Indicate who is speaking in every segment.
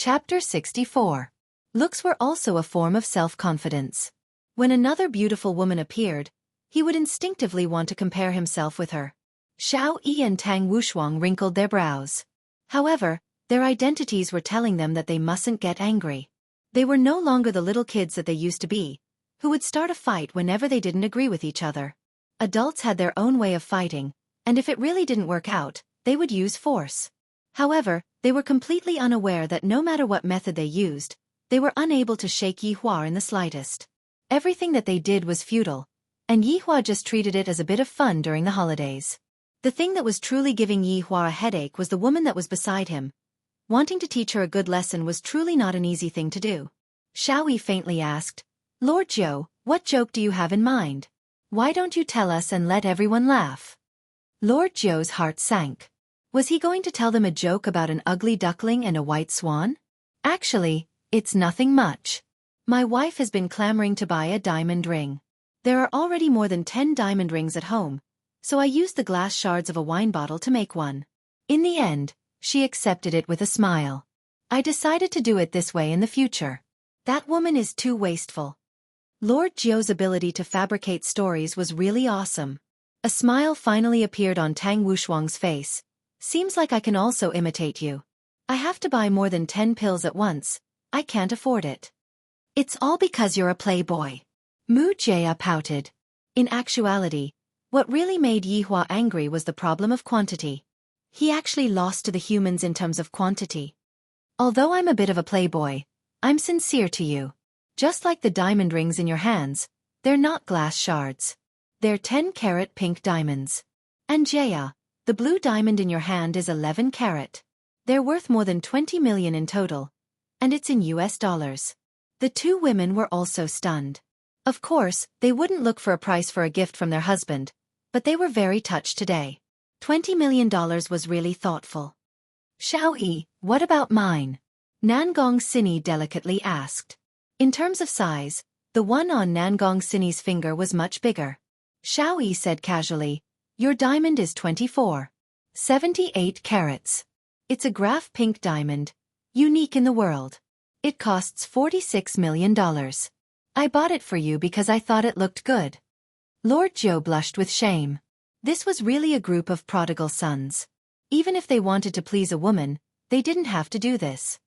Speaker 1: Chapter 64. Looks were also a form of self-confidence. When another beautiful woman appeared, he would instinctively want to compare himself with her. Xiao Yi and Tang Wushuang wrinkled their brows. However, their identities were telling them that they mustn't get angry. They were no longer the little kids that they used to be, who would start a fight whenever they didn't agree with each other. Adults had their own way of fighting, and if it really didn't work out, they would use force. However, they were completely unaware that no matter what method they used, they were unable to shake Yihua in the slightest. Everything that they did was futile, and Yihua just treated it as a bit of fun during the holidays. The thing that was truly giving Yihua a headache was the woman that was beside him. Wanting to teach her a good lesson was truly not an easy thing to do. Xiao Yi faintly asked, "Lord Zhou, what joke do you have in mind? Why don't you tell us and let everyone laugh?" Lord Zhou's heart sank. Was he going to tell them a joke about an ugly duckling and a white swan? Actually, it's nothing much. My wife has been clamoring to buy a diamond ring. There are already more than 10 diamond rings at home, so I used the glass shards of a wine bottle to make one. In the end, she accepted it with a smile. I decided to do it this way in the future. That woman is too wasteful. Lord Zhou's ability to fabricate stories was really awesome. A smile finally appeared on Tang Wushuang's face. Seems like I can also imitate you. I have to buy more than 10 pills at once. I can't afford it. It's all because you're a playboy. Mu Jia pouted. In actuality, what really made Yihua angry was the problem of quantity. He actually lost to the humans in terms of quantity. Although I'm a bit of a playboy, I'm sincere to you. Just like the diamond rings in your hands, they're not glass shards. They're 10-carat pink diamonds. And Jia, the blue diamond in your hand is 11 carat. They're worth more than 20 million in total, and it's in US dollars. The two women were also stunned. Of course, they wouldn't look for a price for a gift from their husband, but they were very touched today. $20 million was really thoughtful. Xiao Yi, what about mine? Nangong Sini delicately asked. In terms of size, the one on Nangong Sini's finger was much bigger. Xiao Yi said casually, "Your diamond is 24.78 carats. It's a graph pink diamond, unique in the world. It costs $46 million. I bought it for you because I thought it looked good." Lord Zhou blushed with shame. This was really a group of prodigal sons. Even if they wanted to please a woman, they didn't have to do this.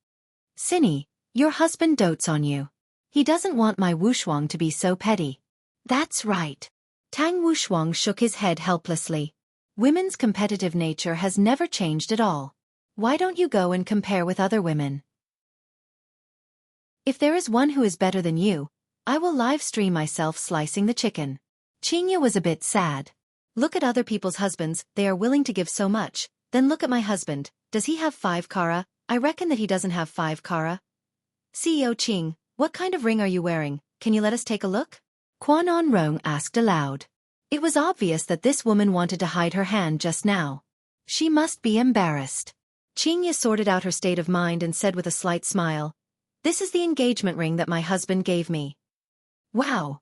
Speaker 1: "Sini, your husband dotes on you. He doesn't want my Wushuang to be so petty." "That's right." Tang Wushuang shook his head helplessly. Women's competitive nature has never changed at all. Why don't you go and compare with other women? If there is one who is better than you, I will live stream myself slicing the chicken. Qingya was a bit sad. Look at other people's husbands, they are willing to give so much. Then look at my husband, does he have 5 kara? I reckon that he doesn't have 5 kara. CEO Qing, what kind of ring are you wearing? Can you let us take a look? Quan On Rong asked aloud. It was obvious that this woman wanted to hide her hand just now. She must be embarrassed. Qingya sorted out her state of mind and said with a slight smile, "This is the engagement ring that my husband gave me." Wow.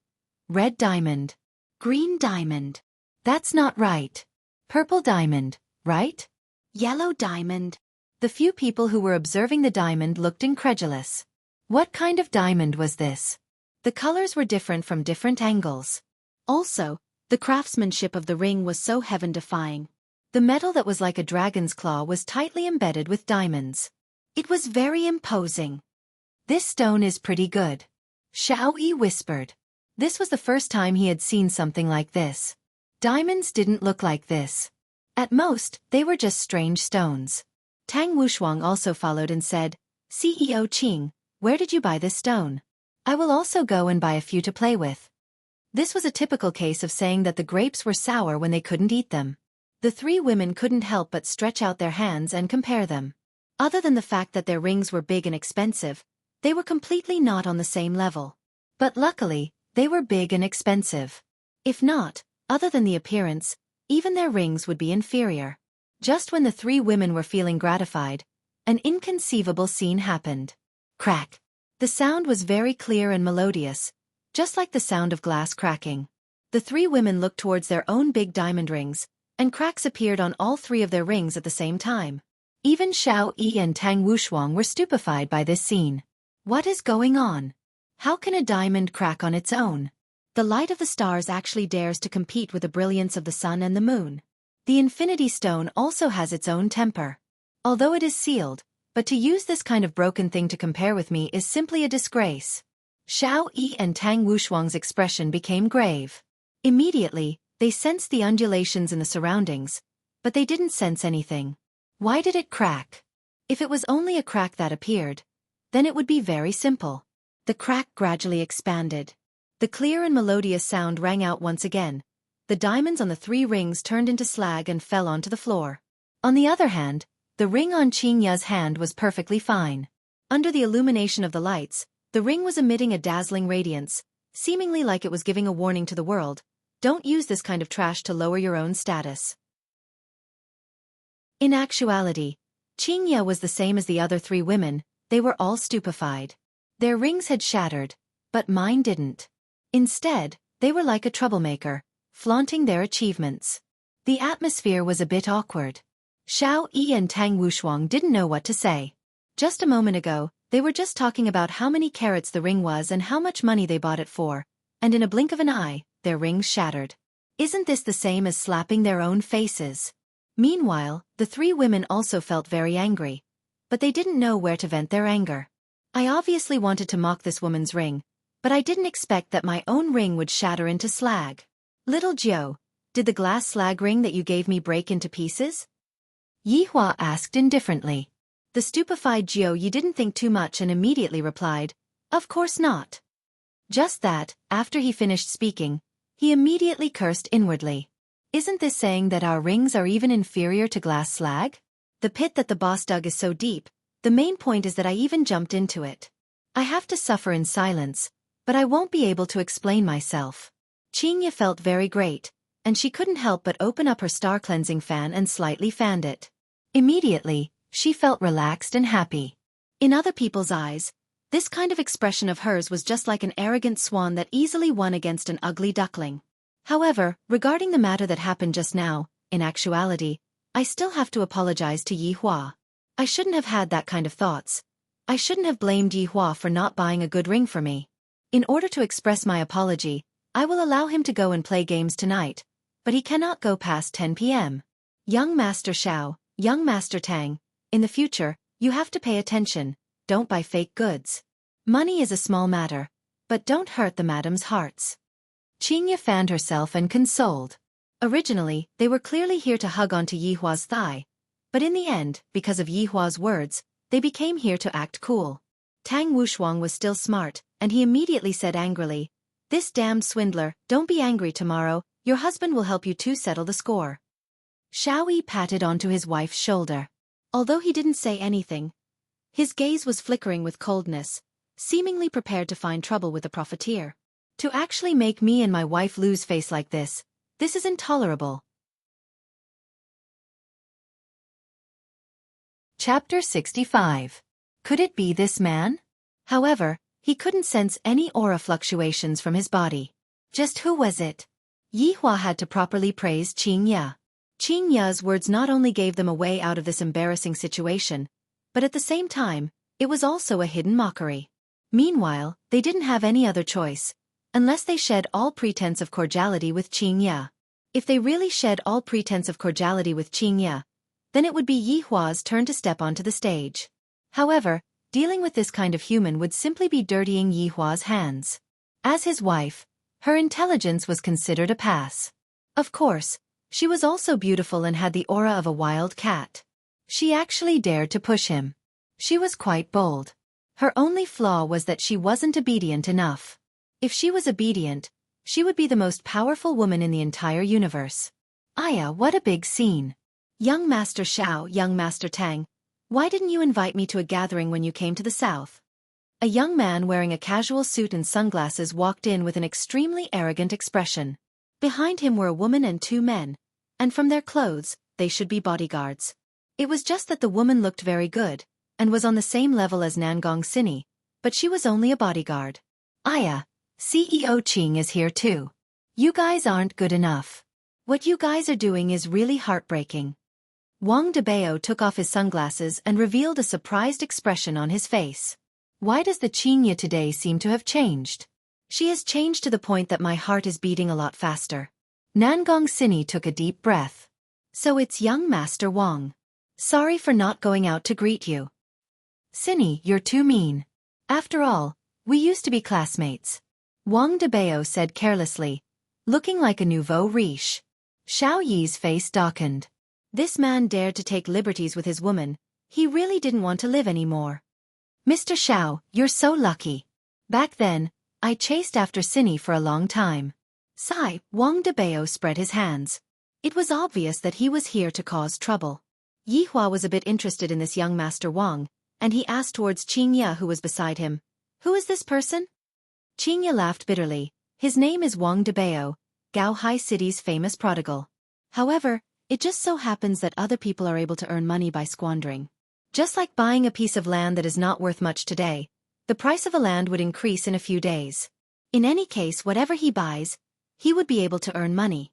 Speaker 1: Red diamond. Green diamond. That's not right. Purple diamond, right? Yellow diamond. The few people who were observing the diamond looked incredulous. What kind of diamond was this? The colors were different from different angles. Also, the craftsmanship of the ring was so heaven-defying. The metal that was like a dragon's claw was tightly embedded with diamonds. It was very imposing. "This stone is pretty good," Xiao Yi whispered. This was the first time he had seen something like this. Diamonds didn't look like this. At most, they were just strange stones. Tang Wushuang also followed and said, "CEO Qing, where did you buy this stone? I will also go and buy a few to play with." This was a typical case of saying that the grapes were sour when they couldn't eat them. The three women couldn't help but stretch out their hands and compare them. Other than the fact that their rings were big and expensive, they were completely not on the same level. But luckily, they were big and expensive. If not, other than the appearance, even their rings would be inferior. Just when the three women were feeling gratified, an inconceivable scene happened. Crack. The sound was very clear and melodious, just like the sound of glass cracking. The three women looked towards their own big diamond rings, and cracks appeared on all 3 of their rings at the same time. Even Xiao Yi and Tang Wushuang were stupefied by this scene. What is going on? How can a diamond crack on its own? The light of the stars actually dares to compete with the brilliance of the sun and the moon. The infinity stone also has its own temper. Although it is sealed, but to use this kind of broken thing to compare with me is simply a disgrace. Xiao Yi and Tang Wushuang's expression became grave. Immediately, they sensed the undulations in the surroundings, but they didn't sense anything. Why did it crack? If it was only a crack that appeared, then it would be very simple. The crack gradually expanded. The clear and melodious sound rang out once again. The diamonds on the 3 rings turned into slag and fell onto the floor. On the other hand, the ring on Qingya's hand was perfectly fine. Under the illumination of the lights, the ring was emitting a dazzling radiance, seemingly like it was giving a warning to the world. Don't use this kind of trash to lower your own status. In actuality, Qingya was the same as the other 3 women. They were all stupefied. Their rings had shattered, but mine didn't. Instead, they were like a troublemaker, flaunting their achievements. The atmosphere was a bit awkward. Xiao Yi and Tang Wushuang didn't know what to say. Just a moment ago, they were just talking about how many carats the ring was and how much money they bought it for, and in a blink of an eye, their rings shattered. Isn't this the same as slapping their own faces? Meanwhile, the 3 women also felt very angry, but they didn't know where to vent their anger. I obviously wanted to mock this woman's ring, but I didn't expect that my own ring would shatter into slag. Little Jiao, did the glass slag ring that you gave me break into pieces? Yi Hua asked indifferently. The stupefied Jiao Yi didn't think too much and immediately replied, "Of course not." Just that, after he finished speaking, he immediately cursed inwardly. Isn't this saying that our rings are even inferior to glass slag? The pit that the boss dug is so deep, the main point is that I even jumped into it. I have to suffer in silence, but I won't be able to explain myself. Qingya felt very great, and she couldn't help but open up her star-cleansing fan and slightly fanned it. Immediately, she felt relaxed and happy. In other people's eyes, this kind of expression of hers was just like an arrogant swan that easily won against an ugly duckling. However, regarding the matter that happened just now, in actuality, I still have to apologize to Yi Hua. I shouldn't have had that kind of thoughts. I shouldn't have blamed Yi Hua for not buying a good ring for me. In order to express my apology, I will allow him to go and play games tonight, but he cannot go past 10 p.m. Young Master Xiao, young Master Tang, in the future, you have to pay attention, don't buy fake goods. Money is a small matter, but don't hurt the madam's hearts. Qingya fanned herself and consoled. Originally, they were clearly here to hug onto Yi Hua's thigh, but in the end, because of Yi Hua's words, they became here to act cool. Tang Wushuang was still smart, and he immediately said angrily, "This damned swindler, don't be angry tomorrow, your husband will help you to settle the score." Xiao Yi patted onto his wife's shoulder. Although he didn't say anything, his gaze was flickering with coldness, seemingly prepared to find trouble with the profiteer. To actually make me and my wife lose face like this is intolerable. Chapter 65. Could it be this man? However, he couldn't sense any aura fluctuations from his body. Just who was it? Yi Hua had to properly praise Qingya. Qingya's words not only gave them a way out of this embarrassing situation, but at the same time, it was also a hidden mockery. Meanwhile, they didn't have any other choice, unless they shed all pretense of cordiality with Qingya. If they really shed all pretense of cordiality with Qingya, then it would be Yi Hua's turn to step onto the stage. However, dealing with this kind of human would simply be dirtying Yi Hua's hands. As his wife, her intelligence was considered a pass. Of course, she was also beautiful and had the aura of a wild cat. She actually dared to push him. She was quite bold. Her only flaw was that she wasn't obedient enough. If she was obedient, she would be the most powerful woman in the entire universe. Aya, what a big scene. Young Master Xiao, young Master Tang, why didn't you invite me to a gathering when you came to the south? A young man wearing a casual suit and sunglasses walked in with an extremely arrogant expression. Behind him were a woman and 2 men, and from their clothes, they should be bodyguards. It was just that the woman looked very good, and was on the same level as Nangong Sini, but she was only a bodyguard. Aya, CEO Qing is here too. You guys aren't good enough. What you guys are doing is really heartbreaking. Wang Debao took off his sunglasses and revealed a surprised expression on his face. Why does the Qingya today seem to have changed? She has changed to the point that my heart is beating a lot faster. Nangong Sini took a deep breath. So it's young Master Wang. Sorry for not going out to greet you. Sini, you're too mean. After all, we used to be classmates. Wang Debao said carelessly, looking like a nouveau riche. Xiao Yi's face darkened. This man dared to take liberties with his woman. He really didn't want to live anymore. Mr. Xiao, you're so lucky. Back then, I chased after Sini for a long time. Sigh, Wang Debao spread his hands. It was obvious that he was here to cause trouble. Yihua was a bit interested in this young Master Wang, and he asked towards Qingya who was beside him. Who is this person? Qingya laughed bitterly. His name is Wang Debao, Gaohai City's famous prodigal. However, it just so happens that other people are able to earn money by squandering. Just like buying a piece of land that is not worth much today, the price of a land would increase in a few days. In any case, whatever he buys, he would be able to earn money.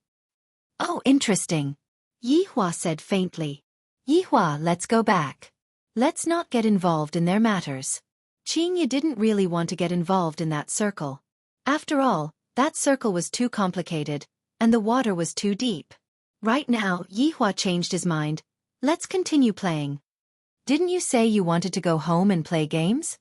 Speaker 1: Oh, interesting. Yihua said faintly. Yihua, let's go back. Let's not get involved in their matters. Qingya didn't really want to get involved in that circle. After all, that circle was too complicated, and the water was too deep. Right now, Yihua changed his mind. Let's continue playing. Didn't you say you wanted to go home and play games?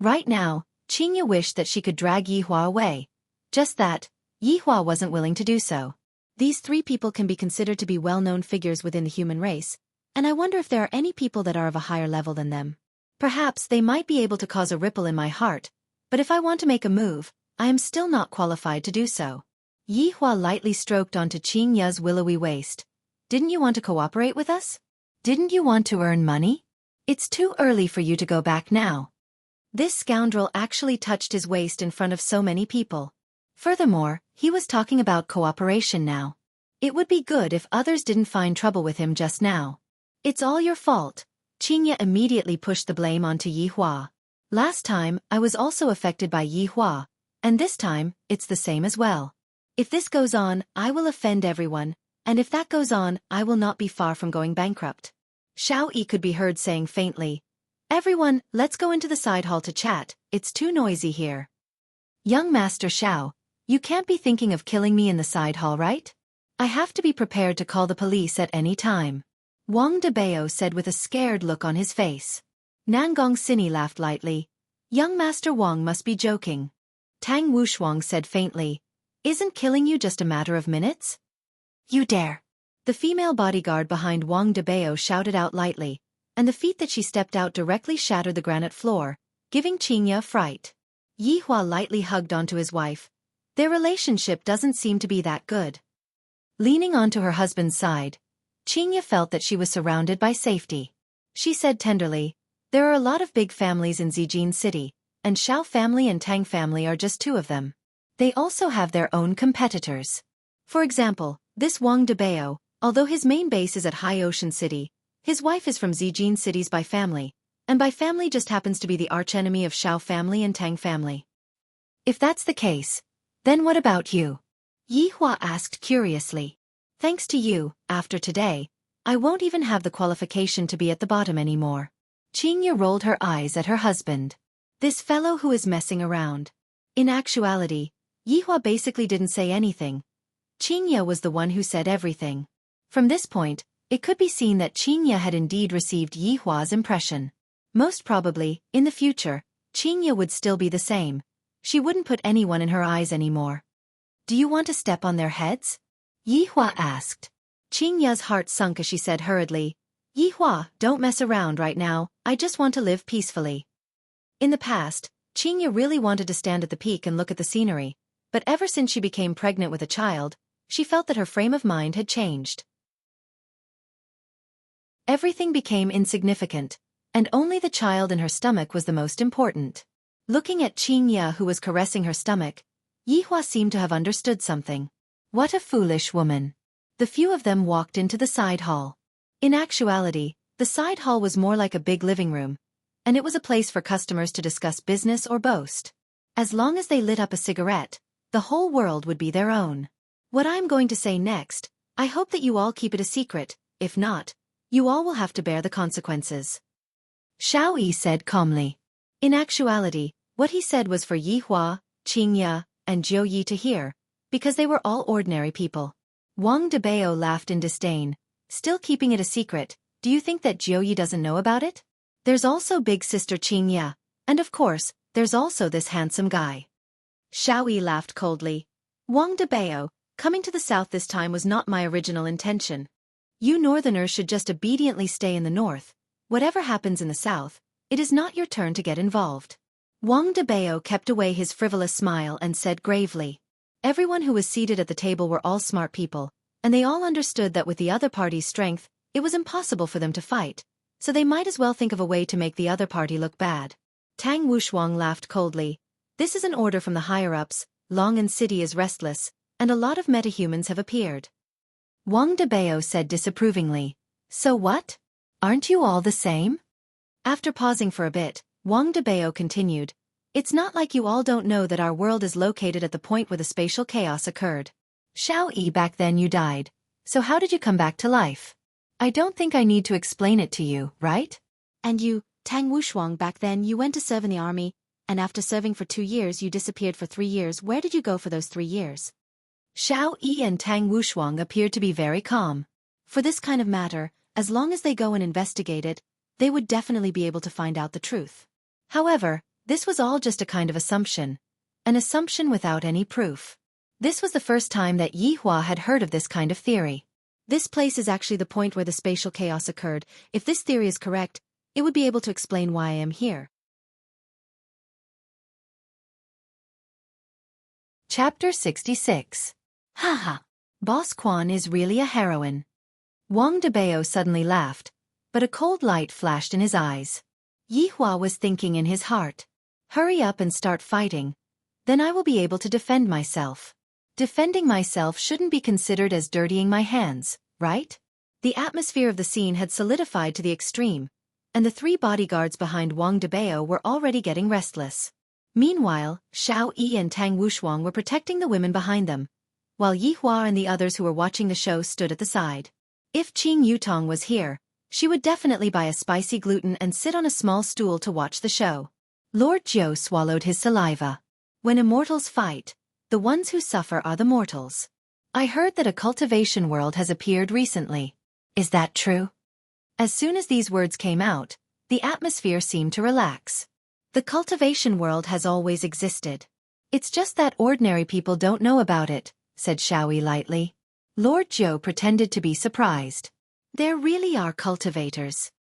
Speaker 1: Right now, Qingya wished that she could drag Yihua away. Just that, Yihua wasn't willing to do so. These three people can be considered to be well-known figures within the human race, and I wonder if there are any people that are of a higher level than them. Perhaps they might be able to cause a ripple in my heart, but if I want to make a move, I am still not qualified to do so. Yihua lightly stroked onto Qingya's willowy waist. Didn't you want to cooperate with us? Didn't you want to earn money? It's too early for you to go back now. This scoundrel actually touched his waist in front of so many people. Furthermore, he was talking about cooperation now. It would be good if others didn't find trouble with him just now. It's all your fault. Qingya immediately pushed the blame onto Yihua. Last time, I was also affected by Yihua, and this time, it's the same as well. If this goes on, I will offend everyone, and if that goes on, I will not be far from going bankrupt. Xiao Yi could be heard saying faintly, Everyone, let's go into the side hall to chat, it's too noisy here. Young Master Xiao, you can't be thinking of killing me in the side hall, right? I have to be prepared to call the police at any time. Wang Debao said with a scared look on his face. Nangong Sini laughed lightly. Young Master Wang must be joking. Tang Wushuang said faintly, Isn't killing you just a matter of minutes? You dare. The female bodyguard behind Wang Debao shouted out lightly, and the feet that she stepped out directly shattered the granite floor, giving Qingya a fright. Yihua lightly hugged onto his wife. Their relationship doesn't seem to be that good. Leaning onto her husband's side, Qingya felt that she was surrounded by safety. She said tenderly, There are a lot of big families in Zijin City, and Xiao family and Tang family are just two of them. They also have their own competitors. For example, this Wang Debao, although his main base is at High Ocean City, his wife is from Zijin Cities by family, and by family just happens to be the archenemy of Xiao family and Tang family. If that's the case, then what about you? Yihua asked curiously. Thanks to you, after today, I won't even have the qualification to be at the bottom anymore. Qingya rolled her eyes at her husband. This fellow who is messing around. In actuality, Yihua basically didn't say anything. Qingya was the one who said everything. From this point, it could be seen that Qingya had indeed received Yihua's impression. Most probably, in the future, Qingya would still be the same. She wouldn't put anyone in her eyes anymore. Do you want to step on their heads? Yihua asked. Qingya's heart sunk as she said hurriedly, Yihua, don't mess around right now, I just want to live peacefully. In the past, Qingya really wanted to stand at the peak and look at the scenery, but ever since she became pregnant with a child, she felt that her frame of mind had changed. Everything became insignificant, and only the child in her stomach was the most important. Looking at Qingya who was caressing her stomach, Yihua seemed to have understood something. What a foolish woman. The few of them walked into the side hall. In actuality, the side hall was more like a big living room, and it was a place for customers to discuss business or boast. As long as they lit up a cigarette, the whole world would be their own. What I'm going to say next, I hope that you all keep it a secret. If not, you all will have to bear the consequences. Xiao Yi said calmly. In actuality, what he said was for Yi Hua, Qingya, and Jiu Yi to hear, because they were all ordinary people. Wang Debao laughed in disdain. Still keeping it a secret, do you think that Jiu Yi doesn't know about it? There's also big sister Qingya, and of course, there's also this handsome guy. Xiao Yi laughed coldly. Wang Debao, coming to the south this time was not my original intention. You northerners should just obediently stay in the north. Whatever happens in the south, it is not your turn to get involved. Wang Debao kept away his frivolous smile and said gravely. Everyone who was seated at the table were all smart people, and they all understood that with the other party's strength, it was impossible for them to fight, so they might as well think of a way to make the other party look bad. Tang Wushuang laughed coldly. This is an order from the higher-ups. Longan City is restless, and a lot of metahumans have appeared. Wang Debao said disapprovingly. So what? Aren't you all the same? After pausing for a bit, Wang Debao continued. It's not like you all don't know that our world is located at the point where the spatial chaos occurred. Xiao Yi, back then you died. So how did you come back to life? I don't think I need to explain it to you, right? And you, Tang Wushuang, back then you went to serve in the army, and after serving for 2 years you disappeared for 3 years. Where did you go for those 3 years? Xiao Yi and Tang Wushuang appeared to be very calm. For this kind of matter, as long as they go and investigate it, they would definitely be able to find out the truth. However, this was all just a kind of assumption. An assumption without any proof. This was the first time that Yi Hua had heard of this kind of theory. This place is actually the point where the spatial chaos occurred. If this theory is correct, it would be able to explain why I am here. Chapter 66. Haha. Boss Quan is really a heroine. Wang Debao suddenly laughed, but a cold light flashed in his eyes. Yi Hua was thinking in his heart. Hurry up and start fighting. Then I will be able to defend myself. Defending myself shouldn't be considered as dirtying my hands, right? The atmosphere of the scene had solidified to the extreme, and the 3 bodyguards behind Wang Debao were already getting restless. Meanwhile, Xiao Yi and Tang Wushuang were protecting the women behind them, while Yi Hua and the others who were watching the show stood at the side. If Qing Yutong was here, she would definitely buy a spicy gluten and sit on a small stool to watch the show. Lord Jiu swallowed his saliva. When immortals fight, the ones who suffer are the mortals. I heard that a cultivation world has appeared recently. Is that true? As soon as these words came out, the atmosphere seemed to relax. The cultivation world has always existed. It's just that ordinary people don't know about it, said Xiao Yi lightly. Lord Jiu pretended to be surprised. There really are cultivators.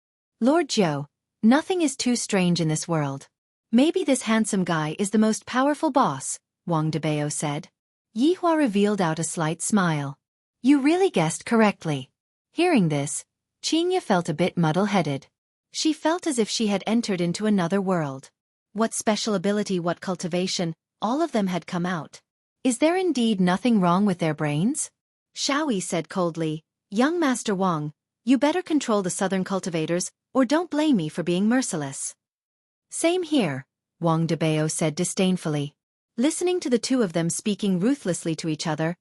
Speaker 1: Lord Jiu, nothing is too strange in this world. Maybe this handsome guy is the most powerful boss, Wang Debao said. Yi Hua revealed out a slight smile. You really guessed correctly. Hearing this, Qingya felt a bit muddle-headed. She felt as if she had entered into another world. What special ability, what cultivation, all of them had come out. Is there indeed nothing wrong with their brains? Xiao Yi said coldly, Young Master Wang, you better control the southern cultivators, or don't blame me for being merciless. Same here, Wang Debao said disdainfully. Listening to the 2 of them speaking ruthlessly to each other,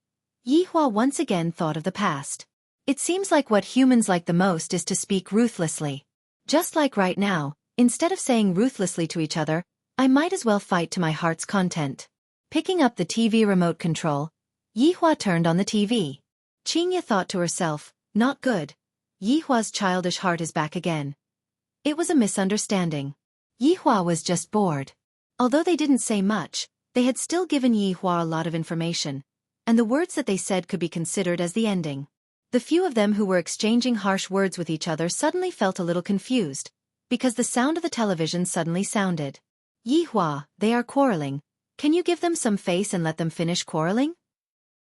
Speaker 1: Yi Hua once again thought of the past. It seems like what humans like the most is to speak ruthlessly. Just like right now, instead of saying ruthlessly to each other, I might as well fight to my heart's content. Picking up the TV remote control, Yi Hua turned on the TV. Qingya thought to herself, not good. Yi Hua's childish heart is back again. It was a misunderstanding. Yi Hua was just bored. Although they didn't say much, they had still given Yi Hua a lot of information, and the words that they said could be considered as the ending. The few of them who were exchanging harsh words with each other suddenly felt a little confused, because the sound of the television suddenly sounded. Yi Hua, they are quarreling. Can you give them some face and let them finish quarreling?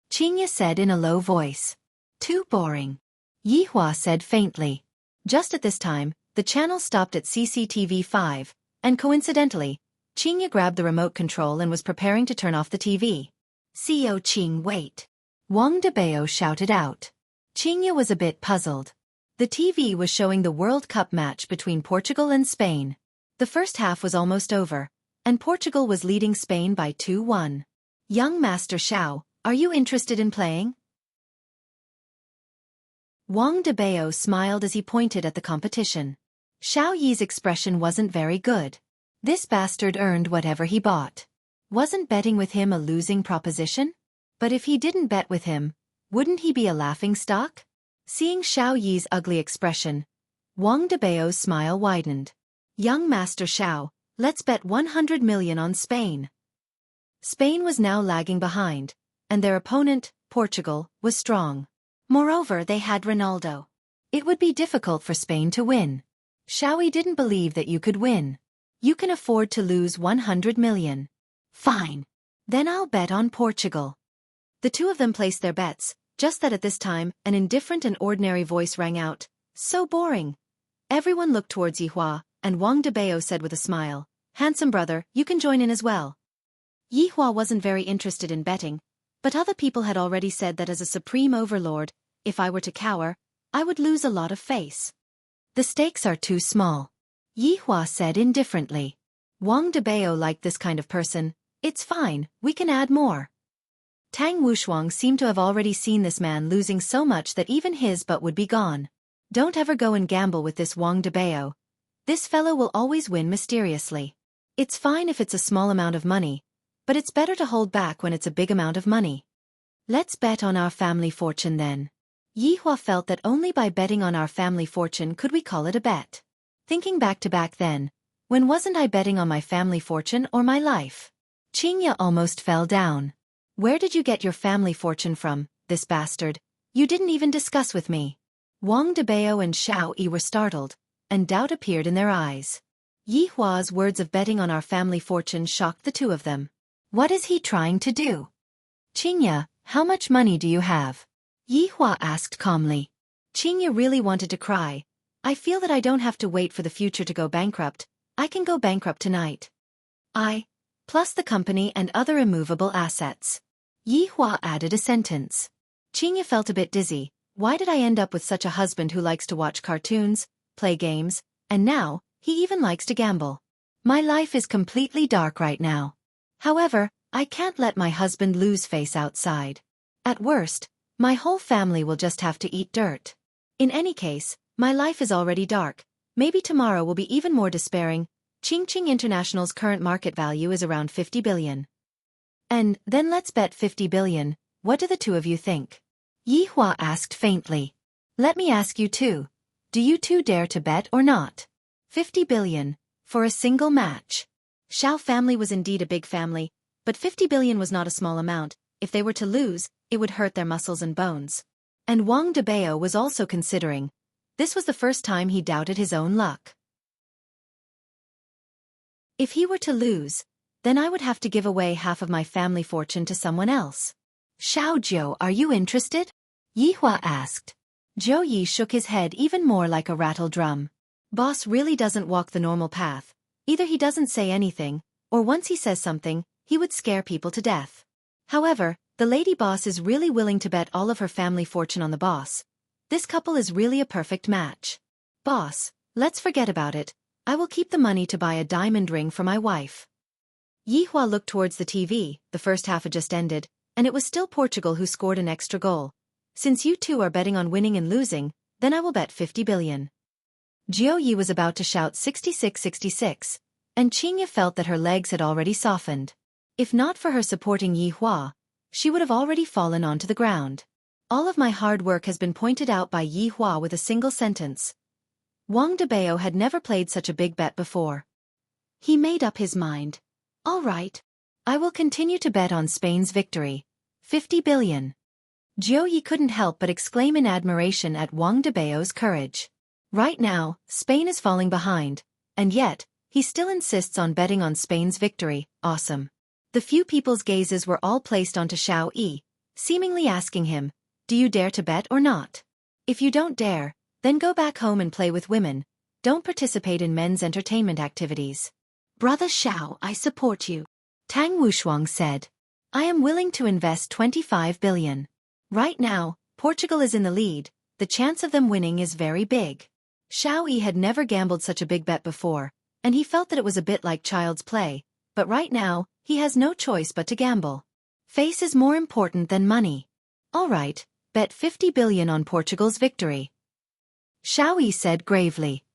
Speaker 1: Qingya said in a low voice. Too boring. Yi Hua said faintly. Just at this time, the channel stopped at CCTV 5, and coincidentally, Qingya grabbed the remote control and was preparing to turn off the TV. CO Qing, wait. Wang Debao shouted out. Qingya was a bit puzzled. The TV was showing the World Cup match between Portugal and Spain. The first half was almost over, and Portugal was leading Spain by 2-1. Young Master Xiao, are you interested in playing? Wang Debao smiled as he pointed at the competition. Xiao Yi's expression wasn't very good. This bastard earned whatever he bought. Wasn't betting with him a losing proposition? But if he didn't bet with him, wouldn't he be a laughingstock? Seeing Xiao Yi's ugly expression, Wang Debao's smile widened. Young Master Xiao, let's bet 100 million on Spain. Spain was now lagging behind, and their opponent, Portugal, was strong. Moreover, they had Ronaldo. It would be difficult for Spain to win. Xiao Yi didn't believe that you could win. You can afford to lose 100 million. Fine. Then I'll bet on Portugal. The two of them placed their bets, just that at this time, an indifferent and ordinary voice rang out. So boring. Everyone looked towards Yihua, and Wang Debao said with a smile, handsome brother, you can join in as well. Yihua wasn't very interested in betting, but other people had already said that as a supreme overlord, if I were to cower, I would lose a lot of face. The stakes are too small. Yihua said indifferently. Wang Debao liked this kind of person. It's fine, we can add more. Tang Wushuang seemed to have already seen this man losing so much that even his butt would be gone. Don't ever go and gamble with this Wang Debao. This fellow will always win mysteriously. It's fine if it's a small amount of money, but it's better to hold back when it's a big amount of money. Let's bet on our family fortune then. Yihua felt that only by betting on our family fortune could we call it a bet. Thinking back then, when wasn't I betting on my family fortune or my life? Qingya almost fell down. Where did you get your family fortune from, this bastard? You didn't even discuss with me. Wang Debao and Xiao Yi were startled, and doubt appeared in their eyes. Yihua's words of betting on our family fortune shocked the two of them. What is he trying to do? Qingya, how much money do you have? Yihua asked calmly. Qingya really wanted to cry. I feel that I don't have to wait for the future to go bankrupt. I can go bankrupt tonight. Plus the company and other immovable assets. Yihua added a sentence. Qingya felt a bit dizzy. Why did I end up with such a husband who likes to watch cartoons, play games, and now, he even likes to gamble? My life is completely dark right now. However, I can't let my husband lose face outside. At worst, my whole family will just have to eat dirt. In any case, my life is already dark. Maybe tomorrow will be even more despairing. Qingqing International's current market value is around 50 billion. And then let's bet 50 billion. What do the two of you think? Yihua asked faintly. Let me ask you too. Do you two dare to bet or not? 50 billion, for a single match. Xiao family was indeed a big family, but 50 billion was not a small amount. If they were to lose, it would hurt their muscles and bones. And Wang Debao was also considering. This was the first time he doubted his own luck. If he were to lose, then I would have to give away half of my family fortune to someone else. Xiao Jiu, are you interested? Yihua asked. Zhou Yi shook his head even more like a rattle drum. Boss really doesn't walk the normal path. Either he doesn't say anything, or once he says something, he would scare people to death. However, the lady boss is really willing to bet all of her family fortune on the boss. This couple is really a perfect match. Boss, let's forget about it. I will keep the money to buy a diamond ring for my wife. Yihua looked towards the TV. The first half had just ended, and it was still Portugal who scored an extra goal. Since you two are betting on winning and losing, then I will bet 50 billion. Zhou Yi was about to shout 66-66, and Qingya felt that her legs had already softened. If not for her supporting Yihua, she would have already fallen onto the ground. All of my hard work has been pointed out by Yihua with a single sentence. Wang Debao had never played such a big bet before. He made up his mind. All right. I will continue to bet on Spain's victory. 50 billion. Zhou Yi couldn't help but exclaim in admiration at Wang Debao's courage. Right now, Spain is falling behind, and yet, he still insists on betting on Spain's victory. Awesome. The few people's gazes were all placed onto Xiao Yi, seemingly asking him, do you dare to bet or not? If you don't dare, then go back home and play with women. Don't participate in men's entertainment activities. Brother Xiao, I support you. Tang Wushuang said. I am willing to invest 25 billion. Right now, Portugal is in the lead. The chance of them winning is very big. Xiao Yi had never gambled such a big bet before, and he felt that it was a bit like child's play, but right now, he has no choice but to gamble. Face is more important than money. All right, Bet 50 billion on Portugal's victory. Xiao Yi said gravely.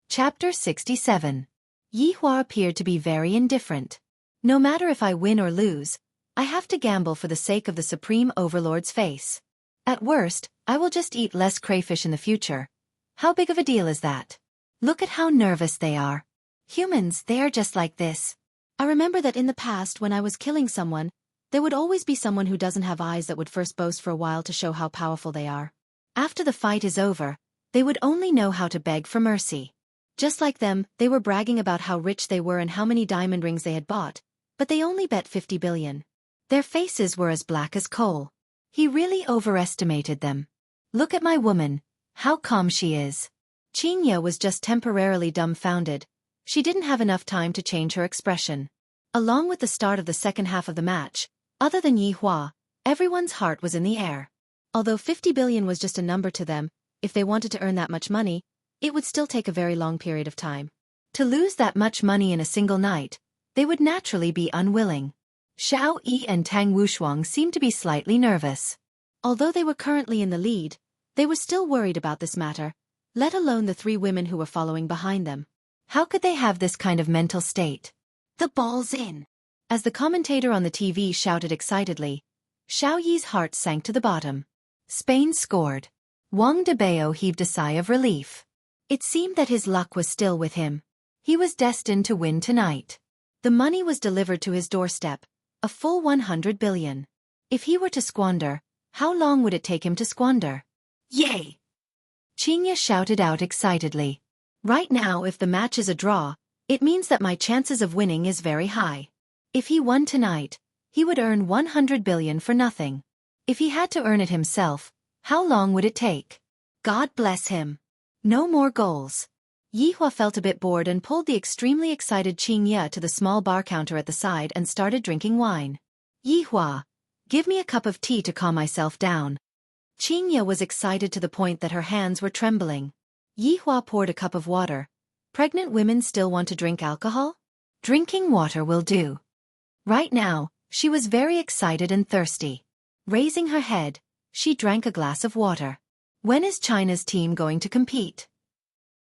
Speaker 1: Chapter 67. Yi Hua appeared to be very indifferent. No matter if I win or lose, I have to gamble for the sake of the Supreme Overlord's face. At worst, I will just eat less crayfish in the future. How big of a deal is that? Look at how nervous they are. Humans, they are just like this. I remember that in the past when I was killing someone, there would always be someone who doesn't have eyes that would first boast for a while to show how powerful they are. After the fight is over, they would only know how to beg for mercy. Just like them, they were bragging about how rich they were and how many diamond rings they had bought, but they only bet 50 billion. Their faces were as black as coal. He really overestimated them. Look at my woman, how calm she is. Qingye was just temporarily dumbfounded. She didn't have enough time to change her expression. Along with the start of the second half of the match, other than Yi Hua, everyone's heart was in the air. Although 50 billion was just a number to them, if they wanted to earn that much money, it would still take a very long period of time. To lose that much money in a single night, they would naturally be unwilling. Xiao Yi and Tang Wushuang seemed to be slightly nervous. Although they were currently in the lead, they were still worried about this matter, let alone the three women who were following behind them. How could they have this kind of mental state? The ball's in. As the commentator on the TV shouted excitedly, Xiao Yi's heart sank to the bottom. Spain scored. Wang Debeo heaved a sigh of relief. It seemed that his luck was still with him. He was destined to win tonight. The money was delivered to his doorstep, a full 100 billion. If he were to squander, how long would it take him to squander? Yay! Qingye shouted out excitedly. Right now, if the match is a draw, it means that my chances of winning is very high. If he won tonight, he would earn 100 billion for nothing. If he had to earn it himself, how long would it take? God bless him. No more goals. Yi Hua felt a bit bored and pulled the extremely excited Qingye to the small bar counter at the side and started drinking wine. Yi Hua, give me a cup of tea to calm myself down. Qingye was excited to the point that her hands were trembling. Yi Hua poured a cup of water. Pregnant women still want to drink alcohol? Drinking water will do. Right now, she was very excited and thirsty. Raising her head, she drank a glass of water. When is China's team going to compete?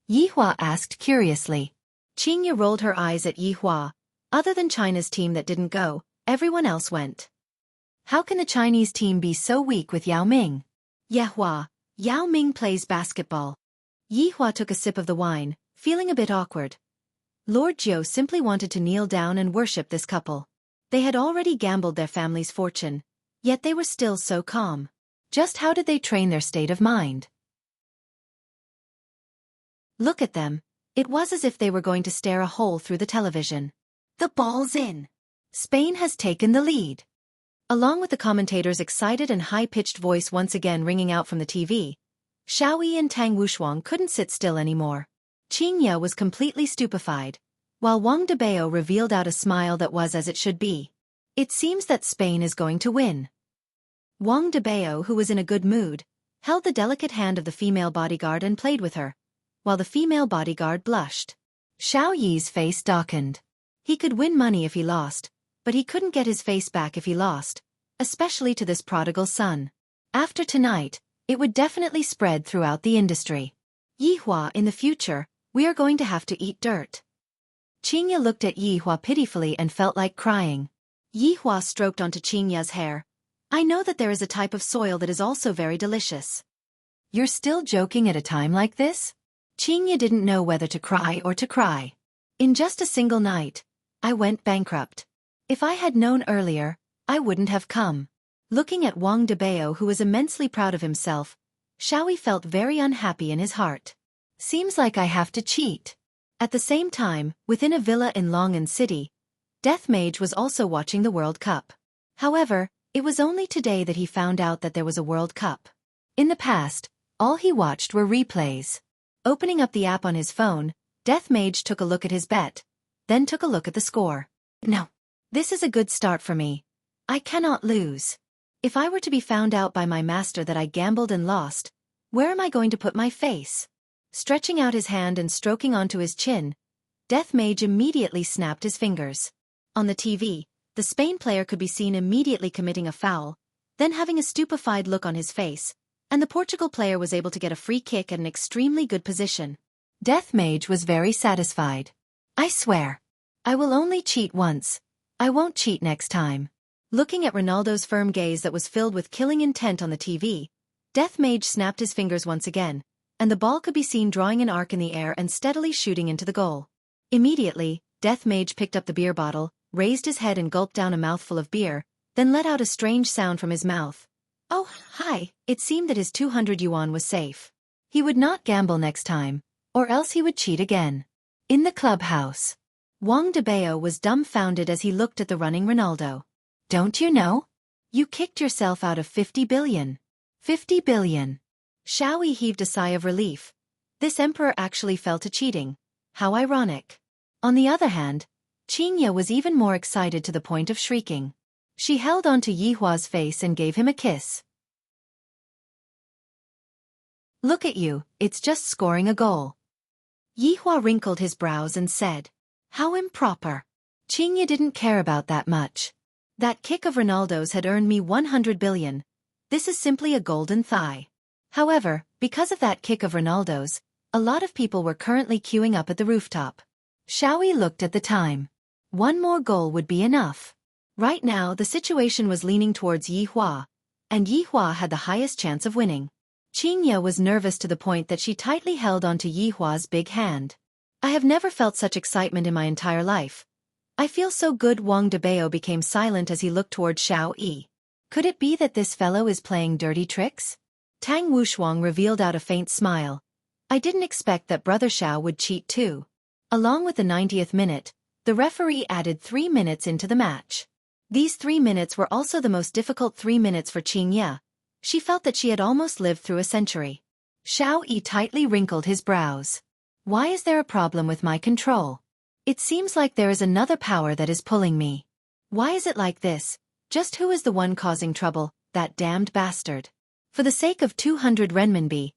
Speaker 1: Yi Hua asked curiously. Qingye rolled her eyes at Yi Hua. Other than China's team that didn't go, everyone else went. How can the Chinese team be so weak with Yao Ming? Yehua, Yao Ming plays basketball. Yi Hua took a sip of the wine, feeling a bit awkward. Lord Jiu simply wanted to kneel down and worship this couple. They had already gambled their family's fortune, yet they were still so calm. Just how did they train their state of mind? Look at them. It was as if they were going to stare a hole through the television. The ball's in. Spain has taken the lead. Along with the commentator's excited and high-pitched voice once again ringing out from the TV, Xiao Yi and Tang Wushuang couldn't sit still anymore. Qingye was completely stupefied, while Wang Debeo revealed out a smile that was as it should be. It seems that Spain is going to win. Wang Debeo, who was in a good mood, held the delicate hand of the female bodyguard and played with her, while the female bodyguard blushed. Xiao Yi's face darkened. He could win money if he lost, but he couldn't get his face back if he lost, especially to this prodigal son. After tonight, it would definitely spread throughout the industry. Yi Hua, in the future, we are going to have to eat dirt. Qingye looked at Yi Hua pitifully and felt like crying. Yi Hua stroked onto Qingye's hair. I know that there is a type of soil that is also very delicious. You're still joking at a time like this? Qingye didn't know whether to cry or to cry. In just a single night, I went bankrupt. If I had known earlier, I wouldn't have come. Looking at Wang Debeo, who was immensely proud of himself, Xiao Yi felt very unhappy in his heart. Seems like I have to cheat. At the same time, within a villa in Longan City, Death Mage was also watching the World Cup. However, it was only today that he found out that there was a World Cup. In the past, all he watched were replays. Opening up the app on his phone, Death Mage took a look at his bet, then took a look at the score. No. This is a good start for me. I cannot lose. If I were to be found out by my master that I gambled and lost, where am I going to put my face? Stretching out his hand and stroking onto his chin, Death Mage immediately snapped his fingers. On the TV, the Spain player could be seen immediately committing a foul, then having a stupefied look on his face, and the Portugal player was able to get a free kick at an extremely good position. Death Mage was very satisfied. I swear. I will only cheat once. I won't cheat next time. Looking at Ronaldo's firm gaze that was filled with killing intent on the TV, Death Mage snapped his fingers once again, and the ball could be seen drawing an arc in the air and steadily shooting into the goal. Immediately, Death Mage picked up the beer bottle, raised his head and gulped down a mouthful of beer, then let out a strange sound from his mouth. Oh, hi. It seemed that his 200 yuan was safe. He would not gamble next time, or else he would cheat again. In the clubhouse, Wang Debeo was dumbfounded as he looked at the running Ronaldo. Don't you know? You kicked yourself out of 50 billion. 50 billion. Xiao Yi heaved a sigh of relief. This emperor actually fell to cheating. How ironic. On the other hand, Qingya was even more excited to the point of shrieking. She held onto Yihua's face and gave him a kiss. Look at you, it's just scoring a goal. Yihua wrinkled his brows and said, how improper. Qingya didn't care about that much. That kick of Ronaldo's had earned me 100 billion. This is simply a golden thigh. However, because of that kick of Ronaldo's, a lot of people were currently queuing up at the rooftop. Xiao Yi looked at the time. One more goal would be enough. Right now the situation was leaning towards Yihua, and Yihua had the highest chance of winning. Qingya was nervous to the point that she tightly held onto Yihua's big hand. I have never felt such excitement in my entire life. I feel so good. Wang Debeo became silent as he looked towards Xiao Yi. Could it be that this fellow is playing dirty tricks? Tang Wushuang revealed out a faint smile. I didn't expect that Brother Xiao would cheat too. Along with the 90th minute, the referee added 3 minutes into the match. These 3 minutes were also the most difficult 3 minutes for Qingya. She felt that she had almost lived through a century. Xiao Yi tightly wrinkled his brows. Why is there a problem with my control? It seems like there is another power that is pulling me. Why is it like this? Just who is the one causing trouble? That damned bastard. For the sake of 200 renminbi,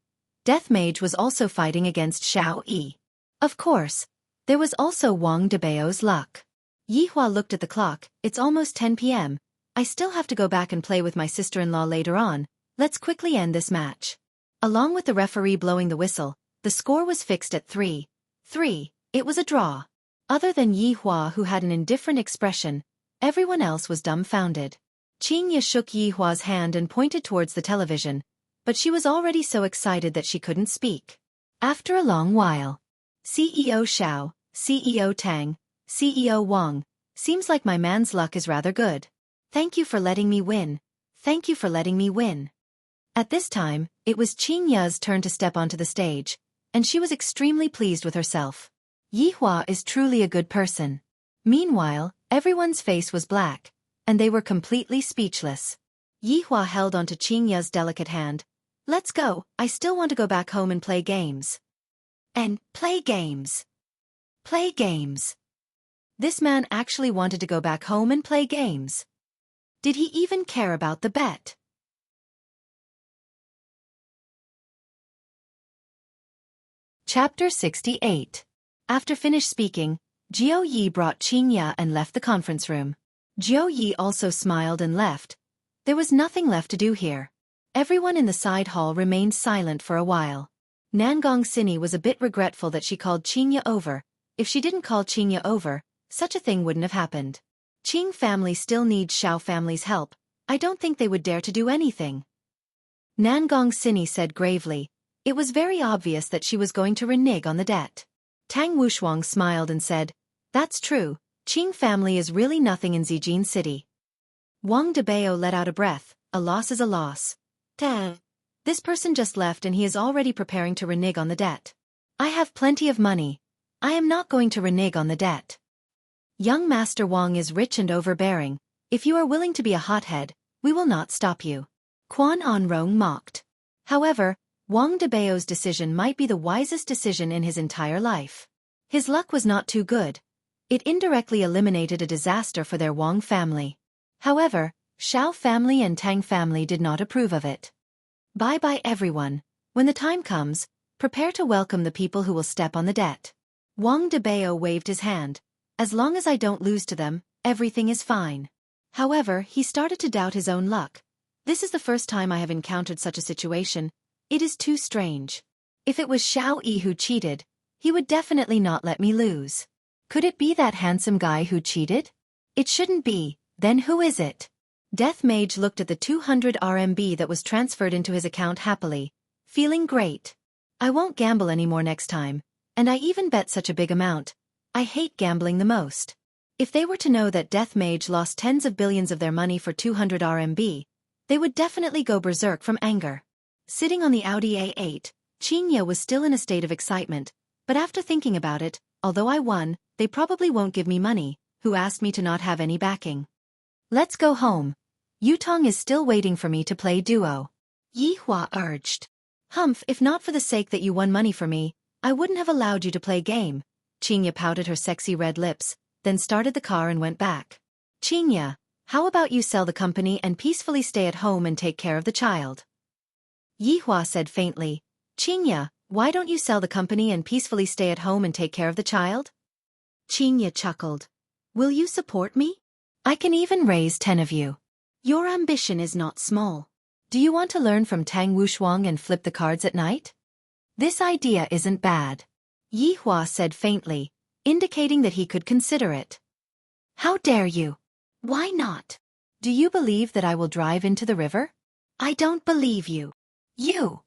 Speaker 1: Death Mage was also fighting against Xiao Yi. Of course, there was also Wang Debeo's luck. Yihua looked at the clock. It's almost 10 p.m. I still have to go back and play with my sister-in-law later on. Let's quickly end this match. Along with the referee blowing the whistle, the score was fixed at 3-3. It was a draw. Other than Yihua, who had an indifferent expression, everyone else was dumbfounded. Qingya shook Yihua's hand and pointed towards the television, but she was already so excited that she couldn't speak. After a long while, CEO Xiao, CEO Tang, CEO Wang, seems like my man's luck is rather good. Thank you for letting me win. Thank you for letting me win. At this time, it was Qingya's turn to step onto the stage, and she was extremely pleased with herself. Yihua is truly a good person. Meanwhile, everyone's face was black, and they were completely speechless. Yihua held onto Qingya's delicate hand. Let's go, I still want to go back home and play games. And play games. Play games. This man actually wanted to go back home and play games. Did he even care about the bet? Chapter 68. After finished speaking, Jiao Yi brought Qingya and left the conference room. Jiao Yi also smiled and left. There was nothing left to do here. Everyone in the side hall remained silent for a while. Nangong Sini was a bit regretful that she called Qingya over. If she didn't call Qingya over, such a thing wouldn't have happened. Qing family still needs Xiao family's help. I don't think they would dare to do anything. Nangong Sini said gravely. It was very obvious that she was going to renege on the debt. Tang Wushuang smiled and said, that's true, Qing family is really nothing in Zijin City. Wang Debeo let out a breath. A loss is a loss. Tang. This person just left and he is already preparing to renege on the debt. I have plenty of money. I am not going to renege on the debt. Young Master Wang is rich and overbearing. If you are willing to be a hothead, we will not stop you. Quan Anrong mocked. However, Wang Debeo's decision might be the wisest decision in his entire life. His luck was not too good. It indirectly eliminated a disaster for their Wang family. However, Xiao family and Tang family did not approve of it. Bye-bye everyone. When the time comes, prepare to welcome the people who will step on the debt. Wang Debeo waved his hand. As long as I don't lose to them, everything is fine. However, he started to doubt his own luck. This is the first time I have encountered such a situation. It is too strange. If it was Xiao Yi who cheated, he would definitely not let me lose. Could it be that handsome guy who cheated? It shouldn't be. Then who is it? Death Mage looked at the 200 RMB that was transferred into his account happily, feeling great. I won't gamble anymore next time, and I even bet such a big amount. I hate gambling the most. If they were to know that Death Mage lost tens of billions of their money for 200 RMB, they would definitely go berserk from anger. Sitting on the Audi A8, Qingye was still in a state of excitement, but after thinking about it, although I won, they probably won't give me money, who asked me to not have any backing. Let's go home. Yutong is still waiting for me to play duo. Yi Hua urged. Humph, if not for the sake that you won money for me, I wouldn't have allowed you to play game. Qingye pouted her sexy red lips, then started the car and went back. Qingye, how about you sell the company and peacefully stay at home and take care of the child? Yi Hua said faintly. Qingye, why don't you sell the company and peacefully stay at home and take care of the child? Qingye chuckled. Will you support me? I can even raise 10 of you. Your ambition is not small. Do you want to learn from Tang Wushuang and flip the cards at night? This idea isn't bad. Yi Hua said faintly, indicating that he could consider it. How dare you? Why not? Do you believe that I will drive into the river? I don't believe you. You.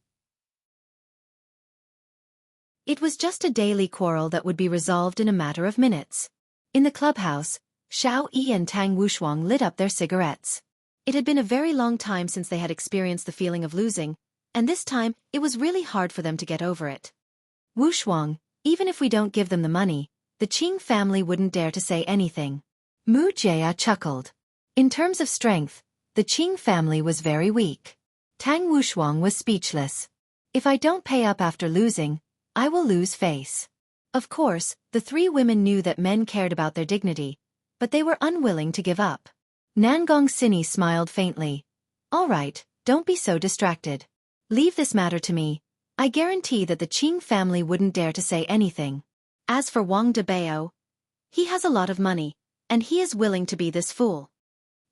Speaker 1: It was just a daily quarrel that would be resolved in a matter of minutes. In the clubhouse, Xiao Yi and Tang Wushuang lit up their cigarettes. It had been a very long time since they had experienced the feeling of losing, and this time it was really hard for them to get over it. Wushuang, even if we don't give them the money, the Qing family wouldn't dare to say anything. Mu Jia chuckled. In terms of strength, the Qing family was very weak. Tang Wushuang was speechless. If I don't pay up after losing, I will lose face. Of course, the three women knew that men cared about their dignity, but they were unwilling to give up. Nangong Sini smiled faintly. All right, don't be so distracted. Leave this matter to me. I guarantee that the Qing family wouldn't dare to say anything. As for Wang Debao, he has a lot of money, and he is willing to be this fool.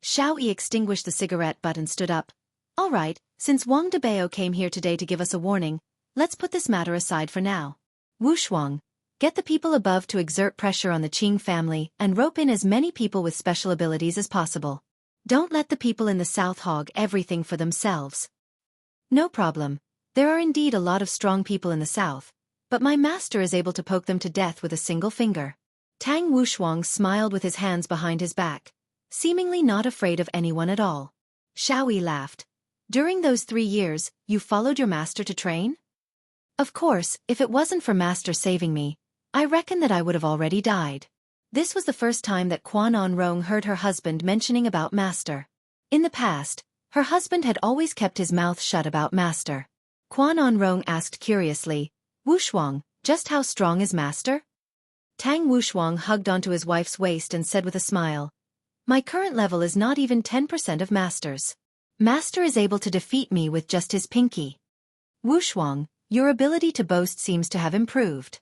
Speaker 1: Xiao Yi extinguished the cigarette butt and stood up. All right, since Wang Debao came here today to give us a warning, let's put this matter aside for now. Wushuang, get the people above to exert pressure on the Qing family and rope in as many people with special abilities as possible. Don't let the people in the south hog everything for themselves. No problem. There are indeed a lot of strong people in the south, but my master is able to poke them to death with a single finger. Tang Wushuang smiled with his hands behind his back, seemingly not afraid of anyone at all. Xiao Yi laughed. During those 3 years, you followed your master to train? Of course, if it wasn't for master saving me, I reckon that I would have already died. This was the first time that Quan On Rong heard her husband mentioning about master. In the past, her husband had always kept his mouth shut about master. Quan On Rong asked curiously, Wushuang, just how strong is master? Tang Wushuang hugged onto his wife's waist and said with a smile, my current level is not even 10% of master's. Master is able to defeat me with just his pinky. Wushuang, your ability to boast seems to have improved.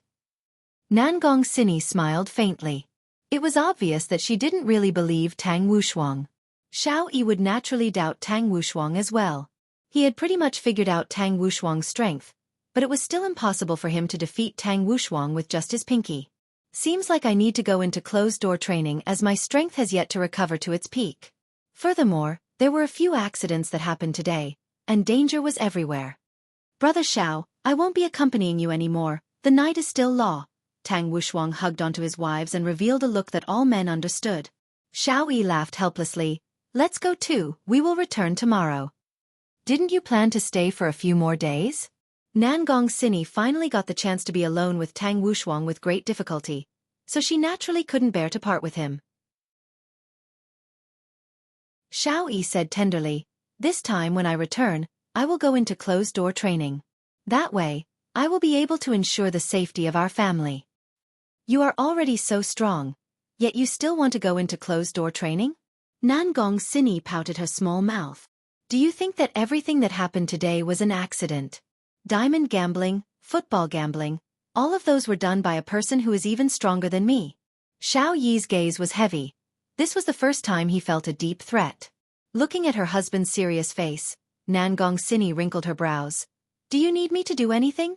Speaker 1: Nangong Sini smiled faintly. It was obvious that she didn't really believe Tang Wushuang. Xiao Yi would naturally doubt Tang Wushuang as well. He had pretty much figured out Tang Wushuang's strength, but it was still impossible for him to defeat Tang Wushuang with just his pinky. Seems like I need to go into closed-door training as my strength has yet to recover to its peak. Furthermore, there were a few accidents that happened today, and danger was everywhere. Brother Xiao, I won't be accompanying you anymore, the night is still law. Tang Wushuang hugged onto his wives and revealed a look that all men understood. Xiao Yi laughed helplessly. Let's go too, we will return tomorrow. Didn't you plan to stay for a few more days? Nangong Sini finally got the chance to be alone with Tang Wushuang with great difficulty, so she naturally couldn't bear to part with him. Xiao Yi said tenderly, this time when I return, I will go into closed-door training. That way, I will be able to ensure the safety of our family. You are already so strong, yet you still want to go into closed-door training? Nangong Sini pouted her small mouth. Do you think that everything that happened today was an accident? Diamond gambling, football gambling, all of those were done by a person who is even stronger than me. Xiao Yi's gaze was heavy, This was the first time he felt a deep threat. Looking at her husband's serious face, Nangong Sini wrinkled her brows. Do you need me to do anything?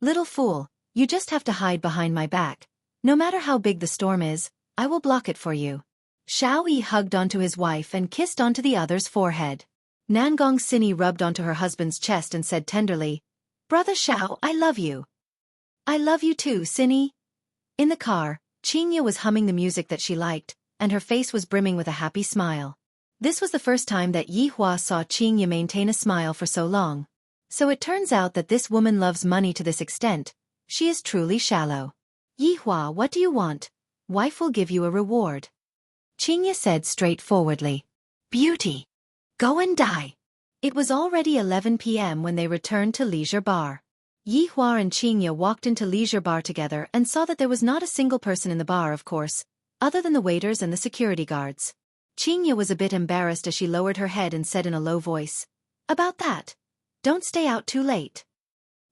Speaker 1: Little fool, you just have to hide behind my back. No matter how big the storm is, I will block it for you. Xiao Yi hugged onto his wife and kissed onto the other's forehead. Nangong Sini rubbed onto her husband's chest and said tenderly, Brother Xiao, I love you. I love you too, Sini. In the car, Qingya was humming the music that she liked, and her face was brimming with a happy smile. This was the first time that Yi Hua saw Qingya maintain a smile for so long. So it turns out that this woman loves money to this extent. She is truly shallow. Yi Hua, what do you want? Wife will give you a reward. Qingya said straightforwardly. Beauty. Go and die. It was already 11 p.m. when they returned to Leisure Bar. Yi Hua and Qingya walked into Leisure Bar together and saw that there was not a single person in the bar, of course, other than the waiters and the security guards. Qingya was a bit embarrassed as she lowered her head and said in a low voice, About that. Don't stay out too late.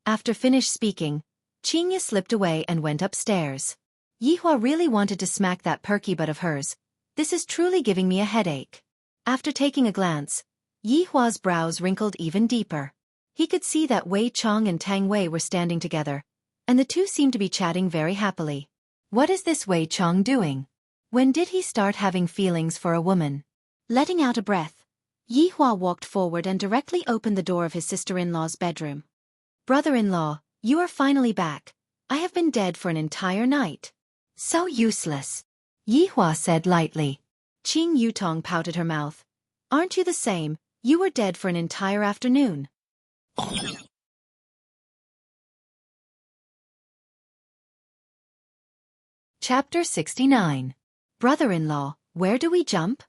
Speaker 1: After finished speaking, Qingya slipped away and went upstairs. Yi Hua really wanted to smack that perky butt of hers. This is truly giving me a headache. After taking a glance, Yi Hua's brows wrinkled even deeper. He could see that Wei Chong and Tang Wei were standing together, and the two seemed to be chatting very happily. What is this Wei Chong doing? When did he start having feelings for a woman? Letting out a breath, Yi Hua walked forward and directly opened the door of his sister-in-law's bedroom. Brother-in-law, you are finally back. I have been dead for an entire night. So useless. Yi Hua said lightly. Qing Yutong pouted her mouth. Aren't you the same? You were dead for an entire afternoon. Chapter 69. Brother-in-law, where do we jump?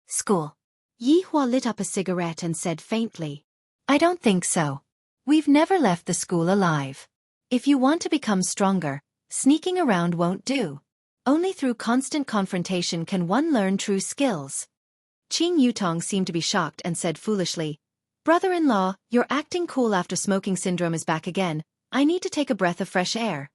Speaker 1: School. Yi Hua lit up a cigarette and said faintly. I don't think so. We've never left the school alive. If you want to become stronger, sneaking around won't do. Only through constant confrontation can one learn true skills. Qing Yutong seemed to be shocked and said foolishly, Brother-in-law, your acting cool after smoking syndrome is back again. I need to take a breath of fresh air.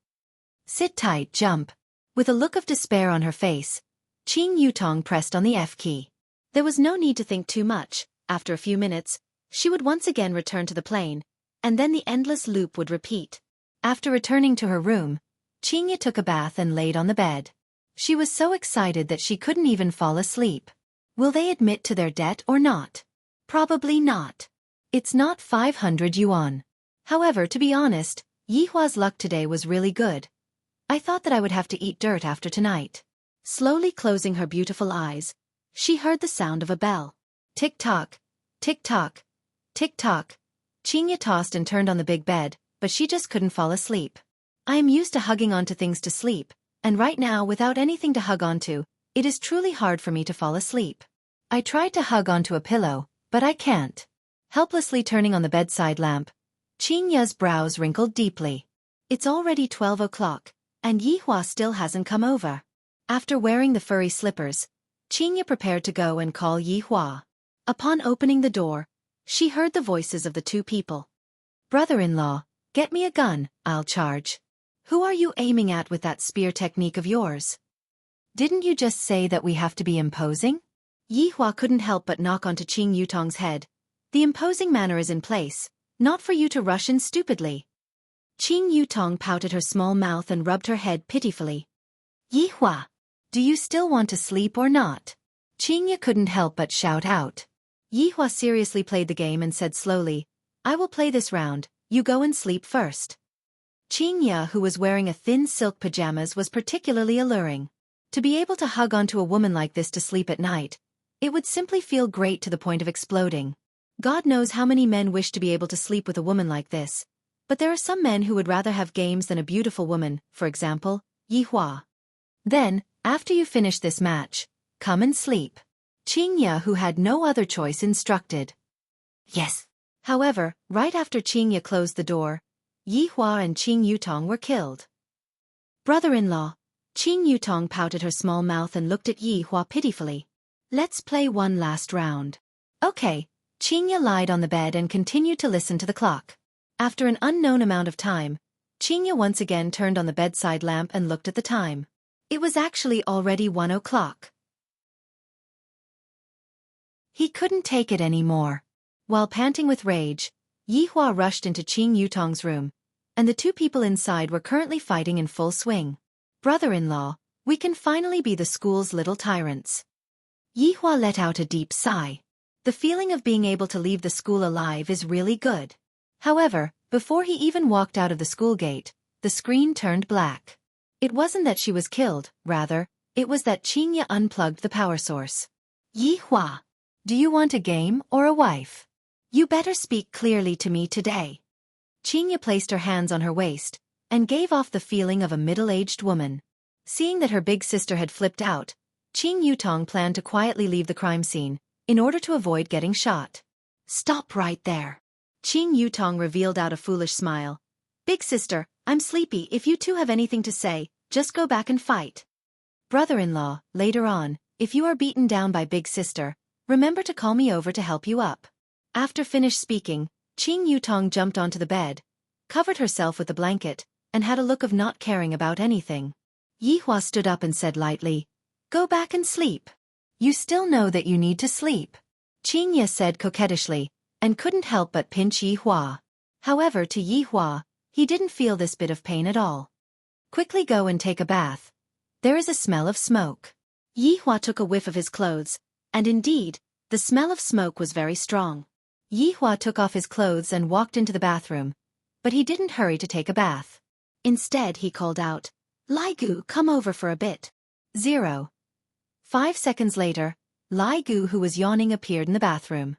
Speaker 1: Sit tight, jump. With a look of despair on her face, Qing Yutong pressed on the F key. There was no need to think too much. After a few minutes, she would once again return to the plane, and then the endless loop would repeat. After returning to her room, Qingya took a bath and laid on the bed. She was so excited that she couldn't even fall asleep. Will they admit to their debt or not? Probably not. It's not 500 yuan. However, to be honest, Yi Hua's luck today was really good. I thought that I would have to eat dirt after tonight. Slowly closing her beautiful eyes, she heard the sound of a bell. Tick-tock, tick-tock, tick-tock. Qingya tossed and turned on the big bed, but she just couldn't fall asleep. I am used to hugging onto things to sleep, and right now, without anything to hug onto, it is truly hard for me to fall asleep. I tried to hug onto a pillow, but I can't. Helplessly turning on the bedside lamp, Qingya's brows wrinkled deeply. It's already 12 o'clock, and Yi Hua still hasn't come over. After wearing the furry slippers, Qingya prepared to go and call Yi Hua. Upon opening the door, she heard the voices of the two people. Brother-in-law, get me a gun, I'll charge. Who are you aiming at with that spear technique of yours? Didn't you just say that we have to be imposing? Yi Hua couldn't help but knock onto Qing Yutong's head. The imposing manner is in place, not for you to rush in stupidly. Qing Yutong pouted her small mouth and rubbed her head pitifully. Yi Hua, do you still want to sleep or not? Qingya couldn't help but shout out. Yi Hua seriously played the game and said slowly, I will play this round, you go and sleep first. Qingya, who was wearing a thin silk pajamas, was particularly alluring. To be able to hug onto a woman like this to sleep at night, it would simply feel great to the point of exploding. God knows how many men wish to be able to sleep with a woman like this. But there are some men who would rather have games than a beautiful woman, for example, Yi Hua. Then, after you finish this match, come and sleep. Qingya, who had no other choice, instructed. Yes. However, right after Qingya closed the door, Yi Hua and Qing Yutong were killed. Brother-in-law, Qing Yutong pouted her small mouth and looked at Yi Hua pitifully. Let's play one last round. Okay. Qingya lied on the bed and continued to listen to the clock. After an unknown amount of time, Qingya once again turned on the bedside lamp and looked at the time. It was actually already 1 o'clock. He couldn't take it anymore. While panting with rage, Yi Hua rushed into Qing Yutong's room, and the two people inside were currently fighting in full swing. Brother-in-law, we can finally be the school's little tyrants. Yi Hua let out a deep sigh. The feeling of being able to leave the school alive is really good. However, before he even walked out of the school gate, the screen turned black. It wasn't that she was killed, rather, it was that Qingya unplugged the power source. Yi Hua, do you want a game or a wife? You better speak clearly to me today. Qingya placed her hands on her waist, and gave off the feeling of a middle-aged woman. Seeing that her big sister had flipped out, Qing Yutong planned to quietly leave the crime scene, in order to avoid getting shot. Stop right there. Qing Yutong revealed out a foolish smile. Big sister, I'm sleepy. If you two have anything to say, just go back and fight. Brother-in-law, later on, if you are beaten down by big sister, remember to call me over to help you up. After finished speaking, Qing Yutong jumped onto the bed, covered herself with the blanket, and had a look of not caring about anything. Yi Hua stood up and said lightly, Go back and sleep. You still know that you need to sleep. Qingya said coquettishly, and couldn't help but pinch Yi Hua. However, to Yi Hua, he didn't feel this bit of pain at all. Quickly go and take a bath. There is a smell of smoke. Yi Hua took a whiff of his clothes, and indeed, the smell of smoke was very strong. Yi Hua took off his clothes and walked into the bathroom, but he didn't hurry to take a bath. Instead, he called out, Lai Gu, come over for a bit. 5 seconds later, Lai Gu, who was yawning, appeared in the bathroom.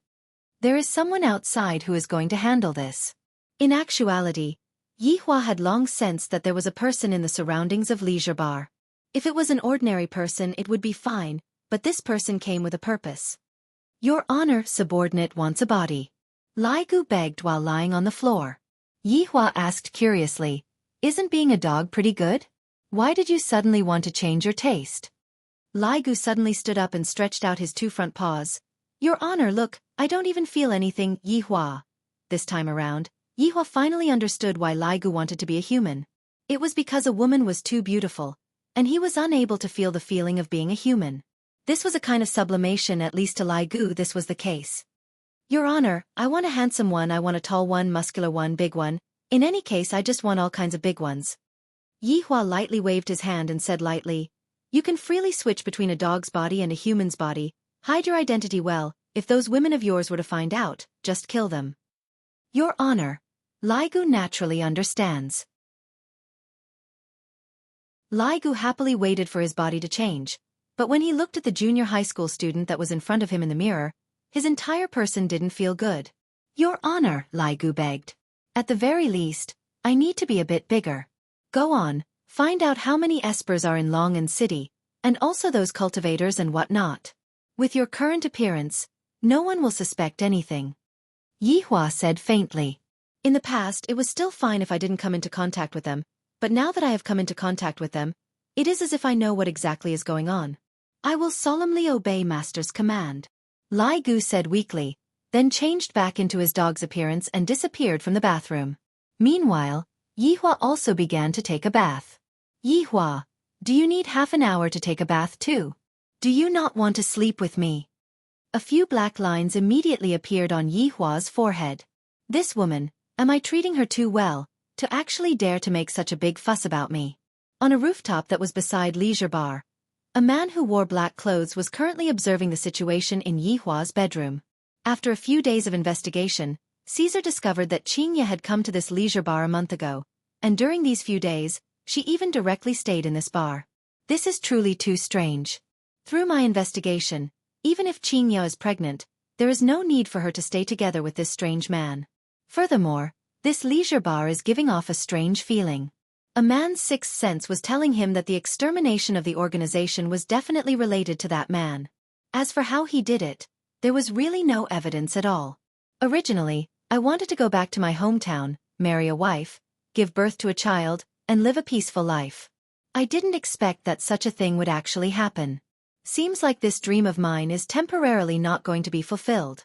Speaker 1: There is someone outside who is going to handle this. In actuality, Yi Hua had long sensed that there was a person in the surroundings of Leisure Bar. If it was an ordinary person, it would be fine, but this person came with a purpose. Your Honor, subordinate wants a body. Lai Gu begged while lying on the floor. Yi Hua asked curiously, Isn't being a dog pretty good? Why did you suddenly want to change your taste? Lai Gu suddenly stood up and stretched out his two front paws. Your Honor, look, I don't even feel anything, Yi Hua. This time around, Yi Hua finally understood why Lai Gu wanted to be a human. It was because a woman was too beautiful, and he was unable to feel the feeling of being a human. This was a kind of sublimation, at least to Lai Gu this was the case. Your Honor, I want a handsome one, I want a tall one, muscular one, big one. In any case, I just want all kinds of big ones. Yi Hua lightly waved his hand and said lightly, You can freely switch between a dog's body and a human's body. Hide your identity well. If those women of yours were to find out, just kill them. Your Honor, Lai Gu naturally understands. Lai Gu happily waited for his body to change, but when he looked at the junior high school student that was in front of him in the mirror, his entire person didn't feel good. Your Honor, Lai Gu begged. At the very least, I need to be a bit bigger. Go on, find out how many espers are in Longan City, and also those cultivators and whatnot. With your current appearance, no one will suspect anything. Yi Hua said faintly. In the past, it was still fine if I didn't come into contact with them, but now that I have come into contact with them, it is as if I know what exactly is going on. I will solemnly obey Master's command. Lai Gu said weakly, then changed back into his dog's appearance and disappeared from the bathroom. Meanwhile, Yi Hua also began to take a bath. Yi Hua, do you need half an hour to take a bath too? Do you not want to sleep with me? A few black lines immediately appeared on Yi Hua's forehead. This woman, am I treating her too well, to actually dare to make such a big fuss about me? On a rooftop that was beside Leisure Bar, a man who wore black clothes was currently observing the situation in Yi Hua's bedroom. After a few days of investigation, Caesar discovered that Qingya had come to this Leisure Bar a month ago, and during these few days, she even directly stayed in this bar. This is truly too strange. Through my investigation, even if Qingya is pregnant, there is no need for her to stay together with this strange man. Furthermore, this Leisure Bar is giving off a strange feeling. A man's sixth sense was telling him that the extermination of the organization was definitely related to that man. As for how he did it, there was really no evidence at all. Originally, I wanted to go back to my hometown, marry a wife, give birth to a child, and live a peaceful life. I didn't expect that such a thing would actually happen. Seems like this dream of mine is temporarily not going to be fulfilled.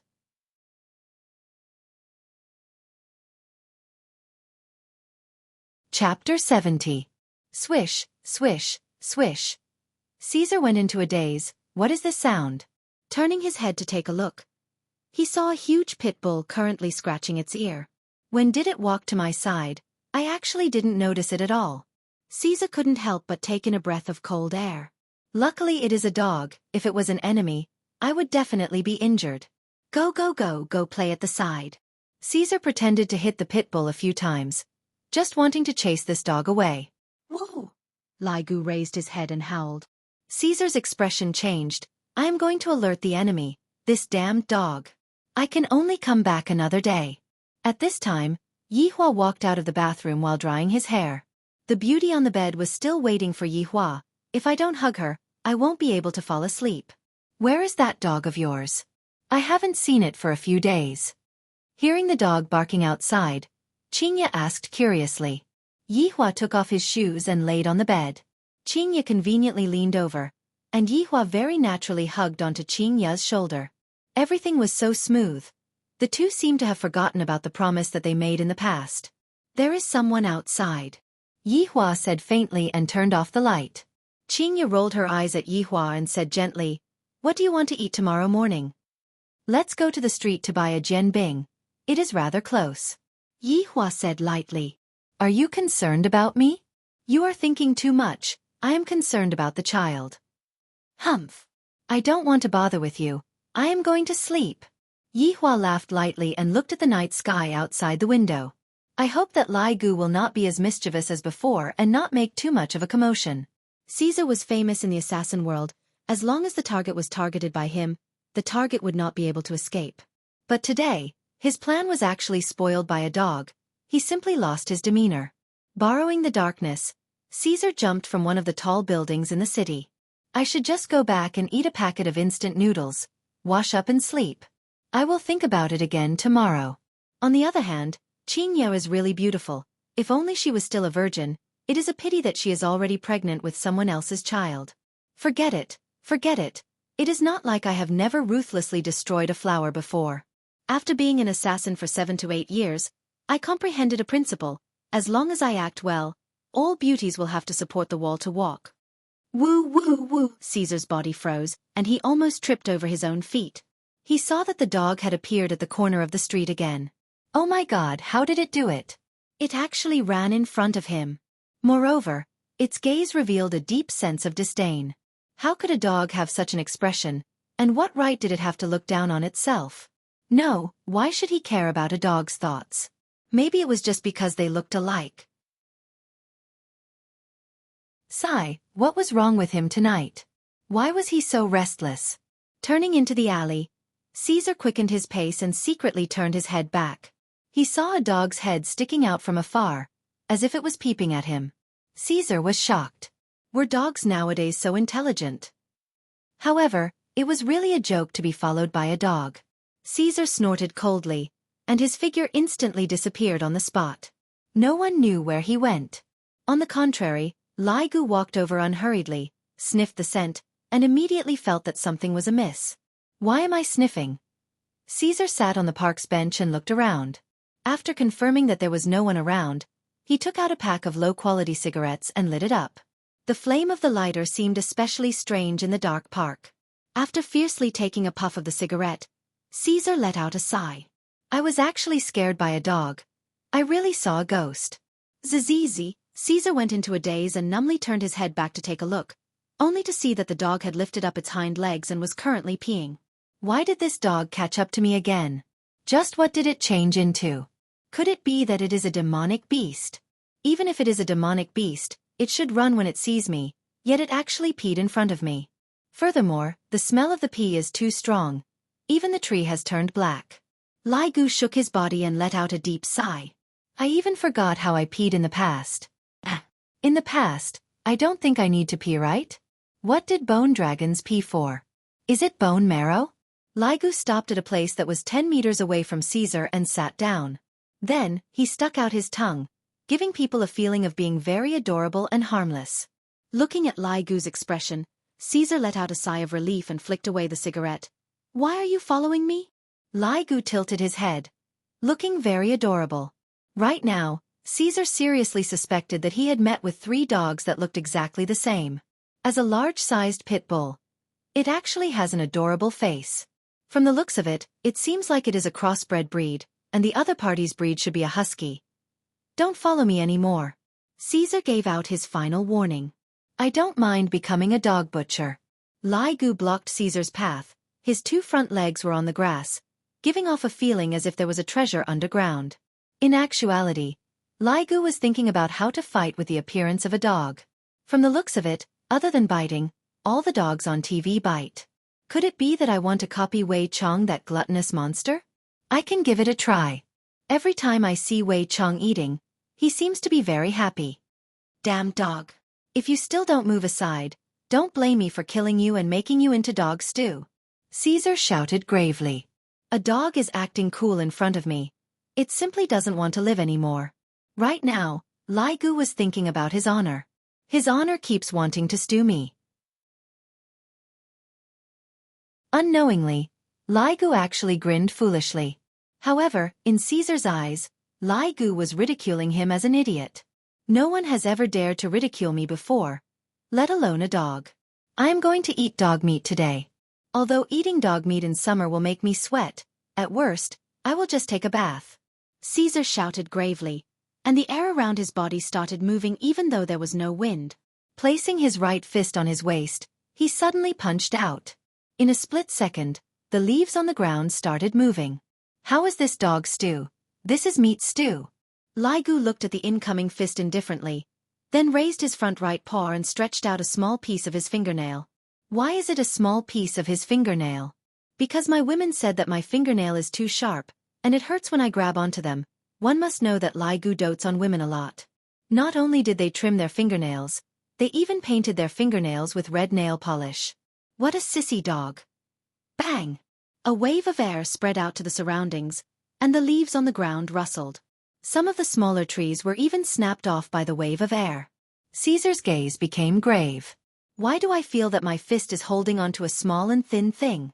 Speaker 1: Chapter 70. Swish, swish, swish. Caesar went into a daze. What is this sound? Turning his head to take a look, he saw a huge pit bull currently scratching its ear. When did it walk to my side? I actually didn't notice it at all. Caesar couldn't help but take in a breath of cold air. Luckily it is a dog. If it was an enemy, I would definitely be injured. Go go go go play at the side. Caesar pretended to hit the pit bull a few times, just wanting to chase this dog away. Whoa! Lai Gu raised his head and howled. Caesar's expression changed. I am going to alert the enemy, this damned dog. I can only come back another day. At this time, Yihua walked out of the bathroom while drying his hair. The beauty on the bed was still waiting for Yihua. If I don't hug her, I won't be able to fall asleep. Where is that dog of yours? I haven't seen it for a few days. Hearing the dog barking outside, Qingye asked curiously. Yihua took off his shoes and laid on the bed. Qingye conveniently leaned over, and Yihua very naturally hugged onto Qingye's shoulder. Everything was so smooth. The two seemed to have forgotten about the promise that they made in the past. There is someone outside, Yihua said faintly and turned off the light. Qingye rolled her eyes at Yihua and said gently, What do you want to eat tomorrow morning? Let's go to the street to buy a jianbing. It is rather close. Yihua said lightly. Are you concerned about me? You are thinking too much. I am concerned about the child. Humph. I don't want to bother with you. I am going to sleep. Yihua laughed lightly and looked at the night sky outside the window. I hope that Lai Gu will not be as mischievous as before and not make too much of a commotion. Caesar was famous in the assassin world. As long as the target was targeted by him, the target would not be able to escape. But today, his plan was actually spoiled by a dog. He simply lost his demeanor. Borrowing the darkness, Caesar jumped from one of the tall buildings in the city. I should just go back and eat a packet of instant noodles, wash up and sleep. I will think about it again tomorrow. On the other hand, Qingye is really beautiful. If only she was still a virgin. It is a pity that she is already pregnant with someone else's child. Forget it, forget it. It is not like I have never ruthlessly destroyed a flower before. After being an assassin for 7 to 8 years, I comprehended a principle. As long as I act well, all beauties will have to support the wall to walk. Woo woo woo! Caesar's body froze, and he almost tripped over his own feet. He saw that the dog had appeared at the corner of the street again. Oh my God, how did it do it? It actually ran in front of him. Moreover, its gaze revealed a deep sense of disdain. How could a dog have such an expression, and what right did it have to look down on itself? No, why should he care about a dog's thoughts? Maybe it was just because they looked alike. Sigh, what was wrong with him tonight? Why was he so restless? Turning into the alley, Caesar quickened his pace and secretly turned his head back. He saw a dog's head sticking out from afar, as if it was peeping at him. Caesar was shocked. Were dogs nowadays so intelligent? However, it was really a joke to be followed by a dog. Caesar snorted coldly, and his figure instantly disappeared on the spot. No one knew where he went. On the contrary, Lai Gu walked over unhurriedly, sniffed the scent, and immediately felt that something was amiss. Why am I sniffing? Caesar sat on the park's bench and looked around. After confirming that there was no one around, he took out a pack of low-quality cigarettes and lit it up. The flame of the lighter seemed especially strange in the dark park. After fiercely taking a puff of the cigarette, Caesar let out a sigh. I was actually scared by a dog. I really saw a ghost. Zizizi, Caesar went into a daze and numbly turned his head back to take a look, only to see that the dog had lifted up its hind legs and was currently peeing. Why did this dog catch up to me again? Just what did it change into? Could it be that it is a demonic beast? Even if it is a demonic beast, it should run when it sees me, yet it actually peed in front of me. Furthermore, the smell of the pee is too strong. Even the tree has turned black. Lai Gu shook his body and let out a deep sigh. I even forgot how I peed in the past. In the past, I don't think I need to pee, right? What did bone dragons pee for? Is it bone marrow? Lai Gu stopped at a place that was 10 meters away from Caesar and sat down. Then, he stuck out his tongue, giving people a feeling of being very adorable and harmless. Looking at Lai Gu's expression, Caesar let out a sigh of relief and flicked away the cigarette. Why are you following me? Lai Gu tilted his head, looking very adorable. Right now, Caesar seriously suspected that he had met with 3 dogs that looked exactly the same. As a large-sized pit bull, It actually has an adorable face. From the looks of it, it seems like it is a crossbred breed, and the other party's breed should be a husky. Don't follow me anymore. Caesar gave out his final warning. I don't mind becoming a dog butcher. Lai Gu blocked Caesar's path. His two front legs were on the grass, giving off a feeling as if there was a treasure underground. In actuality, Lai Gu was thinking about how to fight with the appearance of a dog. From the looks of it, other than biting, all the dogs on TV bite. Could it be that I want to copy Wei Chong, that gluttonous monster? I can give it a try. Every time I see Wei Chong eating, he seems to be very happy. Damn dog. If you still don't move aside, don't blame me for killing you and making you into dog stew. Caesar shouted gravely. A dog is acting cool in front of me. It simply doesn't want to live anymore. Right now, Lai Gu was thinking about his honor. His honor keeps wanting to stew me. Unknowingly, Lai Gu actually grinned foolishly. However, in Caesar's eyes, Lai Gu was ridiculing him as an idiot. No one has ever dared to ridicule me before, let alone a dog. I am going to eat dog meat today. Although eating dog meat in summer will make me sweat, at worst, I will just take a bath. Caesar shouted gravely, and the air around his body started moving even though there was no wind. Placing his right fist on his waist, he suddenly punched out. In a split second, the leaves on the ground started moving. How is this dog stew? This is meat stew. Lai Gu looked at the incoming fist indifferently, then raised his front right paw and stretched out a small piece of his fingernail. Why is it a small piece of his fingernail? Because my women said that my fingernail is too sharp, and it hurts when I grab onto them. One must know that Lai Gu dotes on women a lot. Not only did they trim their fingernails, they even painted their fingernails with red nail polish. What a sissy dog. Bang! A wave of air spread out to the surroundings, and the leaves on the ground rustled. Some of the smaller trees were even snapped off by the wave of air. Caesar's gaze became grave. Why do I feel that my fist is holding onto a small and thin thing?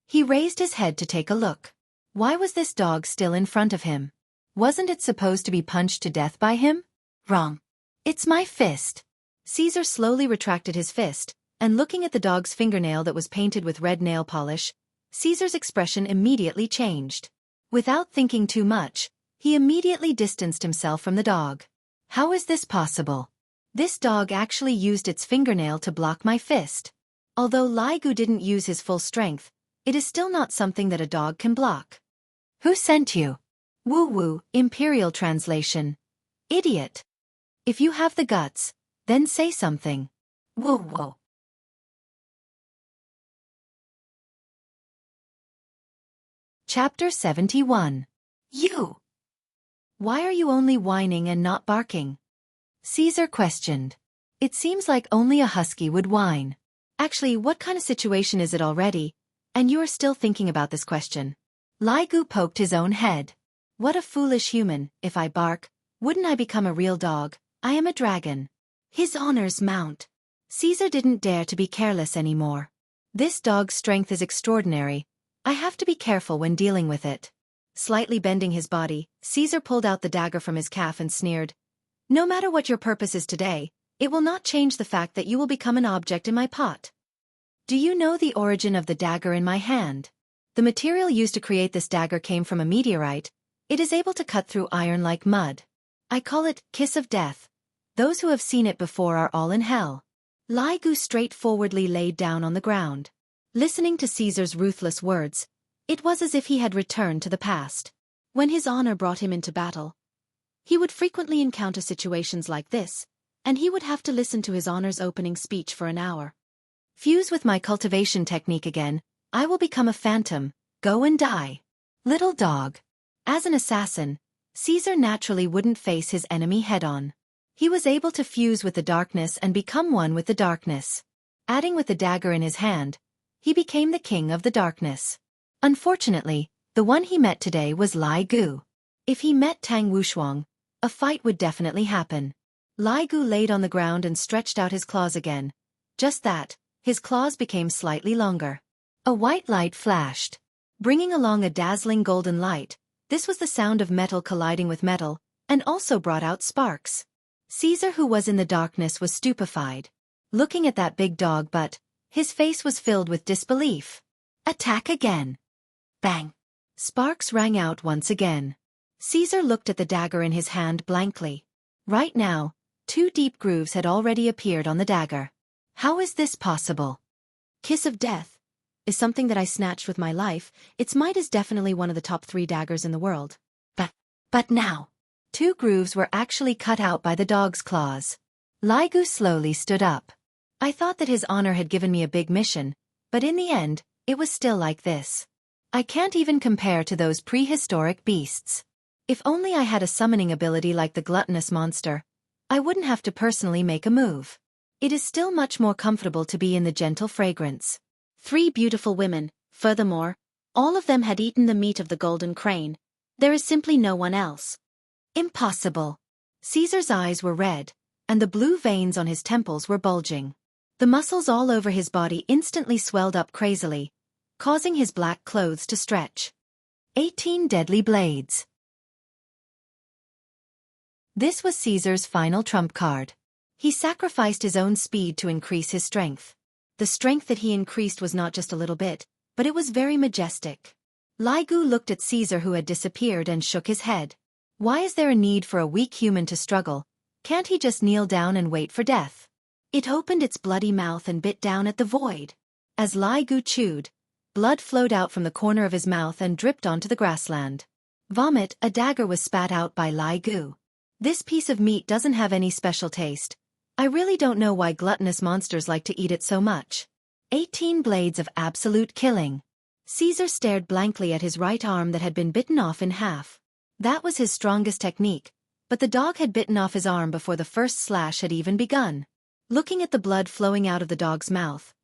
Speaker 1: He raised his head to take a look. Why was this dog still in front of him? Wasn't it supposed to be punched to death by him? Wrong. It's my fist. Caesar slowly retracted his fist, and looking at the dog's fingernail that was painted with red nail polish, Caesar's expression immediately changed. Without thinking too much, he immediately distanced himself from the dog. How is this possible? This dog actually used its fingernail to block my fist. Although Lai Gu didn't use his full strength, it is still not something that a dog can block. Who sent you? Woo woo, Imperial translation. Idiot. If you have the guts, then say something. Woo woo. Chapter 71. You. Why are you only whining and not barking? Caesar questioned. It seems like only a husky would whine. Actually, what kind of situation is it already? And you are still thinking about this question. Lai Gu poked his own head. What a foolish human. If I bark, wouldn't I become a real dog? I am a dragon. His honor's mount. Caesar didn't dare to be careless anymore. This dog's strength is extraordinary. I have to be careful when dealing with it. Slightly bending his body, Caesar pulled out the dagger from his calf and sneered. No matter what your purpose is today, it will not change the fact that you will become an object in my pot. Do you know the origin of the dagger in my hand? The material used to create this dagger came from a meteorite. It is able to cut through iron like mud. I call it Kiss of Death. Those who have seen it before are all in hell. Lai Gu straightforwardly laid down on the ground. Listening to Caesar's ruthless words, it was as if he had returned to the past. When his honor brought him into battle, he would frequently encounter situations like this, and he would have to listen to his honor's opening speech for an hour. Fuse with my cultivation technique again, I will become a phantom, go and die. Little dog. As an assassin, Caesar naturally wouldn't face his enemy head-on. He was able to fuse with the darkness and become one with the darkness. Adding with the dagger in his hand, he became the king of the darkness. Unfortunately, the one he met today was Lai Gu. If he met Tang Wushuang, a fight would definitely happen. Lai Gu laid on the ground and stretched out his claws again. Just that, his claws became slightly longer. A white light flashed. Bringing along a dazzling golden light, this was the sound of metal colliding with metal, and also brought out sparks. Caesar, who was in the darkness, was stupefied. Looking at that big dog, but His face was filled with disbelief. Attack again. Bang. Sparks rang out once again. Caesar looked at the dagger in his hand blankly. Right now, 2 deep grooves had already appeared on the dagger. How is this possible? Kiss of Death is something that I snatched with my life. Its might is definitely one of the top 3 daggers in the world. But now, 2 grooves were actually cut out by the dog's claws. Lai Gu slowly stood up. I thought that his honor had given me a big mission, but in the end, it was still like this. I can't even compare to those prehistoric beasts. If only I had a summoning ability like the gluttonous monster, I wouldn't have to personally make a move. It is still much more comfortable to be in the gentle fragrance. 3 beautiful women, furthermore, all of them had eaten the meat of the golden crane. There is simply no one else. Impossible. Caesar's eyes were red, and the blue veins on his temples were bulging. The muscles all over his body instantly swelled up crazily, causing his black clothes to stretch. 18 deadly blades. This was Caesar's final trump card. He sacrificed his own speed to increase his strength. The strength that he increased was not just a little bit, but it was very majestic. Lai Gu looked at Caesar, who had disappeared, and shook his head. Why is there a need for a weak human to struggle? Can't he just kneel down and wait for death? It opened its bloody mouth and bit down at the void. As Lai Gu chewed, blood flowed out from the corner of his mouth and dripped onto the grassland. Vomit, a dagger was spat out by Lai Gu. This piece of meat doesn't have any special taste. I really don't know why gluttonous monsters like to eat it so much. 18 blades of absolute killing. Caesar stared blankly at his right arm that had been bitten off in half. That was his strongest technique, but the dog had bitten off his arm before the first slash had even begun. Looking at the blood flowing out of the dog's mouth,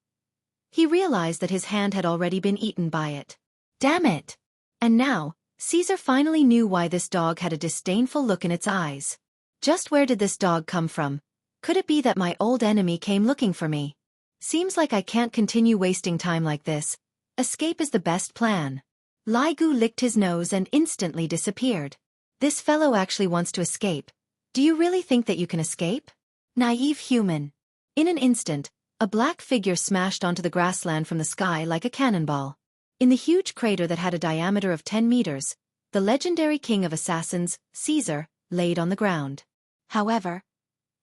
Speaker 1: he realized that his hand had already been eaten by it. Damn it! And now, Caesar finally knew why this dog had a disdainful look in its eyes. Just where did this dog come from? Could it be that my old enemy came looking for me? Seems like I can't continue wasting time like this. Escape is the best plan. Lai Gu licked his nose and instantly disappeared. This fellow actually wants to escape. Do you really think that you can escape? Naive human. In an instant, a black figure smashed onto the grassland from the sky like a cannonball. In the huge crater that had a diameter of 10 meters, the legendary king of assassins, Caesar, laid on the ground. However,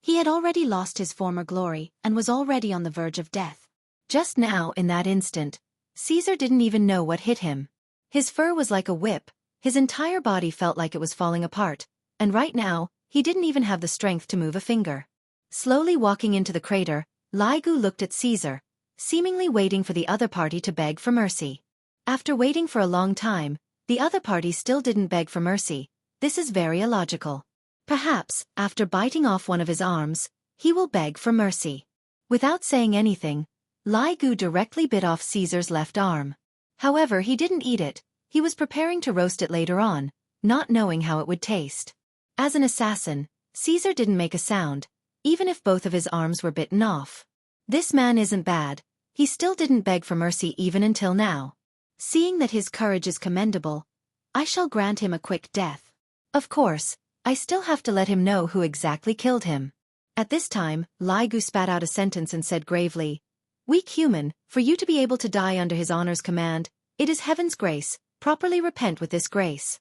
Speaker 1: he had already lost his former glory and was already on the verge of death. Just now, in that instant, Caesar didn't even know what hit him. His fur was like a whip, his entire body felt like it was falling apart, and right now, he didn't even have the strength to move a finger. Slowly walking into the crater, Lai Gu looked at Caesar, seemingly waiting for the other party to beg for mercy. After waiting for a long time, the other party still didn't beg for mercy. This is very illogical. Perhaps, after biting off one of his arms, he will beg for mercy. Without saying anything, Lai Gu directly bit off Caesar's left arm. However, he didn't eat it. He was preparing to roast it later on, not knowing how it would taste. As an assassin, Caesar didn't make a sound, even if both of his arms were bitten off. This man isn't bad. He still didn't beg for mercy even until now. Seeing that his courage is commendable, I shall grant him a quick death. Of course, I still have to let him know who exactly killed him. At this time, Lai Gu spat out a sentence and said gravely, "Weak human, for you to be able to die under his honor's command, it is heaven's grace, properly repent with this grace."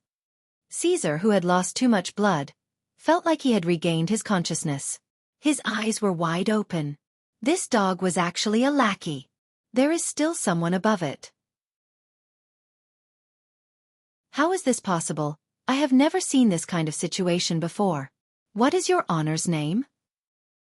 Speaker 1: Caesar, who had lost too much blood, felt like he had regained his consciousness. His eyes were wide open. This dog was actually a lackey. There is still someone above it. How is this possible? I have never seen this kind of situation before. What is your honor's name?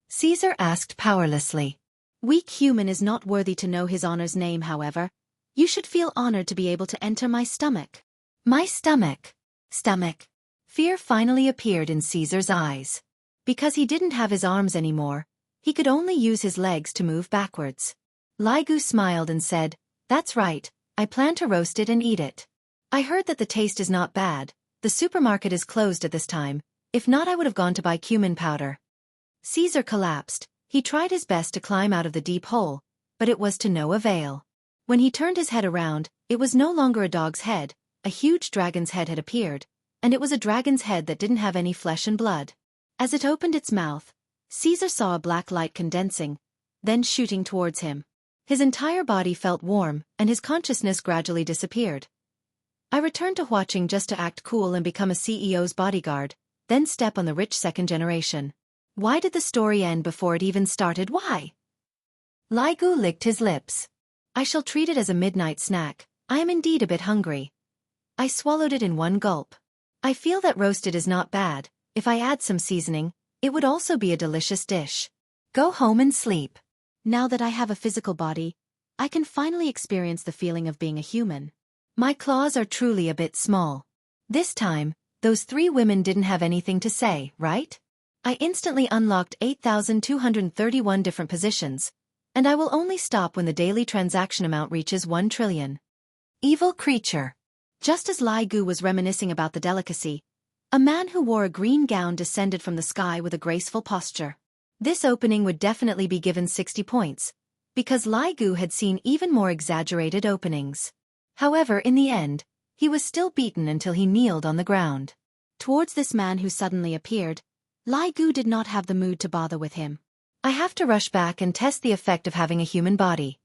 Speaker 1: Caesar asked powerlessly. Weak human is not worthy to know his honor's name, however. You should feel honored to be able to enter my stomach. My stomach. Stomach. Fear finally appeared in Caesar's eyes. Because he didn't have his arms anymore, he could only use his legs to move backwards. Lai Gu smiled and said, "That's right, I plan to roast it and eat it. I heard that the taste is not bad. The supermarket is closed at this time. If not, I would have gone to buy cumin powder." Caesar collapsed. He tried his best to climb out of the deep hole, but it was to no avail. When he turned his head around, it was no longer a dog's head. A huge dragon's head had appeared, and it was a dragon's head that didn't have any flesh and blood. As it opened its mouth, Caesar saw a black light condensing, then shooting towards him. His entire body felt warm, and his consciousness gradually disappeared. I returned to watching just to act cool and become a CEO's bodyguard, then step on the rich second generation. Why did the story end before it even started? Why? Lai Gu licked his lips. I shall treat it as a midnight snack. I am indeed a bit hungry. I swallowed it in one gulp. I feel that roasted is not bad. If I add some seasoning, it would also be a delicious dish. Go home and sleep. Now that I have a physical body, I can finally experience the feeling of being a human. My claws are truly a bit small. This time, those 3 women didn't have anything to say, right? I instantly unlocked 8,231 different positions, and I will only stop when the daily transaction amount reaches 1 trillion. Evil creature. Just as Lai Gu was reminiscing about the delicacy, a man who wore a green gown descended from the sky with a graceful posture. This opening would definitely be given 60 points, because Lai Gu had seen even more exaggerated openings. However, in the end, he was still beaten until he kneeled on the ground. Towards this man who suddenly appeared, Lai Gu did not have the mood to bother with him. I have to rush back and test the effect of having a human body.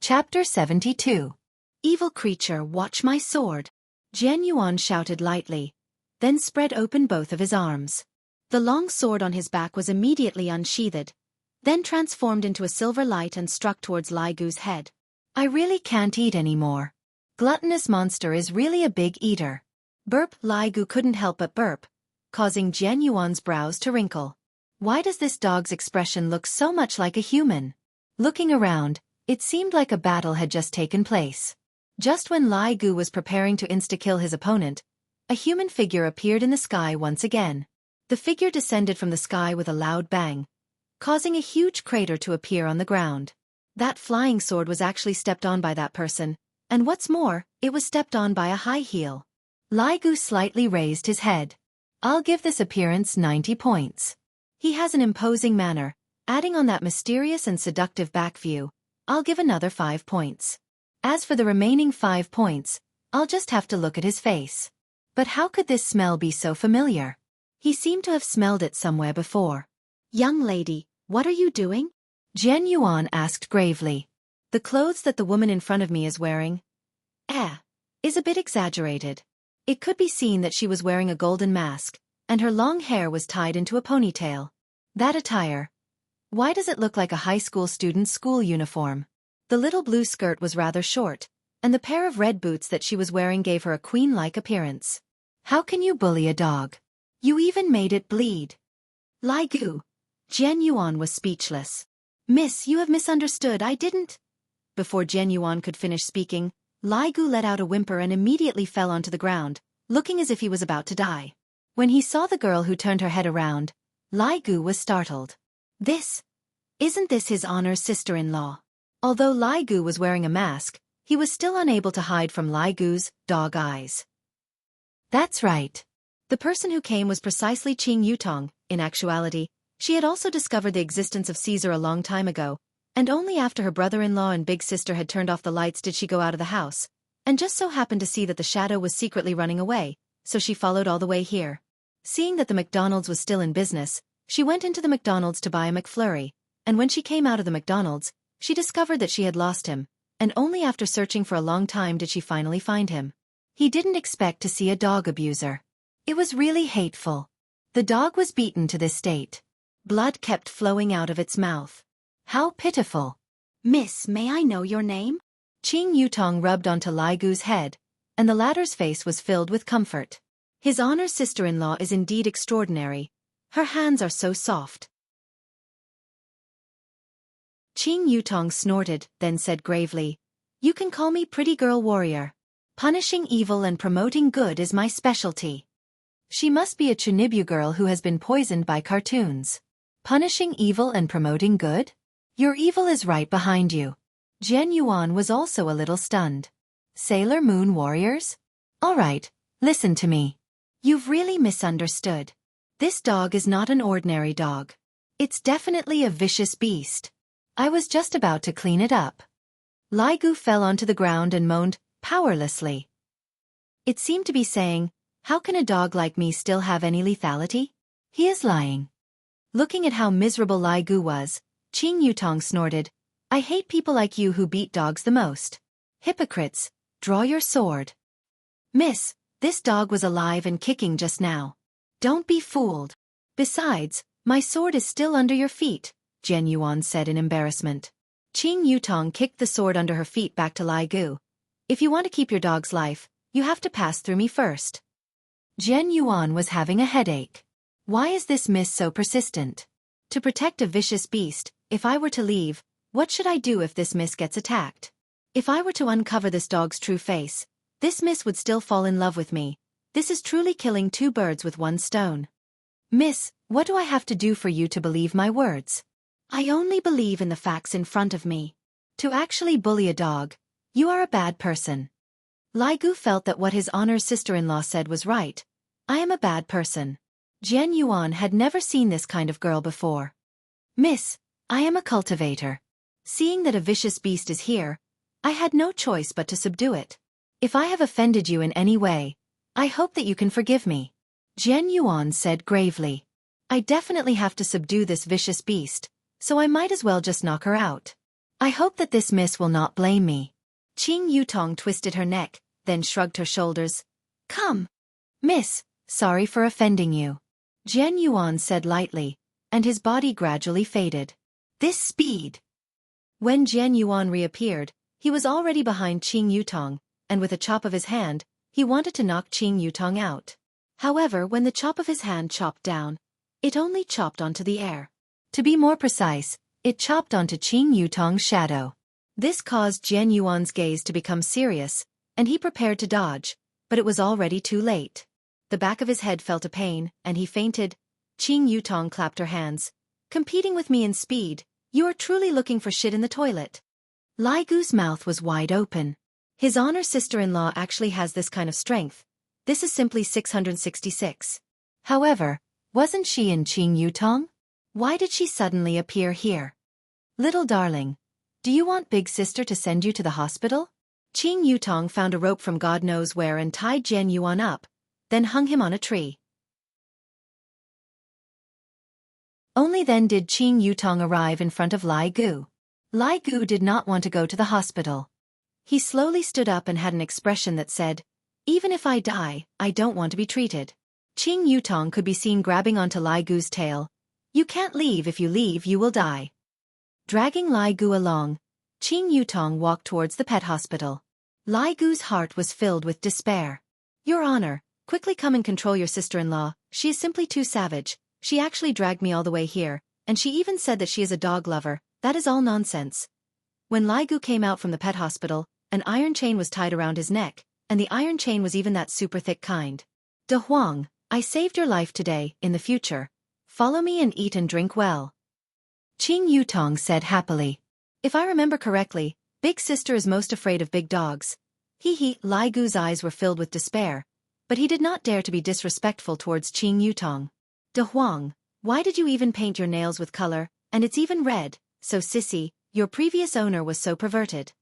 Speaker 1: Chapter 72. Evil creature, watch my sword. Jian Yuan shouted lightly, then spread open both of his arms. The long sword on his back was immediately unsheathed, then transformed into a silver light and struck towards Lai Gu's head. I really can't eat anymore. Gluttonous monster is really a big eater. Burp. Lai Gu couldn't help but burp, causing Jian Yuan's brows to wrinkle. Why does this dog's expression look so much like a human? Looking around, it seemed like a battle had just taken place. Just when Lai Gu was preparing to insta-kill his opponent, a human figure appeared in the sky once again. The figure descended from the sky with a loud bang, causing a huge crater to appear on the ground. That flying sword was actually stepped on by that person, and what's more, it was stepped on by a high heel. Lai Gu slightly raised his head. I'll give this appearance 90 points. He has an imposing manner, adding on that mysterious and seductive back view, I'll give another 5 points. As for the remaining 5 points, I'll just have to look at his face. But how could this smell be so familiar? He seemed to have smelled it somewhere before. Young lady, what are you doing? Jian Yuan asked gravely. The clothes that the woman in front of me is wearing, is a bit exaggerated. It could be seen that she was wearing a golden mask, and her long hair was tied into a ponytail. That attire. Why does it look like a high school student's school uniform? The little blue skirt was rather short, and the pair of red boots that she was wearing gave her a queen-like appearance. How can you bully a dog? You even made it bleed. Lai Gu. Jian Yuan was speechless. Miss, you have misunderstood, I didn't. Before Jian Yuan could finish speaking, Lai Gu let out a whimper and immediately fell onto the ground, looking as if he was about to die. When he saw the girl who turned her head around, Lai Gu was startled. Isn't this his honor's sister-in-law? Although Lai Gu was wearing a mask, he was still unable to hide from Lai Gu's dog eyes. That's right. The person who came was precisely Qing Yutong. In actuality, she had also discovered the existence of Caesar a long time ago, and only after her brother-in-law and big sister had turned off the lights did she go out of the house, and just so happened to see that the shadow was secretly running away, so she followed all the way here. Seeing that the McDonald's was still in business, she went into the McDonald's to buy a McFlurry, and when she came out of the McDonald's, she discovered that she had lost him, and only after searching for a long time did she finally find him. He didn't expect to see a dog abuser. It was really hateful. The dog was beaten to this state. Blood kept flowing out of its mouth. How pitiful. Miss, may I know your name? Qing Yutong rubbed onto Lai Gu's head, and the latter's face was filled with comfort. His honor's sister-in-law is indeed extraordinary. Her hands are so soft. Qing Yutong snorted, then said gravely, You can call me Pretty Girl Warrior. Punishing evil and promoting good is my specialty. She must be a Chunibu girl who has been poisoned by cartoons. Punishing evil and promoting good? Your evil is right behind you. Jian Yuan was also a little stunned. Sailor Moon warriors? All right, listen to me. You've really misunderstood. This dog is not an ordinary dog. It's definitely a vicious beast. I was just about to clean it up. Lai Gu fell onto the ground and moaned powerlessly. It seemed to be saying, how can a dog like me still have any lethality? He is lying. Looking at how miserable Lai Gu was, Qing Yutong snorted, "I hate people like you who beat dogs the most. Hypocrites, draw your sword." "Miss, this dog was alive and kicking just now. Don't be fooled. Besides, my sword is still under your feet," Jian Yuan said in embarrassment. Qing Yutong kicked the sword under her feet back to Lai Gu. "If you want to keep your dog's life, you have to pass through me first." Jian Yuan was having a headache. Why is this miss so persistent? To protect a vicious beast, if I were to leave, what should I do if this miss gets attacked? If I were to uncover this dog's true face, this miss would still fall in love with me. This is truly killing two birds with one stone. "Miss, what do I have to do for you to believe my words? I only believe in the facts in front of me. To actually bully a dog, you are a bad person." Lai Gu felt that what his honor's sister-in-law said was right. I am a bad person. Jian Yuan had never seen this kind of girl before. "Miss, I am a cultivator. Seeing that a vicious beast is here, I had no choice but to subdue it. If I have offended you in any way, I hope that you can forgive me." Jian Yuan said gravely. "I definitely have to subdue this vicious beast, so I might as well just knock her out. I hope that this miss will not blame me." Qing Yutong twisted her neck, then shrugged her shoulders. "Come. Miss, sorry for offending you," Jian Yuan said lightly, and his body gradually faded. This speed! When Jian Yuan reappeared, he was already behind Qing Yutong, and with a chop of his hand, he wanted to knock Qing Yutong out. However, when the chop of his hand chopped down, it only chopped onto the air. To be more precise, it chopped onto Qing Yutong's shadow. This caused Jian Yuan's gaze to become serious, and he prepared to dodge, but it was already too late. The back of his head felt a pain, and he fainted. Qing Yutong clapped her hands. "Competing with me in speed, you are truly looking for shit in the toilet." Lai Gu's mouth was wide open. His honor sister-in-law actually has this kind of strength. This is simply 666. However, wasn't she in Qing Yutong? Why did she suddenly appear here? "Little darling, do you want big sister to send you to the hospital?" Qing Yutong found a rope from God knows where and tied Jian Yuan up, then hung him on a tree. Only then did Qing Yutong arrive in front of Lai Gu. Lai Gu did not want to go to the hospital. He slowly stood up and had an expression that said, "Even if I die, I don't want to be treated." Qing Yutong could be seen grabbing onto Lai Gu's tail. "You can't leave. If you leave, you will die." Dragging Lai Gu along, Qing Yutong walked towards the pet hospital. Lai Gu's heart was filled with despair. "Your Honor, quickly come and control your sister-in-law. She is simply too savage. She actually dragged me all the way here, and she even said that she is a dog lover. That is all nonsense." When Lai Gu came out from the pet hospital, an iron chain was tied around his neck, and the iron chain was even that super thick kind. "De Huang, I saved your life today. In the future, follow me and eat and drink well," Qing Yutong said happily. "If I remember correctly, big sister is most afraid of big dogs." Lai Gu's eyes were filled with despair, but he did not dare to be disrespectful towards Qing Yutong. "De Huang, why did you even paint your nails with color, and it's even red, so sissy, your previous owner was so perverted."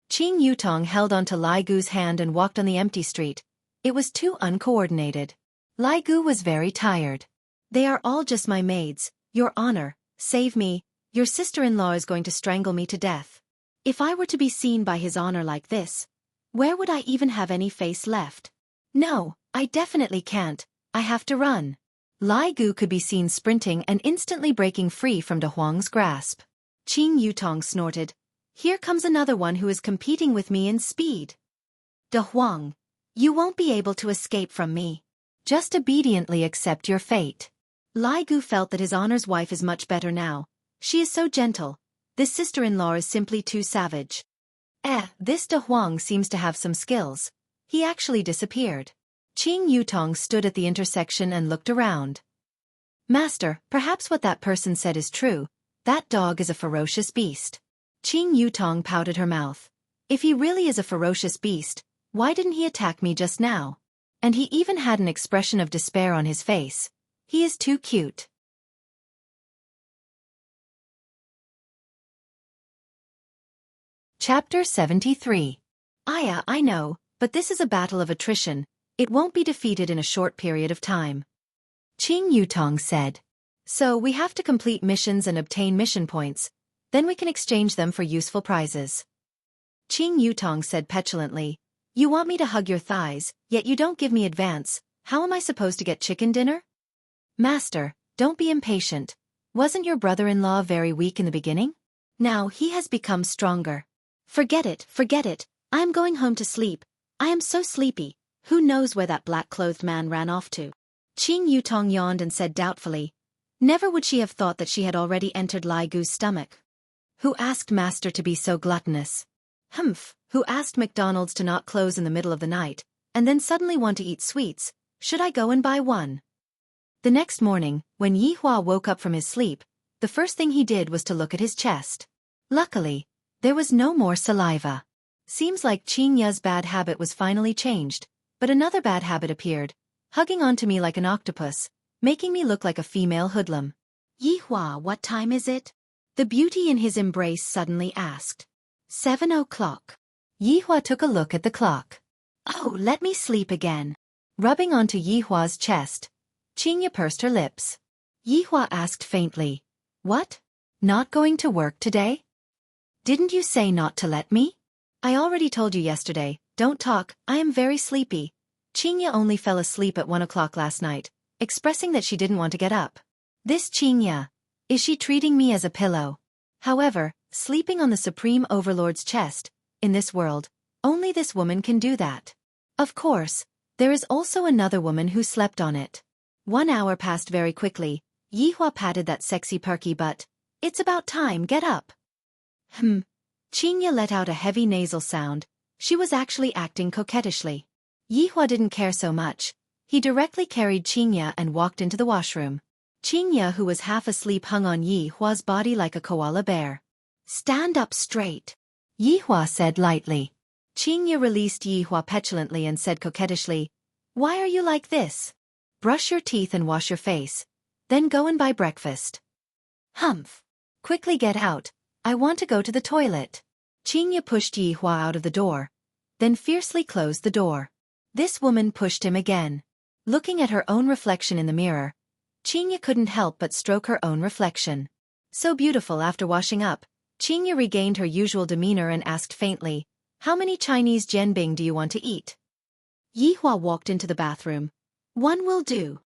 Speaker 1: Qing Yutong held onto Lai Gu's hand and walked on the empty street. It was too uncoordinated. Lai Gu was very tired. "They are all just my maids, Your Honor, save me, your sister-in-law is going to strangle me to death." If I were to be seen by his honor like this, where would I even have any face left? No, I definitely can't. I have to run. Lai Gu could be seen sprinting and instantly breaking free from De Huang's grasp. Qing Yutong snorted. "Here comes another one who is competing with me in speed. De Huang, you won't be able to escape from me. Just obediently accept your fate." Lai Gu felt that his honor's wife is much better now. She is so gentle. This sister-in-law is simply too savage. This De Huang seems to have some skills. He actually disappeared. Qing Yutong stood at the intersection and looked around. "Master, perhaps what that person said is true. That dog is a ferocious beast." Qing Yutong pouted her mouth. "If he really is a ferocious beast, why didn't he attack me just now?" And he even had an expression of despair on his face. He is too cute. Chapter 73. I know, but this is a battle of attrition. It won't be defeated in a short period of time," Qing Yutong said. So we have to complete missions and obtain mission points, then we can exchange them for useful prizes. Qing Yutong said petulantly, "You want me to hug your thighs, yet you don't give me advance. How am I supposed to get chicken dinner?" "Master, don't be impatient. Wasn't your brother-in-law very weak in the beginning? Now he has become stronger." Forget it. I am going home to sleep. I am so sleepy. Who knows where that black-clothed man ran off to?" Qing Yutong yawned and said doubtfully, "Never would she have thought that she had already entered Lai Gu's stomach. Who asked Master to be so gluttonous? Humph, who asked McDonald's to not close in the middle of the night, and then suddenly want to eat sweets? Should I go and buy one?" The next morning, when Yi Hua woke up from his sleep, the first thing he did was to look at his chest. Luckily, there was no more saliva. Seems like Qing Ya's bad habit was finally changed, but another bad habit appeared, hugging onto me like an octopus, making me look like a female hoodlum. "Yi Hua, what time is it?" the beauty in his embrace suddenly asked. 7 o'clock. Yi Hua took a look at the clock. "Oh, let me sleep again." Rubbing onto Yi Hua's chest, Qing Ya pursed her lips. Yi Hua asked faintly, "What? Not going to work today? Didn't you say not to let me?" "I already told you yesterday, don't talk, I am very sleepy." Qing Ya only fell asleep at 1 o'clock last night, expressing that she didn't want to get up. This Qing Ya, is she treating me as a pillow? However, sleeping on the Supreme Overlord's chest, in this world, only this woman can do that. Of course, there is also another woman who slept on it. 1 hour passed very quickly. Yi Hua patted that sexy perky butt. "It's about time, get up." Qing Ya let out a heavy nasal sound. She was actually acting coquettishly. Yi Hua didn't care so much. He directly carried Qing Ya and walked into the washroom. Qing Ya, who was half asleep, hung on Yi Hua's body like a koala bear. "Stand up straight," Yi Hua said lightly. Qing Ya released Yi Hua petulantly and said coquettishly, "Why are you like this? Brush your teeth and wash your face. Then go and buy breakfast." "Humph. Quickly get out. I want to go to the toilet." Qing Ya pushed Yi Hua out of the door, then fiercely closed the door. This woman pushed him again. Looking at her own reflection in the mirror, Qing Ya couldn't help but stroke her own reflection. So beautiful. After washing up, Qing Ya regained her usual demeanor and asked faintly, "How many Chinese jianbing do you want to eat?" Yi Hua walked into the bathroom. "One will do."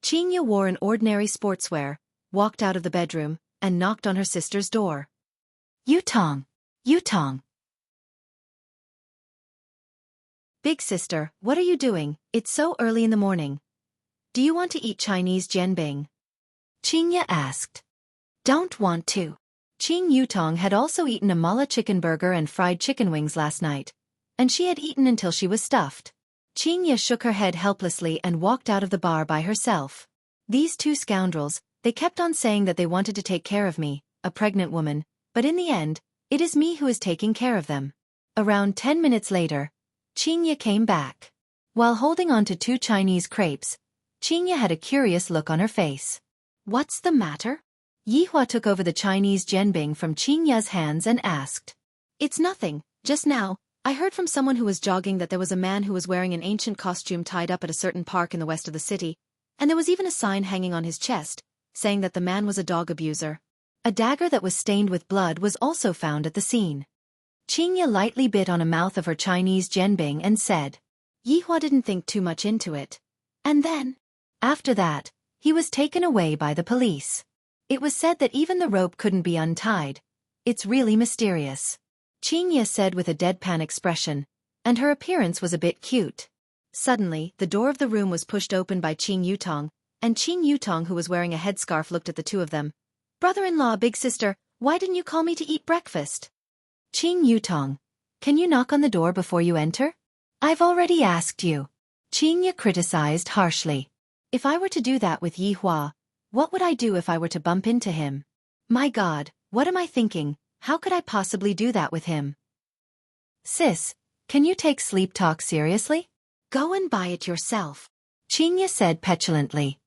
Speaker 1: Qing Ya wore an ordinary sportswear, walked out of the bedroom, and knocked on her sister's door. Yutong. Yutong. "Big sister, what are you doing? It's so early in the morning. Do you want to eat Chinese jianbing?" Qing Ya asked. "Don't want to." Qing Yutong had also eaten a mala chicken burger and fried chicken wings last night, and she had eaten until she was stuffed. Qing Ya shook her head helplessly and walked out of the bar by herself. These two scoundrels, they kept on saying that they wanted to take care of me, a pregnant woman, but in the end, it is me who is taking care of them. Around 10 minutes later, Qing Ya came back. While holding on to 2 Chinese crepes, Qing Ya had a curious look on her face. "What's the matter?" Yi Hua took over the Chinese jianbing from Qing Ya's hands and asked. "It's nothing. Just now, I heard from someone who was jogging that there was a man who was wearing an ancient costume tied up at a certain park in the west of the city, and there was even a sign hanging on his chest, saying that the man was a dog abuser. A dagger that was stained with blood was also found at the scene." Qing Ya lightly bit on a mouth of her Chinese jianbing and said. Yi Hua didn't think too much into it. And then, after that, he was taken away by the police. It was said that even the rope couldn't be untied. It's really mysterious. Qing Ya said with a deadpan expression, and her appearance was a bit cute. Suddenly, the door of the room was pushed open by Qing Yutong, and Qing Yutong, who was wearing a headscarf, looked at the two of them. "Brother-in-law, big sister, why didn't you call me to eat breakfast?" "Qing Yutong, can you knock on the door before you enter?" "I've already asked you." Qing Ya criticized harshly. "If I were to do that with Yi Hua, what would I do if I were to bump into him? My God, what am I thinking? How could I possibly do that with him?" "Sis, can you take sleep talk seriously? Go and buy it yourself," Qing Ya said petulantly.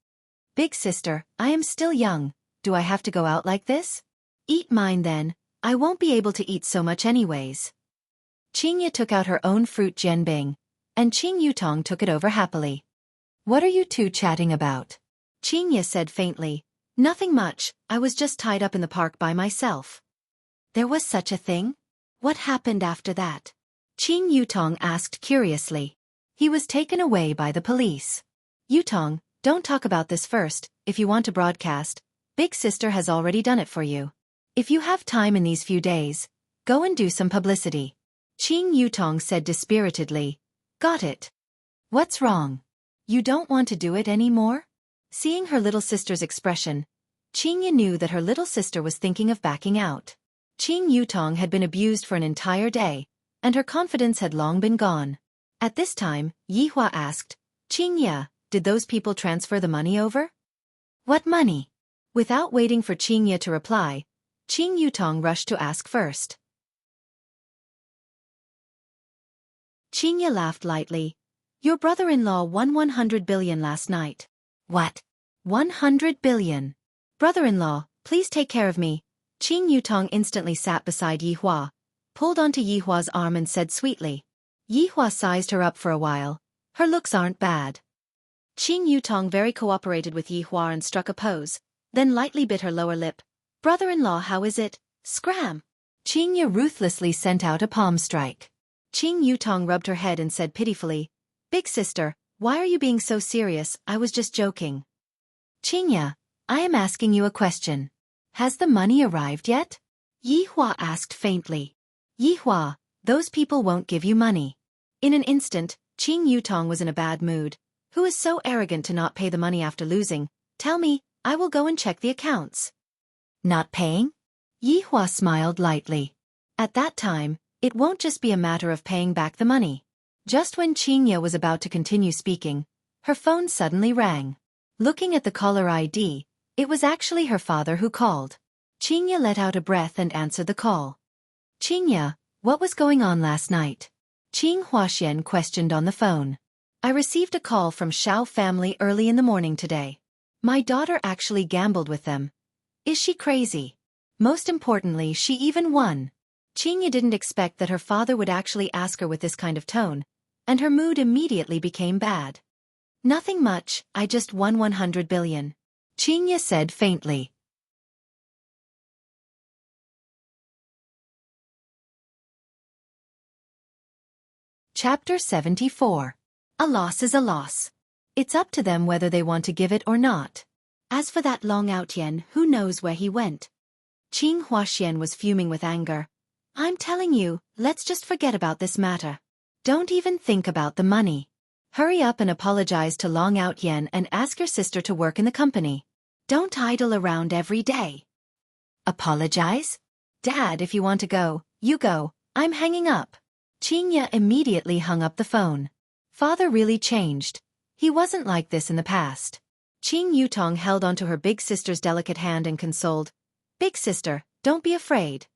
Speaker 1: "Big sister, I am still young. Do I have to go out like this?" "Eat mine then. I won't be able to eat so much anyways." Qing Ya took out her own fruit jianbing, and Qing Yutong took it over happily. "What are you two chatting about?" Qing Ya said faintly, Nothing much, I was just tied up in the park by myself. There was such a thing? What happened after that? Qing Yutong asked curiously. He was taken away by the police. Yutong, don't talk about this first, if you want to broadcast. Big sister has already done it for you. If you have time in these few days, go and do some publicity. Qing Yutong said dispiritedly. Got it. What's wrong? You don't want to do it anymore? Seeing her little sister's expression, Qing Yu knew that her little sister was thinking of backing out. Qing Yutong had been abused for an entire day, and her confidence had long been gone. At this time, Yihua asked, Qing Ya, did those people transfer the money over? What money? Without waiting for Qing Ya to reply, Qing Yutong rushed to ask first. Qing Ya laughed lightly. Your brother-in-law won 100 billion last night. What? 100 billion? Brother-in-law, please take care of me. Qing Yutong instantly sat beside Yihua, pulled onto Yihua's arm and said sweetly. Yihua sized her up for a while. Her looks aren't bad. Qing Yutong very cooperated with Yihua and struck a pose, then lightly bit her lower lip. Brother-in-law, how is it? Scram! Qing Yu ruthlessly sent out a palm strike. Qing Yutong rubbed her head and said pitifully, Big sister, why are you being so serious? I was just joking. Qing Ya, I am asking you a question. Has the money arrived yet? Yihua asked faintly. Yihua, those people won't give you money. In an instant, Qing Yutong was in a bad mood. Who is so arrogant to not pay the money after losing? Tell me, I will go and check the accounts. Not paying? Yihua smiled lightly. At that time, it won't just be a matter of paying back the money. Just when Qing Ya was about to continue speaking, her phone suddenly rang. Looking at the caller ID, it was actually her father who called. Qing Ya let out a breath and answered the call. Qing Ya, what was going on last night? Qing Huaxian questioned on the phone. I received a call from Xiao family early in the morning today. My daughter actually gambled with them. Is she crazy? Most importantly, she even won. Qing Ya didn't expect that her father would actually ask her with this kind of tone, and her mood immediately became bad. Nothing much, I just won 100 billion. Qing Ya said faintly. Chapter 74. A loss is a loss. It's up to them whether they want to give it or not. As for that Long Out Yen, who knows where he went? Qing Huaxian was fuming with anger. I'm telling you, let's just forget about this matter. Don't even think about the money. Hurry up and apologize to Long Out Yen and ask your sister to work in the company. Don't idle around every day. Apologize? Dad, if you want to go, you go. I'm hanging up. Qing Ya immediately hung up the phone. Father really changed. He wasn't like this in the past. Qing Yutong held onto her big sister's delicate hand and consoled. Big sister, don't be afraid.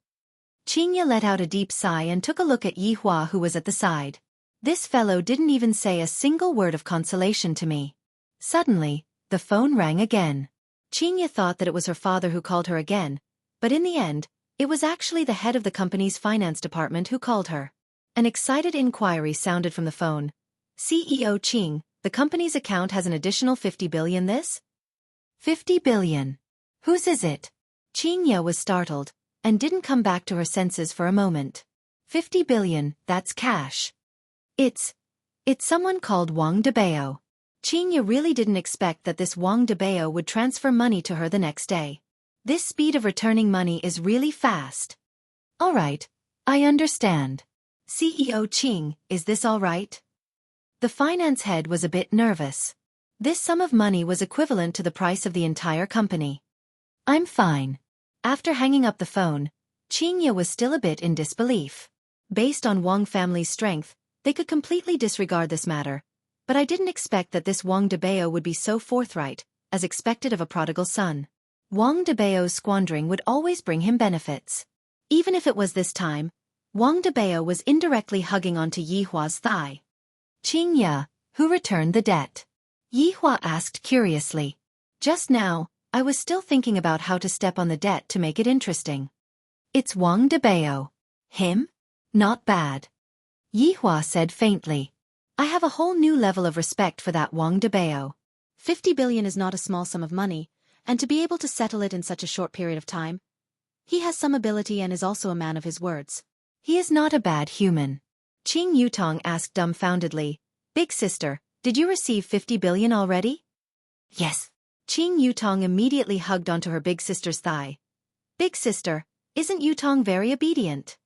Speaker 1: Qing Ya let out a deep sigh and took a look at Yihua who was at the side. This fellow didn't even say a single word of consolation to me. Suddenly, the phone rang again. Qing Ya thought that it was her father who called her again, but in the end, it was actually the head of the company's finance department who called her. An excited inquiry sounded from the phone. CEO Qing, the company's account has an additional 50 billion this? 50 billion. Whose is it? Qing Ya was startled, and didn't come back to her senses for a moment. 50 billion, that's cash. It's someone called Wang Debao. Qing Ya really didn't expect that this Wang Debao would transfer money to her the next day. This speed of returning money is really fast. All right, I understand. CEO Qing, is this all right? The finance head was a bit nervous. This sum of money was equivalent to the price of the entire company. I'm fine. After hanging up the phone, Qing Ya was still a bit in disbelief. Based on Wang family's strength, they could completely disregard this matter, but I didn't expect that this Wang Debao would be so forthright, as expected of a prodigal son. Wang Debao's squandering would always bring him benefits. Even if it was this time, Wang Debao was indirectly hugging onto Yihua's thigh. Qing Ya, who returned the debt? Yihua asked curiously. Just now, I was still thinking about how to step on the debt to make it interesting. It's Wang Debao. Him? Not bad. Yihua said faintly. I have a whole new level of respect for that Wang Debao. 50 billion is not a small sum of money,
Speaker 2: and to be able to settle it in such a short period of time. He has some ability and is also a man of his words.
Speaker 1: He is not a bad human. Qing Yutong asked dumbfoundedly, Big sister, did you receive 50 billion already?
Speaker 2: Yes.
Speaker 1: Qing Yutong immediately hugged onto her big sister's thigh. Big sister, isn't Yutong very obedient?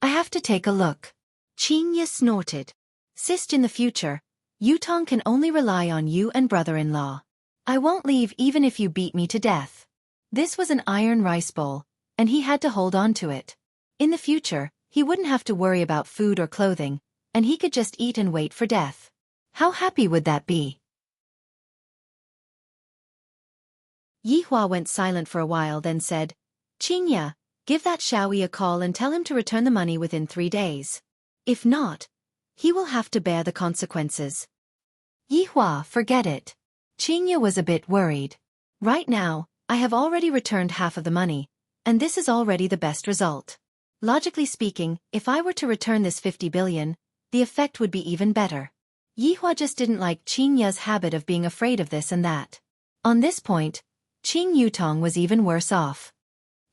Speaker 1: I have to take a look. Qing Ye snorted. Sist, in the future, Yutong can only rely on you and brother-in-law. I won't leave even if you beat me to death. This was an iron rice bowl, and he had to hold on to it. In the future, he wouldn't have to worry about food or clothing, and he could just eat and wait for death. How happy would that be? Yihua went silent for a while, then said, Qingya, give that Xiaoyi a call and tell him to return the money within 3 days. If not, he will have to bear the consequences. Yihua, forget it. Qingya was a bit worried. Right now, I have already returned half of the money, and this is already the best result. Logically speaking, if I were to return this 50 billion, the effect would be even better. Yihua just didn't like Qingya's habit of being afraid of this and that. On this point, Qing Yutong was even worse off.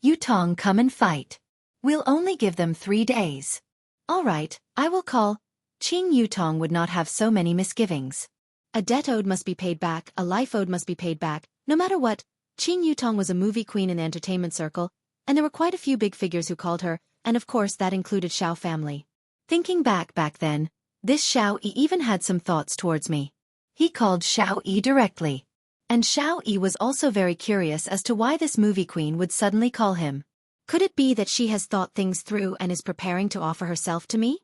Speaker 1: Yutong, come and fight. We'll only give them 3 days. All right, I will call. Qing Yutong would not have so many misgivings.
Speaker 2: A debt owed must be paid back, a life owed must be paid back, no matter what. Qing Yutong was a movie queen in the entertainment circle, and there were quite a few big figures who called her, and of course that included Xiao family.
Speaker 1: Thinking back then, this Xiao Yi even had some thoughts towards me. He called Xiao Yi directly. And Xiao Yi was also very curious as to why this movie queen would suddenly call him.
Speaker 2: Could it be that she has thought things through and is preparing to offer herself to me?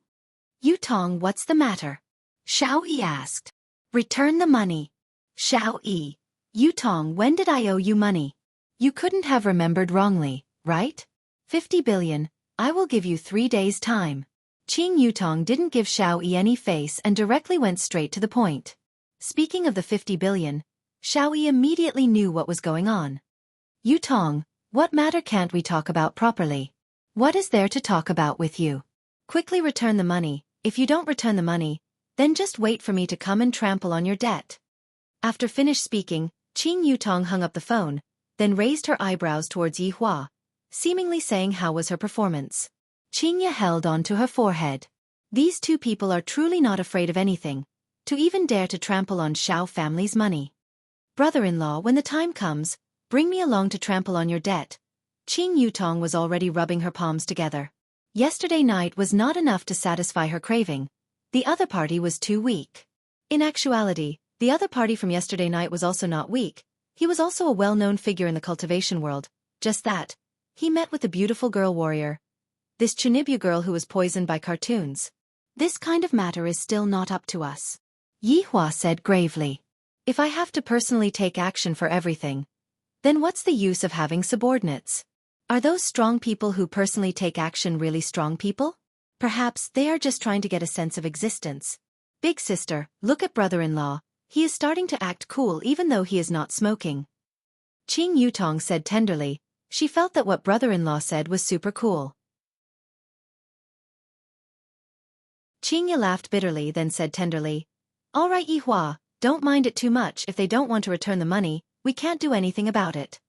Speaker 1: Yutong, what's the matter? Xiao Yi asked. Return the money. Xiao Yi. Yutong, when did I owe you money? You couldn't have remembered wrongly, right? 50 billion, I will give you 3 days' time. Qing Yutong didn't give Xiao Yi any face and directly went straight to the point. Speaking of the 50 billion, Xiao Yi immediately knew what was going on. Yutong, what matter can't we talk about properly? What is there to talk about with you? Quickly return the money. If you don't return the money, then just wait for me to come and trample on your debt. After finished speaking, Qing Yutong hung up the phone, then raised her eyebrows towards Yihua, seemingly saying how was her performance. Qingya held on to her forehead. These two people are truly not afraid of anything, to even dare to trample on Xiao family's money. Brother-in-law, when the time comes, bring me along to trample on your debt. Qing Yutong was already rubbing her palms together. Yesterday night was not enough to satisfy her craving. The other party was too weak. In actuality, the other party from yesterday night was also not weak. He was also a well-known figure in the cultivation world. Just that, he met with a beautiful girl warrior. This Chunibyu girl who was poisoned by cartoons.
Speaker 2: This kind of matter is still not up to us.
Speaker 1: Yihua said gravely. If I have to personally take action for everything, then what's the use of having subordinates? Are those strong people who personally take action really strong people? Perhaps they are just trying to get a sense of existence. Big sister, look at brother-in-law. He is starting to act cool even though he is not smoking. Qing Yutong said tenderly. She felt that what brother-in-law said was super cool. Qingya laughed bitterly, then said tenderly, All right, Yihua, don't mind it too much. If they don't want to return the money, we can't do anything about it.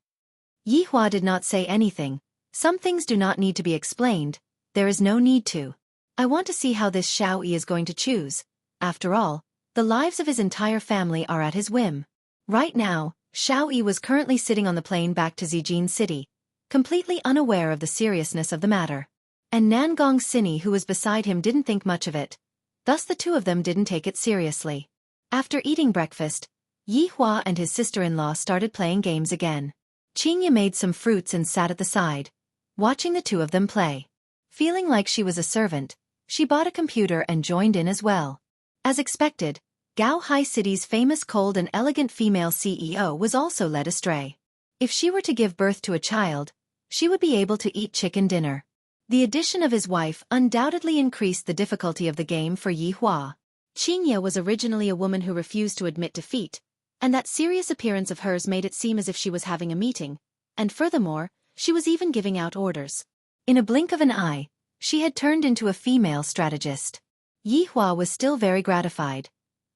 Speaker 1: Yihua did not say anything. Some things do not need to be explained. There is no need to. I want to see how this Xiao Yi is going to choose. After all, the lives of his entire family are at his whim. Right now, Xiao Yi was currently sitting on the plane back to Zijin City, completely unaware of the seriousness of the matter. And Nangong Sini, who was beside him, didn't think much of it. Thus the two of them didn't take it seriously. After eating breakfast, Yihua and his sister-in-law started playing games again. Qingya made some fruits and sat at the side, watching the two of them play. Feeling like she was a servant, she bought a computer and joined in as well. As expected, Gao Hai City's famous cold and elegant female CEO was also led astray. If she were to give birth to a child, she would be able to eat chicken dinner. The addition of his wife undoubtedly increased the difficulty of the game for Yihua. Qingya was originally a woman who refused to admit defeat, and that serious appearance of hers made it seem as if she was having a meeting, and furthermore, she was even giving out orders. In a blink of an eye, she had turned into a female strategist. Yihua was still very gratified.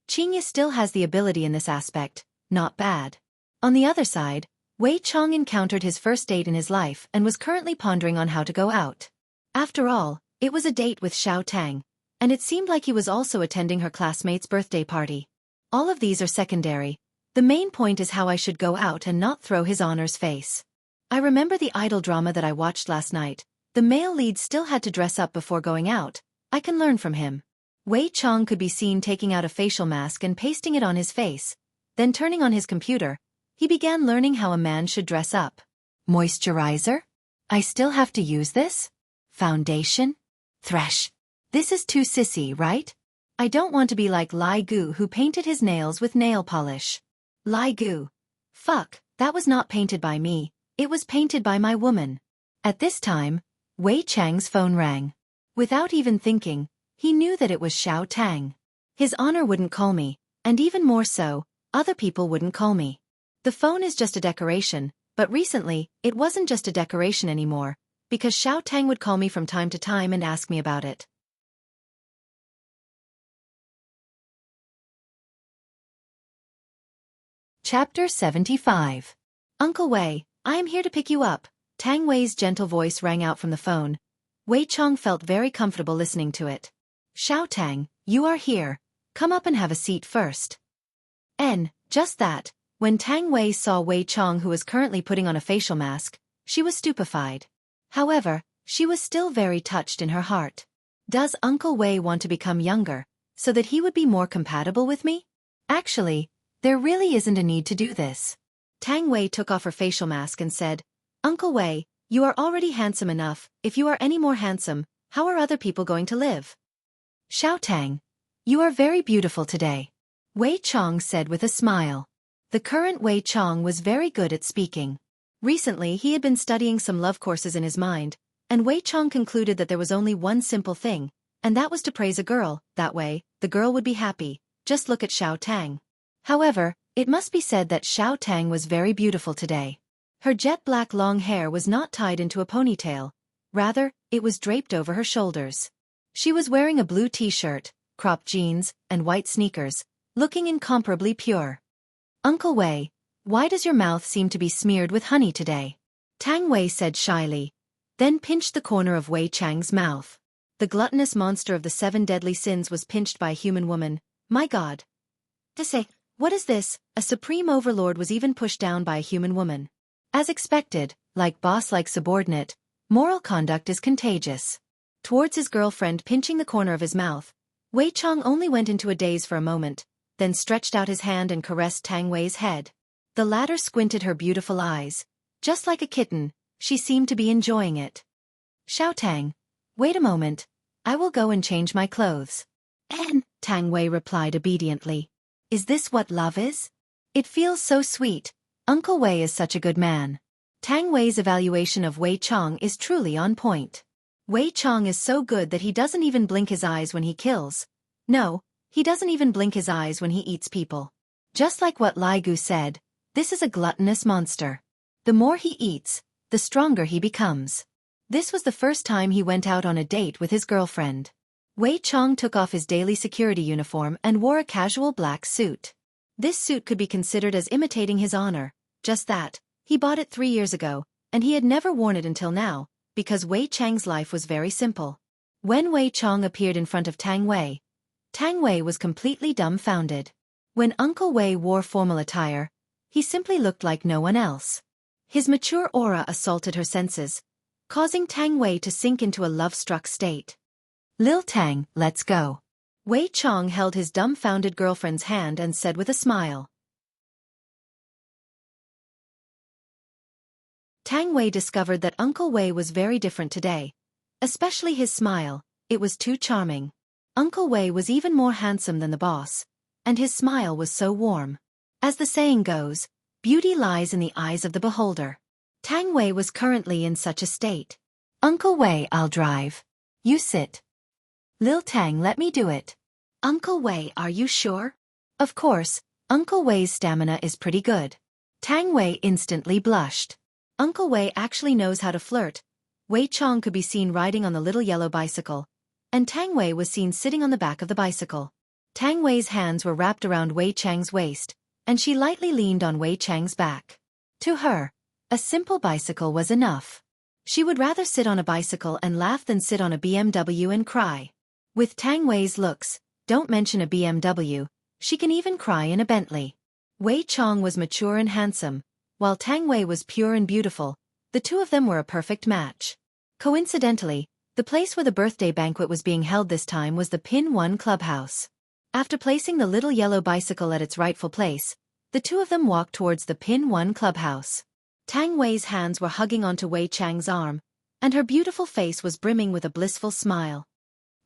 Speaker 1: Qingya still has the ability in this aspect, not bad. On the other side, Wei Chong encountered his first date in his life and was currently pondering on how to go out. After all, it was a date with Xiao Tang, and it seemed like he was also attending her classmate's birthday party. All of these are secondary. The main point is how I should go out and not throw his honor's face. I remember the idol drama that I watched last night. The male lead still had to dress up before going out. I can learn from him. Wei Chong could be seen taking out a facial mask and pasting it on his face. Then turning on his computer, he began learning how a man should dress up. Moisturizer? I still have to use this? Foundation? Thresh. This is too sissy, right? I don't want to be like Lai Gu who painted his nails with nail polish. Lai Gu. Fuck, that was not painted by me, it was painted by my woman. At this time, Wei Chang's phone rang. Without even thinking, he knew that it was Xiao Tang. His honor wouldn't call me, and even more so, other people wouldn't call me. The phone is just a decoration, but recently, it wasn't just a decoration anymore, because Xiao Tang would call me from time to time and ask me about it. Chapter 75. Uncle Wei, I am here to pick you up. Tang Wei's gentle voice rang out from the phone. Wei Chong felt very comfortable listening to it. Xiao Tang, you are here. Come up and have a seat first. Just that. When Tang Wei saw Wei Chong, who was currently putting on a facial mask, she was stupefied. However, she was still very touched in her heart. Does Uncle Wei want to become younger, so that he would be more compatible with me? Actually, there really isn't a need to do this. Tang Wei took off her facial mask and said, Uncle Wei, you are already handsome enough. If you are any more handsome, how are other people going to live? Xiao Tang, you are very beautiful today. Wei Chong said with a smile. The current Wei Chong was very good at speaking. Recently he had been studying some love courses in his mind, and Wei Chong concluded that there was only one simple thing, and that was to praise a girl. That way, the girl would be happy. Just look at Xiao Tang. However, it must be said that Xiao Tang was very beautiful today. Her jet-black long hair was not tied into a ponytail. Rather, it was draped over her shoulders. She was wearing a blue t-shirt, cropped jeans, and white sneakers, looking incomparably pure. Uncle Wei, why does your mouth seem to be smeared with honey today? Tang Wei said shyly, then pinched the corner of Wei Chang's mouth. The gluttonous monster of the 7 deadly sins was pinched by a human woman. My God. To say, what is this? A supreme overlord was even pushed down by a human woman. As expected, like boss like subordinate, moral conduct is contagious. Towards his girlfriend pinching the corner of his mouth, Wei Chong only went into a daze for a moment, then stretched out his hand and caressed Tang Wei's head. The latter squinted her beautiful eyes. Just like a kitten, she seemed to be enjoying it. Xiao Tang, wait a moment, I will go and change my clothes. Tang Wei replied obediently. Is this what love is? It feels so sweet. Uncle Wei is such a good man. Tang Wei's evaluation of Wei Chong is truly on point. Wei Chong is so good that he doesn't even blink his eyes when he kills. No, he doesn't even blink his eyes when he eats people. Just like what Lai Gu said, this is a gluttonous monster. The more he eats, the stronger he becomes. This was the first time he went out on a date with his girlfriend. Wei Chong took off his daily security uniform and wore a casual black suit. This suit could be considered as imitating his honor. Just that, he bought it 3 years ago, and he had never worn it until now, because Wei Chang's life was very simple. When Wei Chong appeared in front of Tang Wei was completely dumbfounded. When Uncle Wei wore formal attire, he simply looked like no one else. His mature aura assaulted her senses, causing Tang Wei to sink into a love-struck state. Lil Tang, let's go. Wei Chong held his dumbfounded girlfriend's hand and said with a smile. Tang Wei discovered that Uncle Wei was very different today. Especially his smile, it was too charming. Uncle Wei was even more handsome than the boss, and his smile was so warm. As the saying goes, beauty lies in the eyes of the beholder. Tang Wei was currently in such a state. Uncle Wei, I'll drive. You sit. Lil Tang, let me do it. Uncle Wei, are you sure? Of course, Uncle Wei's stamina is pretty good. Tang Wei instantly blushed. Uncle Wei actually knows how to flirt. Wei Chong could be seen riding on the little yellow bicycle, and Tang Wei was seen sitting on the back of the bicycle. Tang Wei's hands were wrapped around Wei Chang's waist, and she lightly leaned on Wei Chang's back. To her, a simple bicycle was enough. She would rather sit on a bicycle and laugh than sit on a BMW and cry. With Tang Wei's looks, don't mention a BMW, she can even cry in a Bentley. Wei Chang was mature and handsome, while Tang Wei was pure and beautiful. The two of them were a perfect match. Coincidentally, the place where the birthday banquet was being held this time was the Pin 1 clubhouse. After placing the little yellow bicycle at its rightful place, the two of them walked towards the Pin 1 clubhouse. Tang Wei's hands were hugging onto Wei Chang's arm, and her beautiful face was brimming with a blissful smile.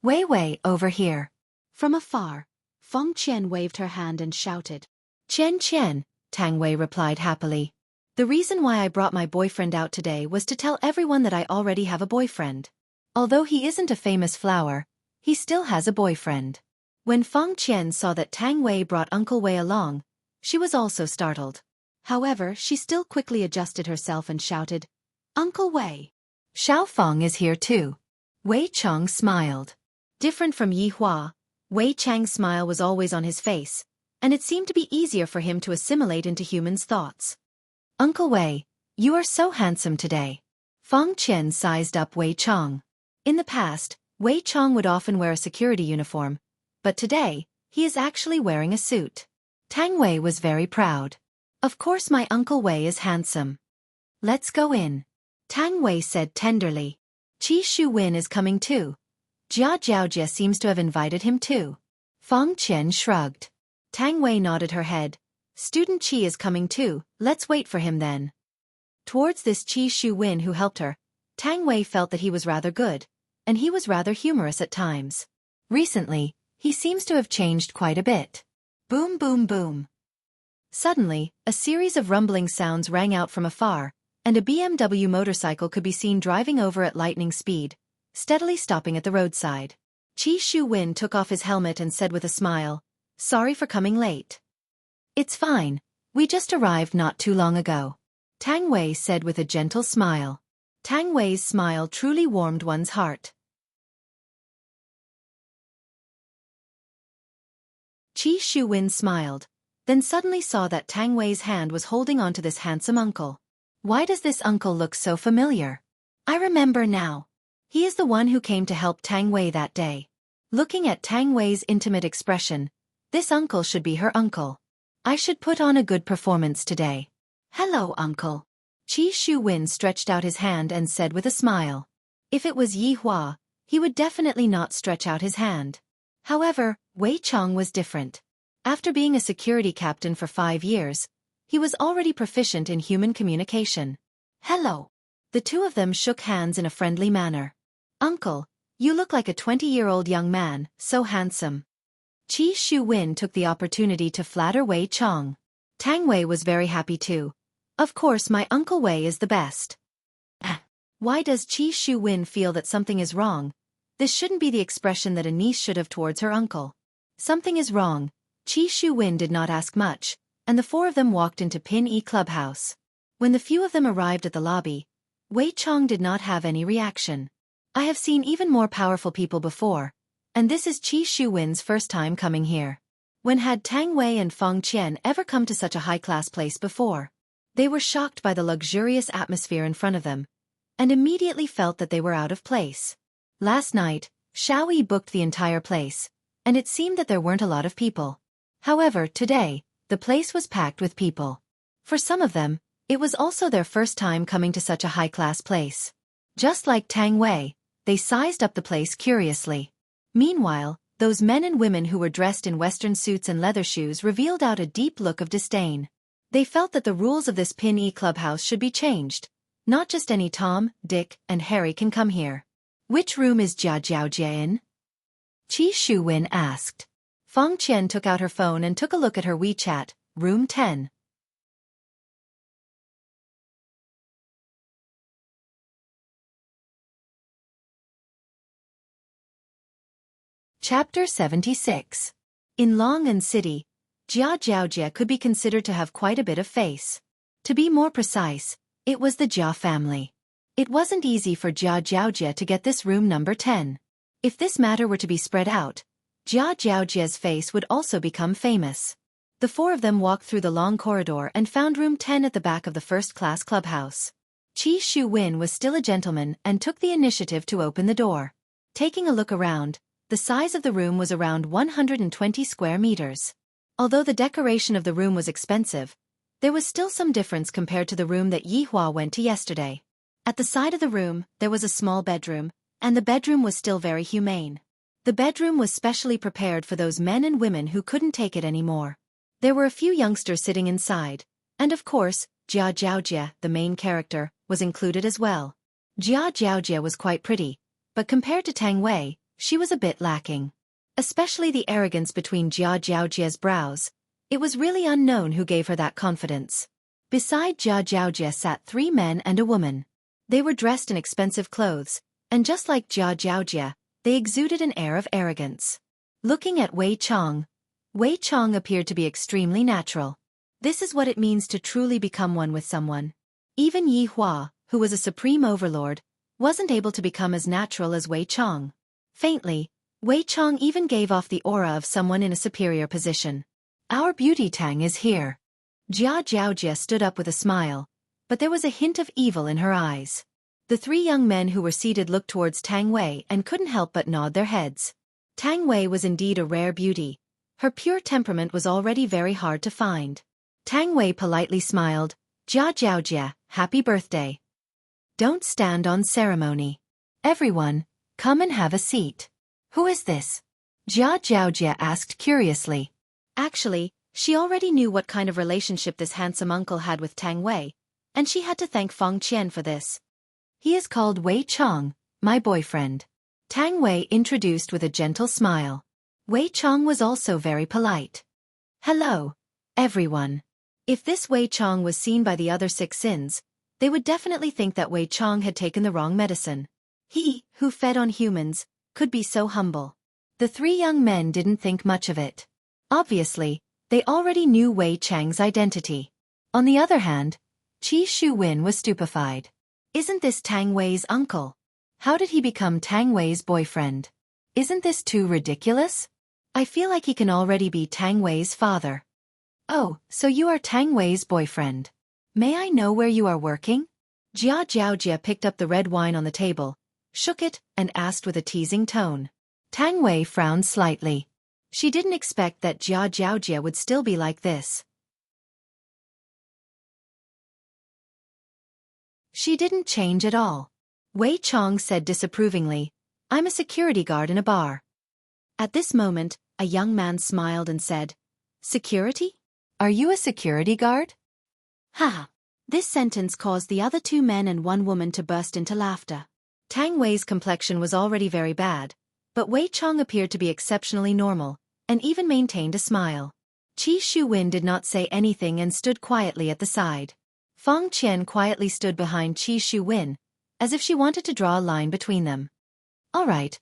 Speaker 1: Wei Wei, over here.
Speaker 2: From afar, Feng Qian waved her hand and shouted.
Speaker 1: Qian Qian, Tang Wei replied happily. The reason why I brought my boyfriend out today was to tell everyone that I already have a boyfriend. Although he isn't a famous flower, he still has a boyfriend. When Feng Qian saw that Tang Wei brought Uncle Wei along, she was also startled.
Speaker 2: However, she still quickly adjusted herself and shouted, Uncle Wei.
Speaker 1: Xiaofan is here too. Wei Chang smiled. Different from Yi Hua, Wei Chang's smile was always on his face, and it seemed to be easier for him to assimilate into humans' thoughts. Uncle Wei, you are so handsome today. Feng Qian sized up Wei Chang. In the past, Wei Chang would often wear a security uniform, but today, he is actually wearing a suit. Tang Wei was very proud. Of course my Uncle Wei is handsome. Let's go in. Tang Wei said tenderly. Qi Shuwen is coming too. Jia Jiaojia seems to have invited him too. Feng Qian shrugged. Tang Wei nodded her head. Student Qi is coming too, let's wait for him then. Towards this Qi Shuwen who helped her, Tang Wei felt that he was rather good, and he was rather humorous at times. Recently, he seems to have changed quite a bit. Boom boom boom. Suddenly, a series of rumbling sounds rang out from afar, and a BMW motorcycle could be seen driving over at lightning speed, steadily stopping at the roadside. Qi Shuwen took off his helmet and said with a smile, Sorry for coming late. It's fine, we just arrived not too long ago. Tang Wei said with a gentle smile. Tang Wei's smile truly warmed one's heart. Qi Shuwen smiled, then suddenly saw that Tang Wei's hand was holding onto this handsome uncle. Why does this uncle look so familiar? I remember now. He is the one who came to help Tang Wei that day. Looking at Tang Wei's intimate expression, this uncle should be her uncle. I should put on a good performance today. Hello, uncle. Qi Shuwen stretched out his hand and said with a smile. If it was Yi Hua, he would definitely not stretch out his hand. However, Wei Chang was different. After being a security captain for 5 years, he was already proficient in human communication. Hello. The two of them shook hands in a friendly manner. Uncle, you look like a 20-year-old young man, so handsome. Qi Shuwen took the opportunity to flatter Wei Chang. Tang Wei was very happy too. Of course my Uncle Wei is the best. Why does Qi Shuwen feel that something is wrong? This shouldn't be the expression that a niece should have towards her uncle. Something is wrong. Qi Shuwen did not ask much, and the four of them walked into Pin E clubhouse. When the few of them arrived at the lobby, Wei Chang did not have any reaction. I have seen even more powerful people before, and this is Qi Shuwen's first time coming here. When had Tang Wei and Feng Qian ever come to such a high-class place before? They were shocked by the luxurious atmosphere in front of them, and immediately felt that they were out of place. Last night, Xiao Yi booked the entire place, and it seemed that there weren't a lot of people. However, today, the place was packed with people. For some of them, it was also their first time coming to such a high-class place. Just like Tang Wei, they sized up the place curiously. Meanwhile, those men and women who were dressed in Western suits and leather shoes revealed out a deep look of disdain. They felt that the rules of this Pin E clubhouse should be changed. Not just any Tom, Dick, and Harry can come here. Which room is Jia Jiaojia in? Qi Shuwen asked. Feng Qian took out her phone and took a look at her WeChat, room 10. Chapter 76. In Long'an City, Jia Jiaojia could be considered to have quite a bit of face. To be more precise, it was the Jia family. It wasn't easy for Jia Jiaojia to get this room number 10. If this matter were to be spread out, Jia Jiaojia's face would also become famous. The four of them walked through the long corridor and found room 10 at the back of the first-class clubhouse. Qi Shu-win was still a gentleman and took the initiative to open the door. Taking a look around, the size of the room was around 120 square meters. Although the decoration of the room was expensive, there was still some difference compared to the room that Yi Hua went to yesterday. At the side of the room, there was a small bedroom, and the bedroom was still very humane. The bedroom was specially prepared for those men and women who couldn't take it anymore. There were a few youngsters sitting inside, and of course, Jia Jiaojia, the main character, was included as well. Jia Jiaojia was quite pretty, but compared to Tang Wei, she was a bit lacking. Especially the arrogance between Jia Jiaojia's brows. It was really unknown who gave her that confidence. Beside Jia Jiaojia sat 3 men and a woman. They were dressed in expensive clothes, and just like Jia Jiaojia, they exuded an air of arrogance. Looking at Wei Chong appeared to be extremely natural. This is what it means to truly become one with someone. Even Yi Hua, who was a supreme overlord, wasn't able to become as natural as Wei Chong. Faintly, Wei Chong even gave off the aura of someone in a superior position. Our beauty Tang is here. Jia Jiaojia stood up with a smile, but there was a hint of evil in her eyes. The 3 young men who were seated looked towards Tang Wei and couldn't help but nod their heads. Tang Wei was indeed a rare beauty. Her pure temperament was already very hard to find. Tang Wei politely smiled. Jia Jiaojia, happy birthday. Don't stand on ceremony. Everyone, come and have a seat. Who is this? Jia Jiaojia asked curiously. Actually, she already knew what kind of relationship this handsome uncle had with Tang Wei, and she had to thank Feng Qian for this. He is called Wei Chong, my boyfriend. Tang Wei introduced with a gentle smile. Wei Chong was also very polite. Hello, everyone. If this Wei Chong was seen by the other 6 sins, they would definitely think that Wei Chong had taken the wrong medicine. He, who fed on humans, could be so humble. The 3 young men didn't think much of it. Obviously, they already knew Wei Chang's identity. On the other hand, Qi Shu-win was stupefied. Isn't this Tang Wei's uncle? How did he become Tang Wei's boyfriend? Isn't this too ridiculous? I feel like he can already be Tang Wei's father. Oh, so you are Tang Wei's boyfriend. May I know where you are working? Jia Jiaojia picked up the red wine on the table, shook it, and asked with a teasing tone. Tang Wei frowned slightly. She didn't expect that Jia Jiaojia would still be like this. She didn't change at all. Wei Chong said disapprovingly, I'm a security guard in a bar. At this moment, a young man smiled and said, Security? Are you a security guard? Haha. This sentence caused the other 2 men and 1 woman to burst into laughter. Tang Wei's complexion was already very bad, but Wei Chong appeared to be exceptionally normal, and even maintained a smile. Qi Shu-win did not say anything and stood quietly at the side. Feng Qian quietly stood behind Qi Shu-win, as if she wanted to draw a line between them. All right,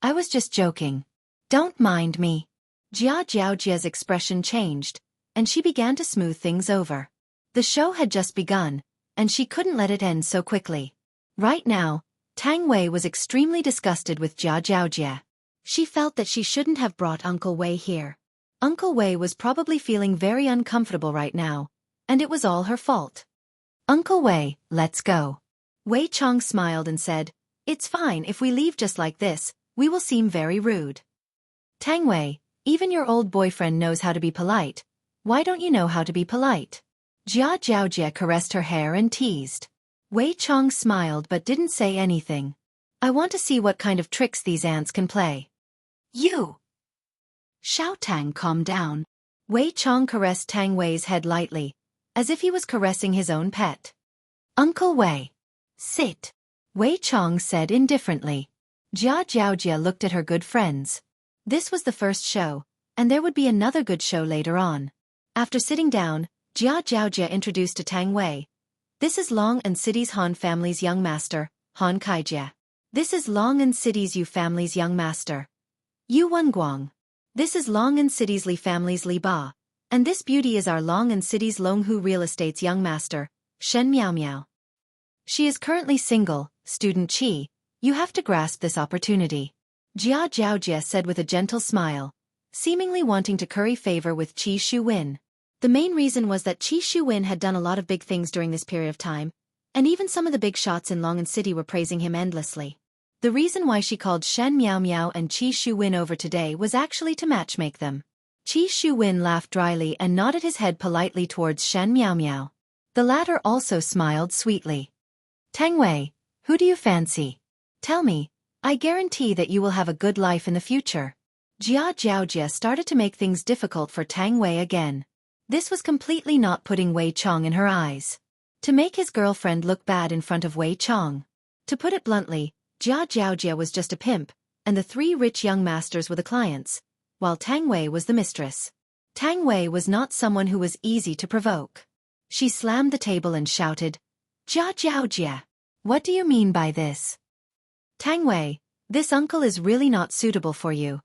Speaker 1: I was just joking. Don't mind me. Jia Jiaojia's expression changed, and she began to smooth things over. The show had just begun, and she couldn't let it end so quickly. Right now, Tang Wei was extremely disgusted with Jia Jiaojia. She felt that she shouldn't have brought Uncle Wei here. Uncle Wei was probably feeling very uncomfortable right now, and it was all her fault. Uncle Wei, let's go. Wei Chong smiled and said, It's fine if we leave just like this, we will seem very rude. Tang Wei, even your old boyfriend knows how to be polite. Why don't you know how to be polite? Jia Jiaojia caressed her hair and teased. Wei Chong smiled but didn't say anything. I want to see what kind of tricks these ants can play. You! Xiao Tang, calm down. Wei Chong caressed Tang Wei's head lightly, as if he was caressing his own pet. Uncle Wei. Sit. Wei Chong said indifferently. Jia Jiaojia looked at her good friends. This was the first show, and there would be another good show later on. After sitting down, Jia Jiaojia introduced to Tang Wei. This is Long and City's Han family's young master, Han Kaijia. This is Long and City's Yu family's young master, Yu Wenguang. This is Long and City's Li family's Li Ba. And this beauty is our Long and City's Longhu Real Estate's young master, Shen Miao Miao. She is currently single, student Qi. You have to grasp this opportunity. Jia Jiaojia said with a gentle smile. seemingly wanting to curry favor with Qi Shuwen.
Speaker 2: The main reason was that Qi Shuwen had done a lot of big things during this period of time, and even some of the big shots in Longan City were praising him endlessly.
Speaker 1: The reason why she called Shen Miao Miao and Qi Shuwen over today was actually to matchmake them. Qi Shuwen laughed dryly and nodded his head politely towards Shen Miao Miao. The latter also smiled sweetly. Tang Wei, who do you fancy? Tell me, I guarantee that you will have a good life in the future. Jia Jiaojia started to make things difficult for Tang Wei again. This was completely not putting Wei Chong in her eyes. To make his girlfriend look bad in front of Wei Chong. To put it bluntly, Jia Jiaojia was just a pimp, and the three rich young masters were the clients, while Tang Wei was the mistress. Tang Wei was not someone who was easy to provoke. She slammed the table and shouted, Jia Jiaojia, what do you mean by this? Tang Wei, this uncle is really not suitable for you.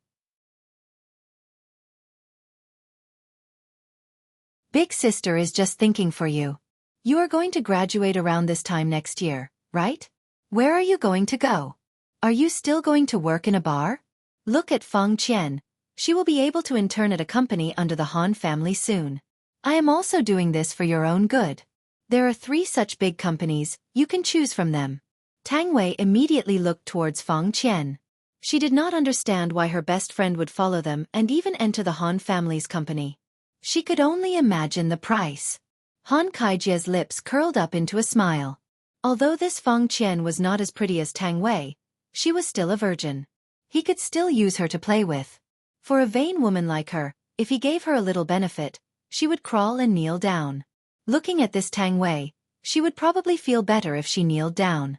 Speaker 1: Big sister is just thinking for you. You are going to graduate around this time next year, right? Where are you going to go? Are you still going to work in a bar? Look at Feng Qian. She will be able to intern at a company under the Han family soon. I am also doing this for your own good. There are 3 such big companies, you can choose from them. Tang Wei immediately looked towards Feng Qian. She did not understand why her best friend would follow them and even enter the Han family's company. She could only imagine the price. Han Kaijia's lips curled up into a smile. Although this Feng Qian was not as pretty as Tang Wei, she was still a virgin. He could still use her to play with. For a vain woman like her, if he gave her a little benefit, she would crawl and kneel down. Looking at this Tang Wei, she would probably feel better if she kneeled down.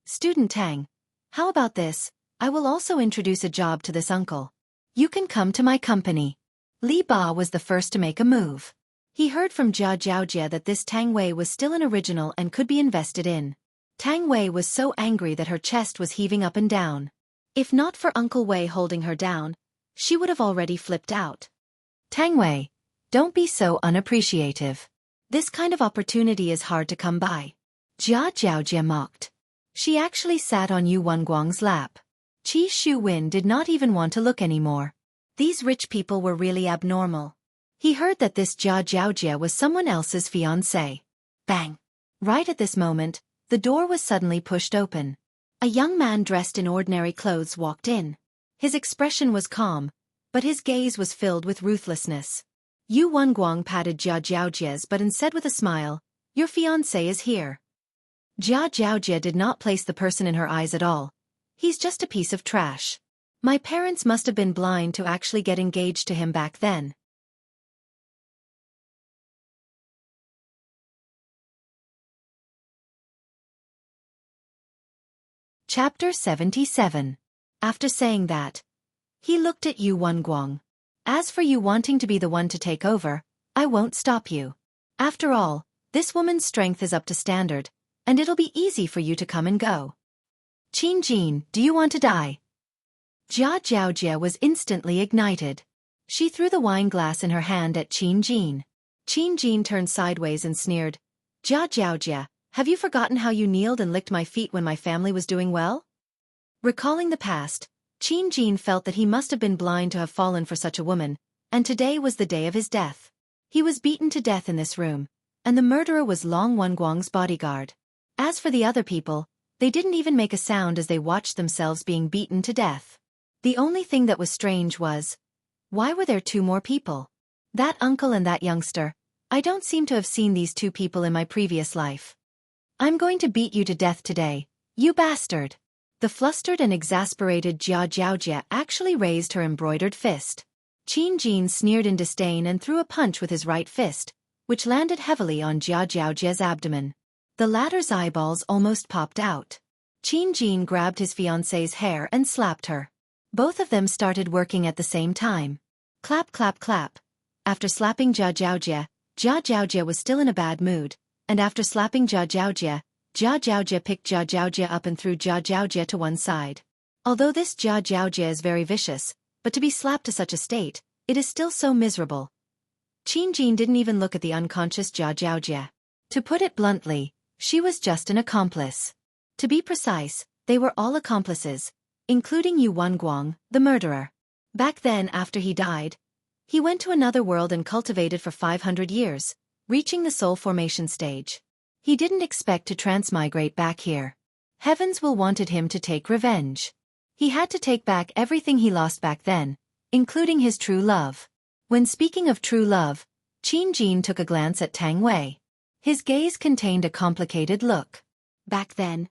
Speaker 1: Student Tang, how about this? I will also introduce a job to this uncle. You can come to my company. Li Ba was the first to make a move. He heard from Jia Jiaojia that this Tang Wei was still an original and could be invested in. Tang Wei was so angry that her chest was heaving up and down. If not for Uncle Wei holding her down, she would have already flipped out. Tang Wei, don't be so unappreciative. This kind of opportunity is hard to come by. Jia Jiaojia mocked. She actually sat on Yu Wenguang's lap. Qi Shuwen did not even want to look anymore. These rich people were really abnormal. He heard that this Jia Jiaojia was someone else's fiancée. Bang! Right at this moment, the door was suddenly pushed open. A young man dressed in ordinary clothes walked in. His expression was calm, but his gaze was filled with ruthlessness. Yu Wenguang patted Jia Jiaojia's but said with a smile, Your fiancé is here. Jia Jiaojia did not place the person in her eyes at all. He's just a piece of trash. My parents must have been blind to actually get engaged to him back then. Chapter 77. After saying that, he looked at Yu Wenguang. As for you wanting to be the one to take over, I won't stop you. After all, this woman's strength is up to standard, and it'll be easy for you to come and go. Qin Jin, do you want to die? Jia Jiaojia was instantly ignited. She threw the wine glass in her hand at Qin Jin. Qin Jin turned sideways and sneered, Jia Jiaojia, have you forgotten how you kneeled and licked my feet when my family was doing well? Recalling the past, Qin Jin felt that he must have been blind to have fallen for such a woman, and today was the day of his death. He was beaten to death in this room, and the murderer was Long Wenguang's bodyguard. As for the other people, they didn't even make a sound as they watched themselves being beaten to death. The only thing that was strange was, why were there 2 more people? That uncle and that youngster. I don't seem to have seen these 2 people in my previous life. I'm going to beat you to death today, you bastard. The flustered and exasperated Jia Jiaojia actually raised her embroidered fist. Qin Jin sneered in disdain and threw a punch with his right fist, which landed heavily on Jia Jiaojia's abdomen. The latter's eyeballs almost popped out. Qin Jin grabbed his fiancée's hair and slapped her. Both of them started working at the same time. Clap clap clap. After slapping Jia Jiaojia was still in a bad mood, and after slapping Jia Jiaojia picked Jia Jiaojia up and threw Jia Jiaojia to one side. Although this Jia Jiaojia is very vicious, but to be slapped to such a state, it is still so miserable. Qin Jin didn't even look at the unconscious Jia Jiaojia. To put it bluntly, she was just an accomplice. To be precise, they were all accomplices, including Yu Wenguang, the murderer. Back then, after he died, he went to another world and cultivated for 500 years, reaching the soul formation stage. He didn't expect to transmigrate back here. Heavens will wanted him to take revenge. He had to take back everything he lost back then, including his true love. When speaking of true love, Qin Jin took a glance at Tang Wei. His gaze contained a complicated look.
Speaker 2: Back then,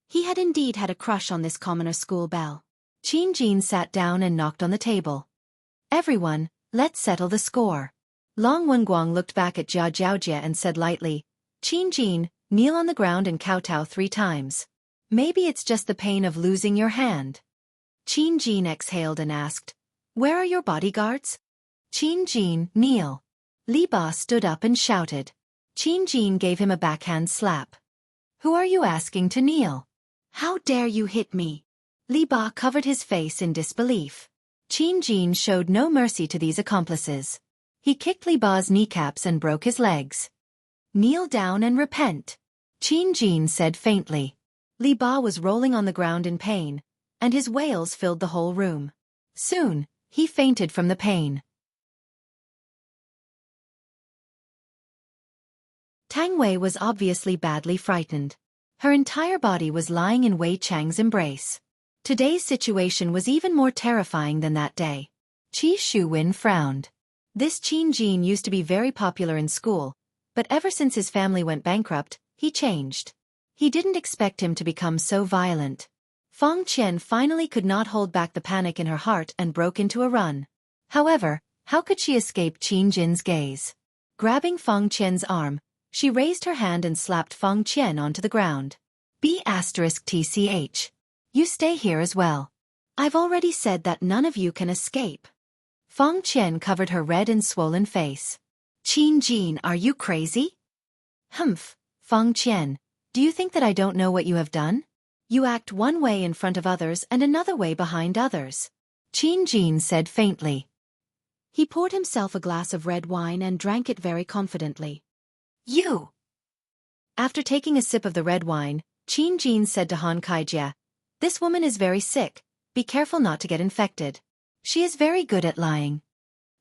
Speaker 2: he had indeed had a crush on this commoner school belle.
Speaker 1: Qin Jin sat down and knocked on the table. Everyone, let's settle the score. Long Wenguang looked back at Jia Jiaojie and said lightly, Qin Jin, kneel on the ground and kowtow 3 times. Maybe it's just the pain of losing your hand. Qin Jin exhaled and asked, where are your bodyguards? Qin Jin, kneel. Li Ba stood up and shouted. Qin Jin gave him a backhand slap. Who are you asking to kneel?
Speaker 2: How dare you hit me?
Speaker 1: Li Ba covered his face in disbelief. Qin Jin showed no mercy to these accomplices. He kicked Li Ba's kneecaps and broke his legs. Kneel down and repent, Qin Jin said faintly. Li Ba was rolling on the ground in pain, and his wails filled the whole room. Soon, he fainted from the pain. Tang Wei was obviously badly frightened. Her entire body was lying in Wei Chang's embrace. Today's situation was even more terrifying than that day. Qi Shuwen frowned. This Qin Jin used to be very popular in school, but ever since his family went bankrupt, he changed. He didn't expect him to become so violent. Feng Qian finally could not hold back the panic in her heart and broke into a run. However, how could she escape Qin Jin's gaze? Grabbing Feng Qian's arm, she raised her hand and slapped Feng Qian onto the ground. B*TCH. You stay here as well. I've already said that none of you can escape. Feng Qian covered her red and swollen face. Qin Jin, are you crazy? Humph, Feng Qian, do you think that I don't know what you have done? You act one way in front of others and another way behind others. Qin Jin said faintly.
Speaker 2: He poured himself a glass of red wine and drank it very confidently.
Speaker 1: You! After taking a sip of the red wine, Qin Jin said to Han Kaijie, this woman is very sick, be careful not to get infected. She is very good at lying.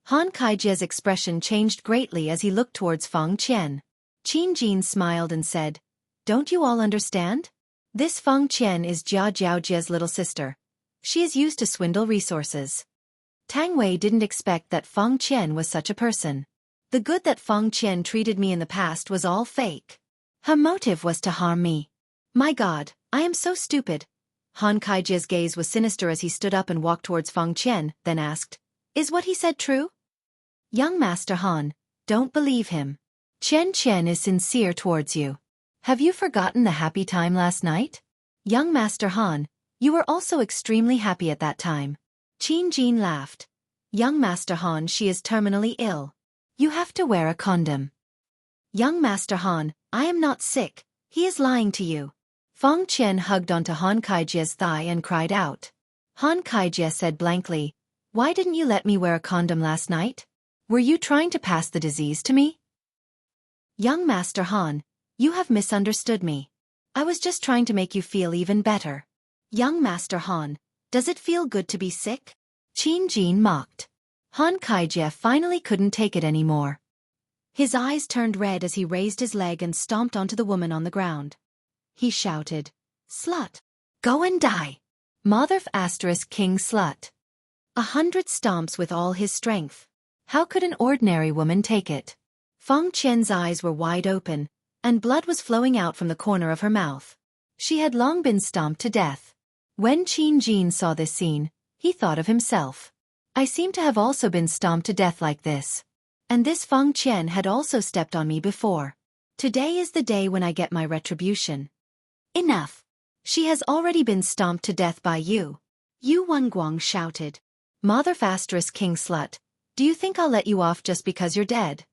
Speaker 1: Han Kaijie's expression changed greatly as he looked towards Feng Qian. Qin Jin smiled and said, don't you all understand? This Feng Qian is Jia Jiaojie's little sister. She is used to swindle resources. Tang Wei didn't expect that Feng Qian was such a person. The good that Feng Qian treated me in the past was all fake. Her motive was to harm me. My God, I am so stupid. Han Kaijie's gaze was sinister as he stood up and walked towards Feng Qian, then asked, is what he said true? Young Master Han, don't believe him. Qian is sincere towards you. Have you forgotten the happy time last night? Young Master Han, you were also extremely happy at that time. Qin Jin laughed. Young Master Han, she is terminally ill. You have to wear a condom. Young Master Han, I am not sick, he is lying to you. Feng Qian hugged onto Han Kaijie's thigh and cried out. Han Kaijie said blankly, why didn't you let me wear a condom last night? Were you trying to pass the disease to me? Young Master Han, you have misunderstood me. I was just trying to make you feel even better. Young Master Han, does it feel good to be sick? Qin Jin mocked. Han Kaijie finally couldn't take it anymore. His eyes turned red as he raised his leg and stomped onto the woman on the ground. He shouted, slut! Go and die! Mother * king slut! 100 stomps with all his strength. How could an ordinary woman take it? Feng Qian's eyes were wide open, and blood was flowing out from the corner of her mouth. She had long been stomped to death. When Qin Jin saw this scene, he thought of himself. I seem to have also been stomped to death like this. And this Feng Qian had also stepped on me before. Today is the day when I get my retribution. Enough! She has already been stomped to death by you. Yu Wenguang shouted. Mother * king slut, do you think I'll let you off just because you're dead?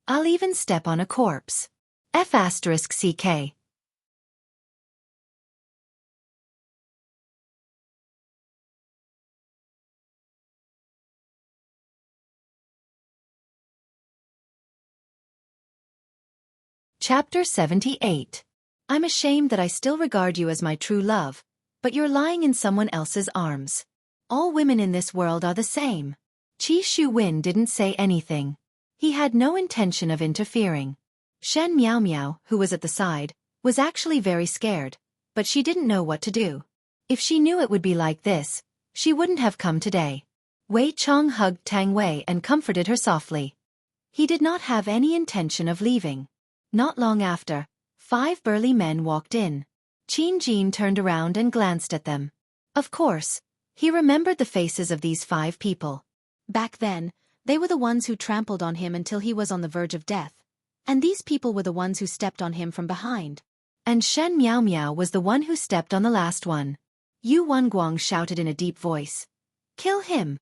Speaker 1: I'll even step on a corpse. F * CK. Chapter 78. I'm ashamed that I still regard you as my true love, but you're lying in someone else's arms. All women in this world are the same. Qi Shuwen didn't say anything. He had no intention of interfering. Shen Miao Miao, who was at the side, was actually very scared, but she didn't know what to do. If she knew it would be like this, she wouldn't have come today. Wei Chong hugged Tang Wei and comforted her softly. He did not have any intention of leaving. Not long after, 5 burly men walked in. Qin Jin turned around and glanced at them. Of course, he remembered the faces of these 5 people.
Speaker 2: Back then, they were the ones who trampled on him until he was on the verge of death. And these people were the ones who stepped on him from behind.
Speaker 1: And Shen Miao Miao was the one who stepped on the last one. Yu Wenguang shouted in a deep voice. Kill him.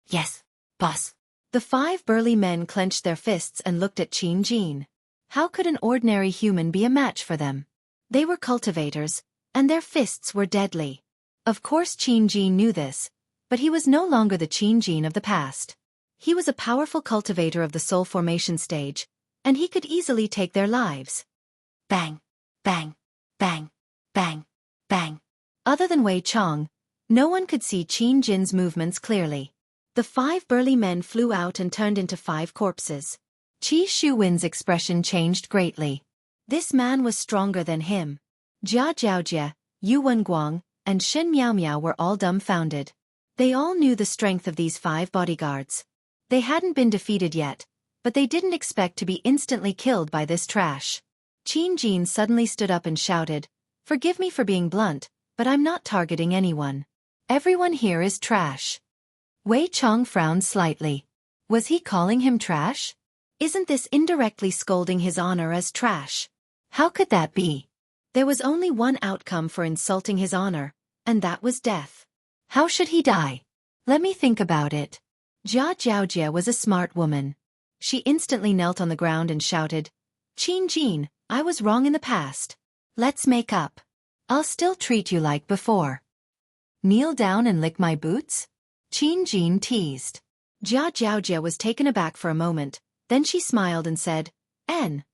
Speaker 1: Yes, boss. The 5 burly men clenched their fists and looked at Qin Jin. How could an ordinary human be a match for them? They were cultivators, and their fists were deadly. Of course Qin Jin knew this, but he was no longer the Qin Jin of the past. He was a powerful cultivator of the soul formation stage, and he could easily take their lives. Bang, bang, bang, bang, bang. Other than Wei Chong, no one could see Qin Jin's movements clearly. The 5 burly men flew out and turned into 5 corpses. Qi Shuwen's expression changed greatly. This man was stronger than him. Jia Jiaojia, Yu Wenguang, and Shen Miao Miao were all dumbfounded. They all knew the strength of these 5 bodyguards. They hadn't been defeated yet, but they didn't expect to be instantly killed by this trash. Qin Jin suddenly stood up and shouted, "Forgive me for being blunt, but I'm not targeting anyone. Everyone here is trash." Wei Chong frowned slightly. Was he calling him trash? Isn't this indirectly scolding his honor as trash? How could that be? There was only one outcome for insulting his honor, and that was death. How should he die? Let me think about it. Jia Jiaojia was a smart woman. She instantly knelt on the ground and shouted, "Qin Jin, I was wrong in the past. Let's make up. I'll still treat you like before." Kneel down and lick my boots? Qin Jin teased. Jia Jiaojia was taken aback for a moment, then she smiled and said, "N.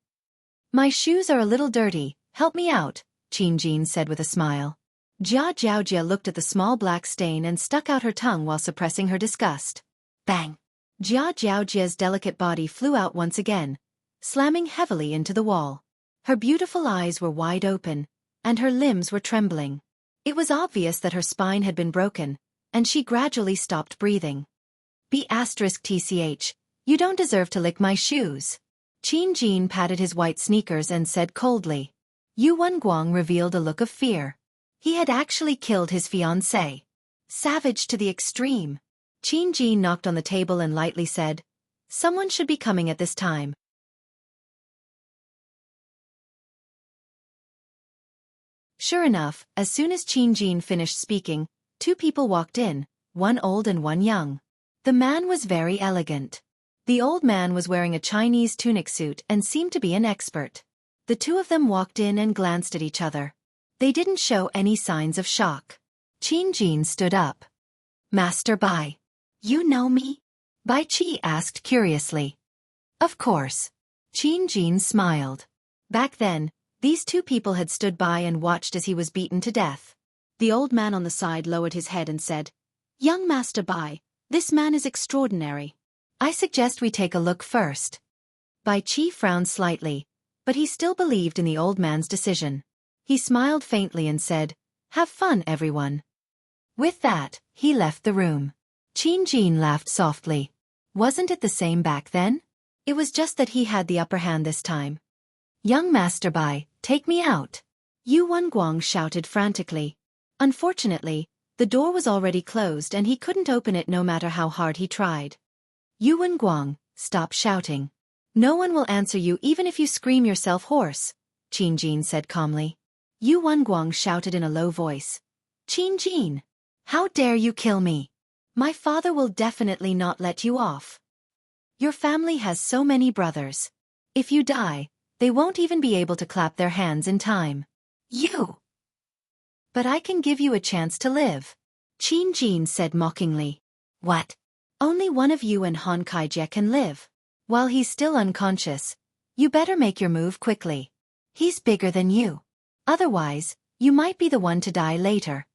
Speaker 1: My shoes are a little dirty, help me out," Qin Jin said with a smile. Jia Jiaojia looked at the small black stain and stuck out her tongue while suppressing her disgust. Bang! Jia Jiaojia's delicate body flew out once again, slamming heavily into the wall. Her beautiful eyes were wide open, and her limbs were trembling. It was obvious that her spine had been broken, and she gradually stopped breathing. *TCH, you don't deserve to lick my shoes. Qin Jin patted his white sneakers and said coldly. Yu Wenguang revealed a look of fear. He had actually killed his fiancée. Savage to the extreme. Qin Jin knocked on the table and lightly said, "Someone should be coming at this time." Sure enough, as soon as Qin Jin finished speaking, 2 people walked in, one old and one young. The man was very elegant. The old man was wearing a Chinese tunic suit and seemed to be an expert. The 2 of them walked in and glanced at each other. They didn't show any signs of shock. Qin Jin stood up. "Master Bai. You know me?" Bai Qi asked curiously. "Of course." Qin Jin smiled. Back then, these 2 people had stood by and watched as he was beaten to death.
Speaker 2: The old man on the side lowered his head and said, "Young Master Bai, this man is extraordinary.
Speaker 1: I suggest we take a look first." Bai Qi frowned slightly, but he still believed in the old man's decision. He smiled faintly and said, "Have fun, everyone." With that, he left the room. Qin Jin laughed softly. Wasn't it the same back then? It was just that he had the upper hand this time. "Young Master Bai, take me out." Yu Wenguang shouted frantically. Unfortunately, the door was already closed and he couldn't open it no matter how hard he tried. "Yu Wenguang, stop shouting. No one will answer you even if you scream yourself hoarse," Qin Jin said calmly. Yu Wenguang shouted in a low voice. "Qin Jin, how dare you kill me? My father will definitely not let you off. Your family has so many brothers. If you die, they won't even be able to clap their hands in time. You! But I can give you a chance to live," Qin Jin said mockingly. "What? Only one of you and Han Kaijie can live. While he's still unconscious, you better make your move quickly. He's bigger than you. Otherwise, you might be the one to die later."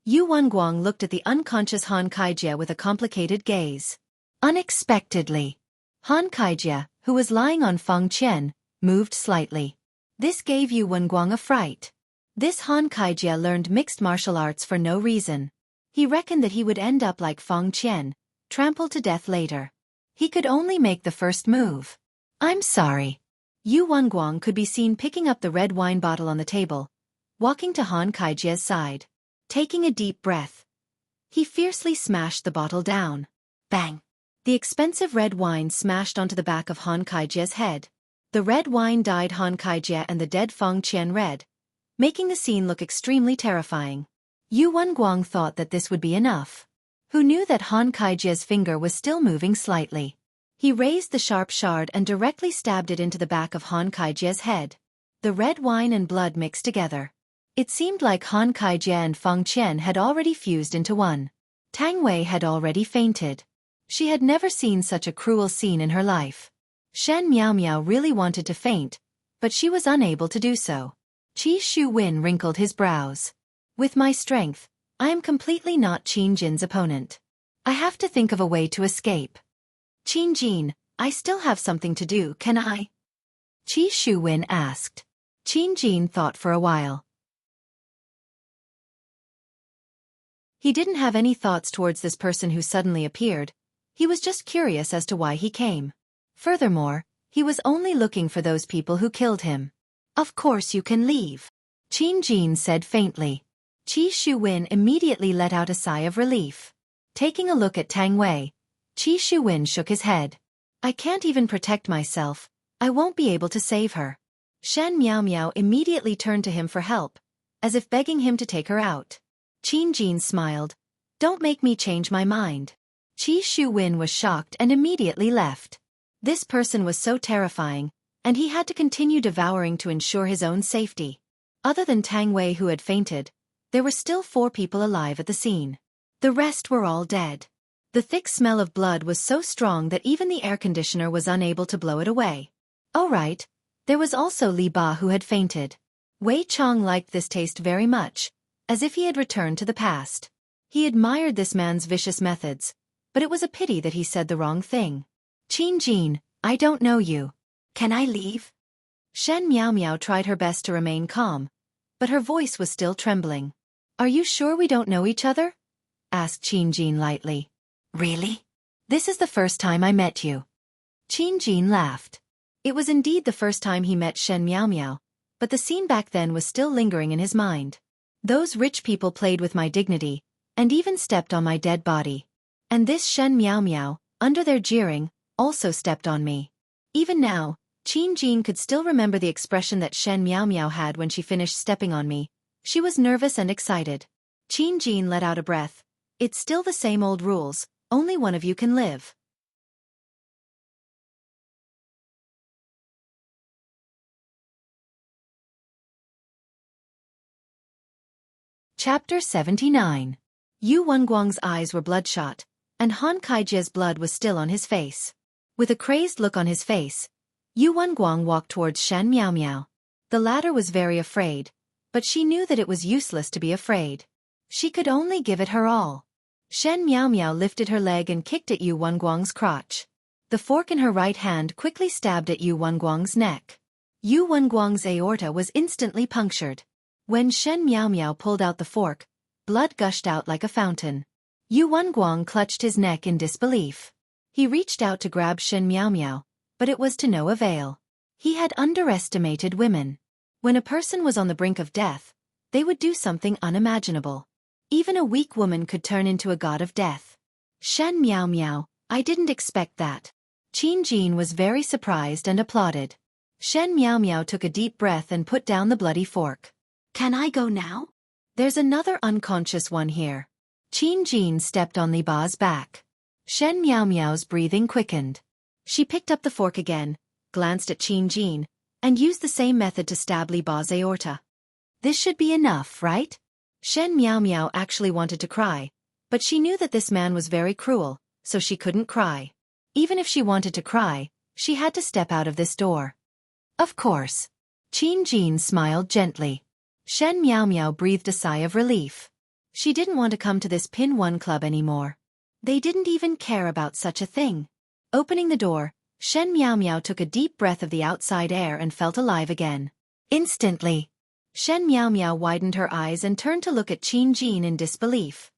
Speaker 1: Yu Wenguang looked at the unconscious Han Kaijie with a complicated gaze. Unexpectedly, Han Kaijie, who was lying on Feng Qian, moved slightly. This gave Yu Wenguang a fright. This Han Kaijie learned mixed martial arts for no reason. He reckoned that he would end up like Feng Qian, trampled to death later. He could only make the first move. I'm sorry. Yu Wenguang could be seen picking up the red wine bottle on the table, walking to Han Kaijie's side. Taking a deep breath, he fiercely smashed the bottle down. Bang! The expensive red wine smashed onto the back of Han Kaijie's head. The red wine dyed Han Kaijie and the dead Feng Qian red, making the scene look extremely terrifying. Yu Wenguang thought that this would be enough. Who knew that Han Kaijie's finger was still moving slightly? He raised the sharp shard and directly stabbed it into the back of Han Kaijie's head. The red wine and blood mixed together. It seemed like Han Kaijie and Feng Qian had already fused into one. Tang Wei had already fainted. She had never seen such a cruel scene in her life. Shen Miaomiao really wanted to faint, but she was unable to do so. Qi Shuwen wrinkled his brows. With my strength, I am completely not Qin Jin's opponent. I have to think of a way to escape. Qin Jin, I still have something to do, can I? Qi Shuwen asked. Qin Jin thought for a while. He didn't have any thoughts towards this person who suddenly appeared. He was just curious as to why he came. Furthermore, he was only looking for those people who killed him. Of course you can leave, Qin Jin said faintly. Qi Shuwen immediately let out a sigh of relief. Taking a look at Tang Wei, Qi Shuwen shook his head. I can't even protect myself. I won't be able to save her. Shen Miaomiao immediately turned to him for help, as if begging him to take her out. Qin Jin smiled. Don't make me change my mind. Qi Shuwen was shocked and immediately left. This person was so terrifying, and he had to continue devouring to ensure his own safety. Other than Tang Wei who had fainted, there were still 4 people alive at the scene. The rest were all dead. The thick smell of blood was so strong that even the air conditioner was unable to blow it away. Oh right, there was also Li Ba who had fainted. Wei Chong liked this taste very much, as if he had returned to the past. He admired this man's vicious methods, but it was a pity that he said the wrong thing. Qin Jin, I don't know you. Can I leave? Shen Miaomiao tried her best to remain calm, but her voice was still trembling. Are you sure we don't know each other? Asked Qin Jin lightly. Really? This is the first time I met you. Qin Jin laughed. It was indeed the first time he met Shen Miaomiao, but the scene back then was still lingering in his mind. Those rich people played with my dignity, and even stepped on my dead body. And this Shen Miaomiao, under their jeering, also stepped on me. Even now, Qin Jin could still remember the expression that Shen Miaomiao had when she finished stepping on me. She was nervous and excited. Qin Jin let out a breath. It's still the same old rules, only one of you can live. Chapter 79. Yu Wenguang's eyes were bloodshot, and Han Kaijie's blood was still on his face. With a crazed look on his face, Yu Wenguang walked towards Shen Miaomiao. The latter was very afraid, but she knew that it was useless to be afraid. She could only give it her all. Shen Miaomiao lifted her leg and kicked at Yu Wenguang's crotch. The fork in her right hand quickly stabbed at Yu Wenguang's neck. Yu Wenguang's aorta was instantly punctured. When Shen Miaomiao pulled out the fork, blood gushed out like a fountain. Yu Wenguang clutched his neck in disbelief. He reached out to grab Shen Miaomiao, but it was to no avail. He had underestimated women. When a person was on the brink of death, they would do something unimaginable. Even a weak woman could turn into a god of death. Shen Miaomiao, I didn't expect that. Qin Jin was very surprised and applauded. Shen Miaomiao took a deep breath and put down the bloody fork. Can I go now? There's another unconscious one here. Qin Jin stepped on Li Ba's back. Shen Miaomiao's breathing quickened. She picked up the fork again, glanced at Qin Jin, and used the same method to stab Li Ba's aorta. This should be enough, right? Shen Miaomiao actually wanted to cry, but she knew that this man was very cruel, so she couldn't cry. Even if she wanted to cry, she had to step out of this door. Of course. Qin Jin smiled gently. Shen Miaomiao breathed a sigh of relief. She didn't want to come to this Pin 1 club anymore. They didn't even care about such a thing. Opening the door, Shen Miao Miao took a deep breath of the outside air and felt alive again. Instantly, Shen Miao Miao widened her eyes and turned to look at Qin Jin in disbelief.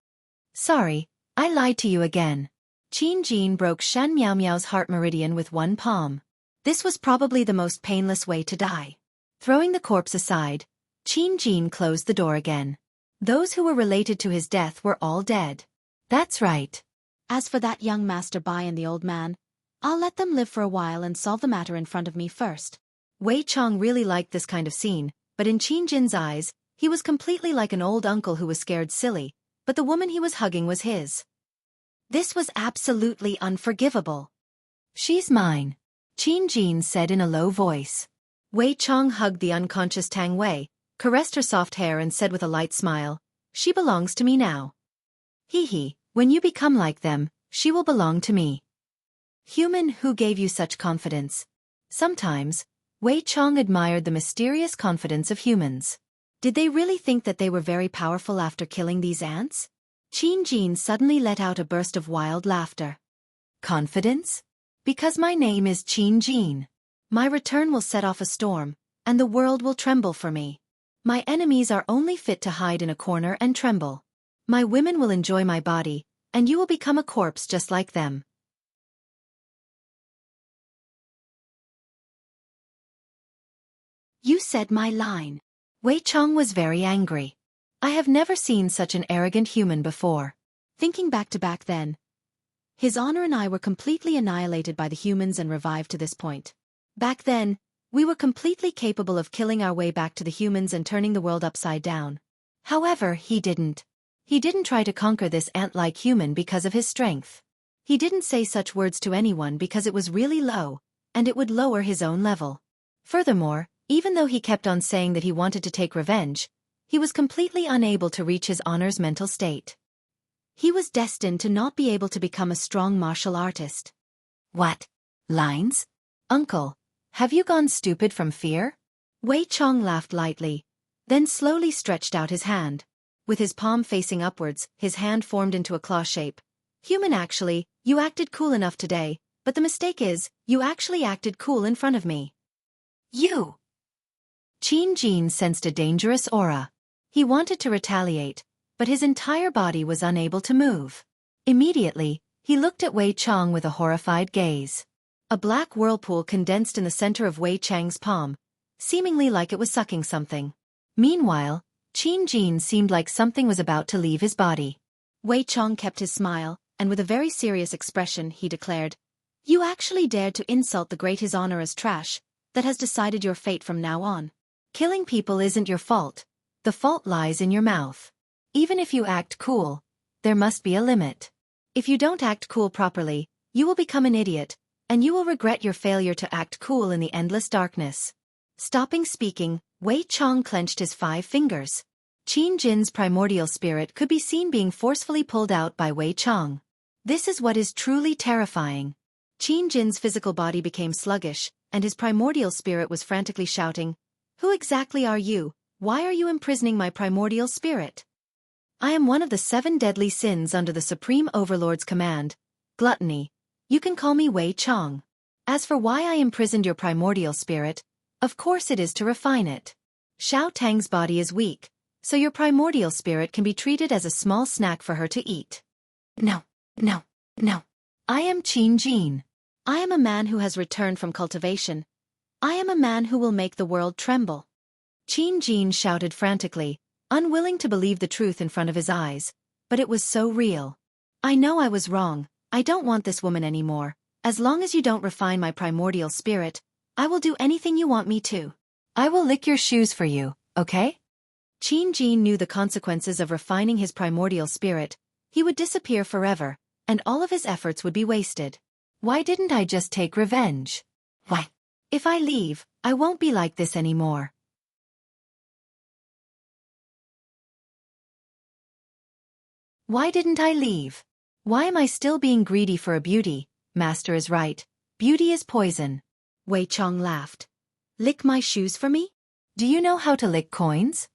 Speaker 1: Sorry, I lied to you again. Qin Jin broke Shen Miao Miao's heart meridian with one palm. This was probably the most painless way to die. Throwing the corpse aside, Qin Jin closed the door again. Those who were related to his death were all dead. That's right.
Speaker 2: As for that young Master Bai and the old man, I'll let them live for a while and solve the matter in front of me first.
Speaker 1: Wei Chong really liked this kind of scene, but in Qin Jin's eyes, he was completely like an old uncle who was scared silly, but the woman he was hugging was his. This was absolutely unforgivable. She's mine, Qin Jin said in a low voice. Wei Chong hugged the unconscious Tang Wei, caressed her soft hair and said with a light smile, she belongs to me now. Hee, when you become like them, she will belong to me. Human, who gave you such confidence? Sometimes, Wei Chong admired the mysterious confidence of humans. Did they really think that they were very powerful after killing these ants? Qin Jin suddenly let out a burst of wild laughter. Confidence? Because my name is Qin Jin. My return will set off a storm, and the world will tremble for me. My enemies are only fit to hide in a corner and tremble. My women will enjoy my body, and you will become a corpse just like them. You said my line. Wei Chong was very angry. I have never seen such an arrogant human before.
Speaker 2: Thinking back to back then, His Honor and I were completely annihilated by the humans and revived to this point. Back then, we were completely capable of killing our way back to the humans and turning the world upside down.
Speaker 1: However, he didn't. He didn't try to conquer this ant-like human because of his strength. He didn't say such words to anyone because it was really low, and it would lower his own level. Furthermore, even though he kept on saying that he wanted to take revenge, he was completely unable to reach His Honor's mental state. He was destined to not be able to become a strong martial artist. What? Lines? Uncle, have you gone stupid from fear? Wei Chong laughed lightly, then slowly stretched out his hand. With his palm facing upwards, his hand formed into a claw shape. Human, actually, you acted cool enough today, but the mistake is, you actually acted cool in front of me. You! Qin Jin sensed a dangerous aura. He wanted to retaliate, but his entire body was unable to move. Immediately, he looked at Wei Chong with a horrified gaze. A black whirlpool condensed in the center of Wei Chang's palm, seemingly like it was sucking something. Meanwhile, Qin Jin seemed like something was about to leave his body.
Speaker 2: Wei Chong kept his smile, and with a very serious expression he declared, You actually dared to insult the great His Honor as trash, that has decided your fate from now on.
Speaker 1: Killing people isn't your fault. The fault lies in your mouth. Even if you act cool, there must be a limit. If you don't act cool properly, you will become an idiot, and you will regret your failure to act cool in the endless darkness. Stopping speaking, Wei Chong clenched his 5 fingers. Qin Jin's primordial spirit could be seen being forcefully pulled out by Wei Chong. This is what is truly terrifying. Qin Jin's physical body became sluggish, and his primordial spirit was frantically shouting, Who exactly are you? Why are you imprisoning my primordial spirit? I am one of the 7 deadly sins under the Supreme Overlord's command, gluttony. You can call me Wei Chong. As for why I imprisoned your primordial spirit, of course it is to refine it. Xiao Tang's body is weak, so your primordial spirit can be treated as a small snack for her to eat. No. I am Qin Jin.
Speaker 2: I am a man who has returned from cultivation. I am a man who will make the world tremble.
Speaker 1: Qin Jin shouted frantically, unwilling to believe the truth in front of his eyes, but it was so real. I know I was wrong. I don't want this woman anymore. As long as you don't refine my primordial spirit, I will do anything you want me to. I will lick your shoes for you, okay? Qin Jin knew the consequences of refining his primordial spirit. He would disappear forever, and all of his efforts would be wasted. Why didn't I just take revenge? Why? If I leave, I won't be like this anymore. Why didn't I leave? Why am I still being greedy for a beauty? Master is right. Beauty is poison.
Speaker 2: Wei Chong laughed. Lick my shoes for me?
Speaker 1: Do you know how to lick coins?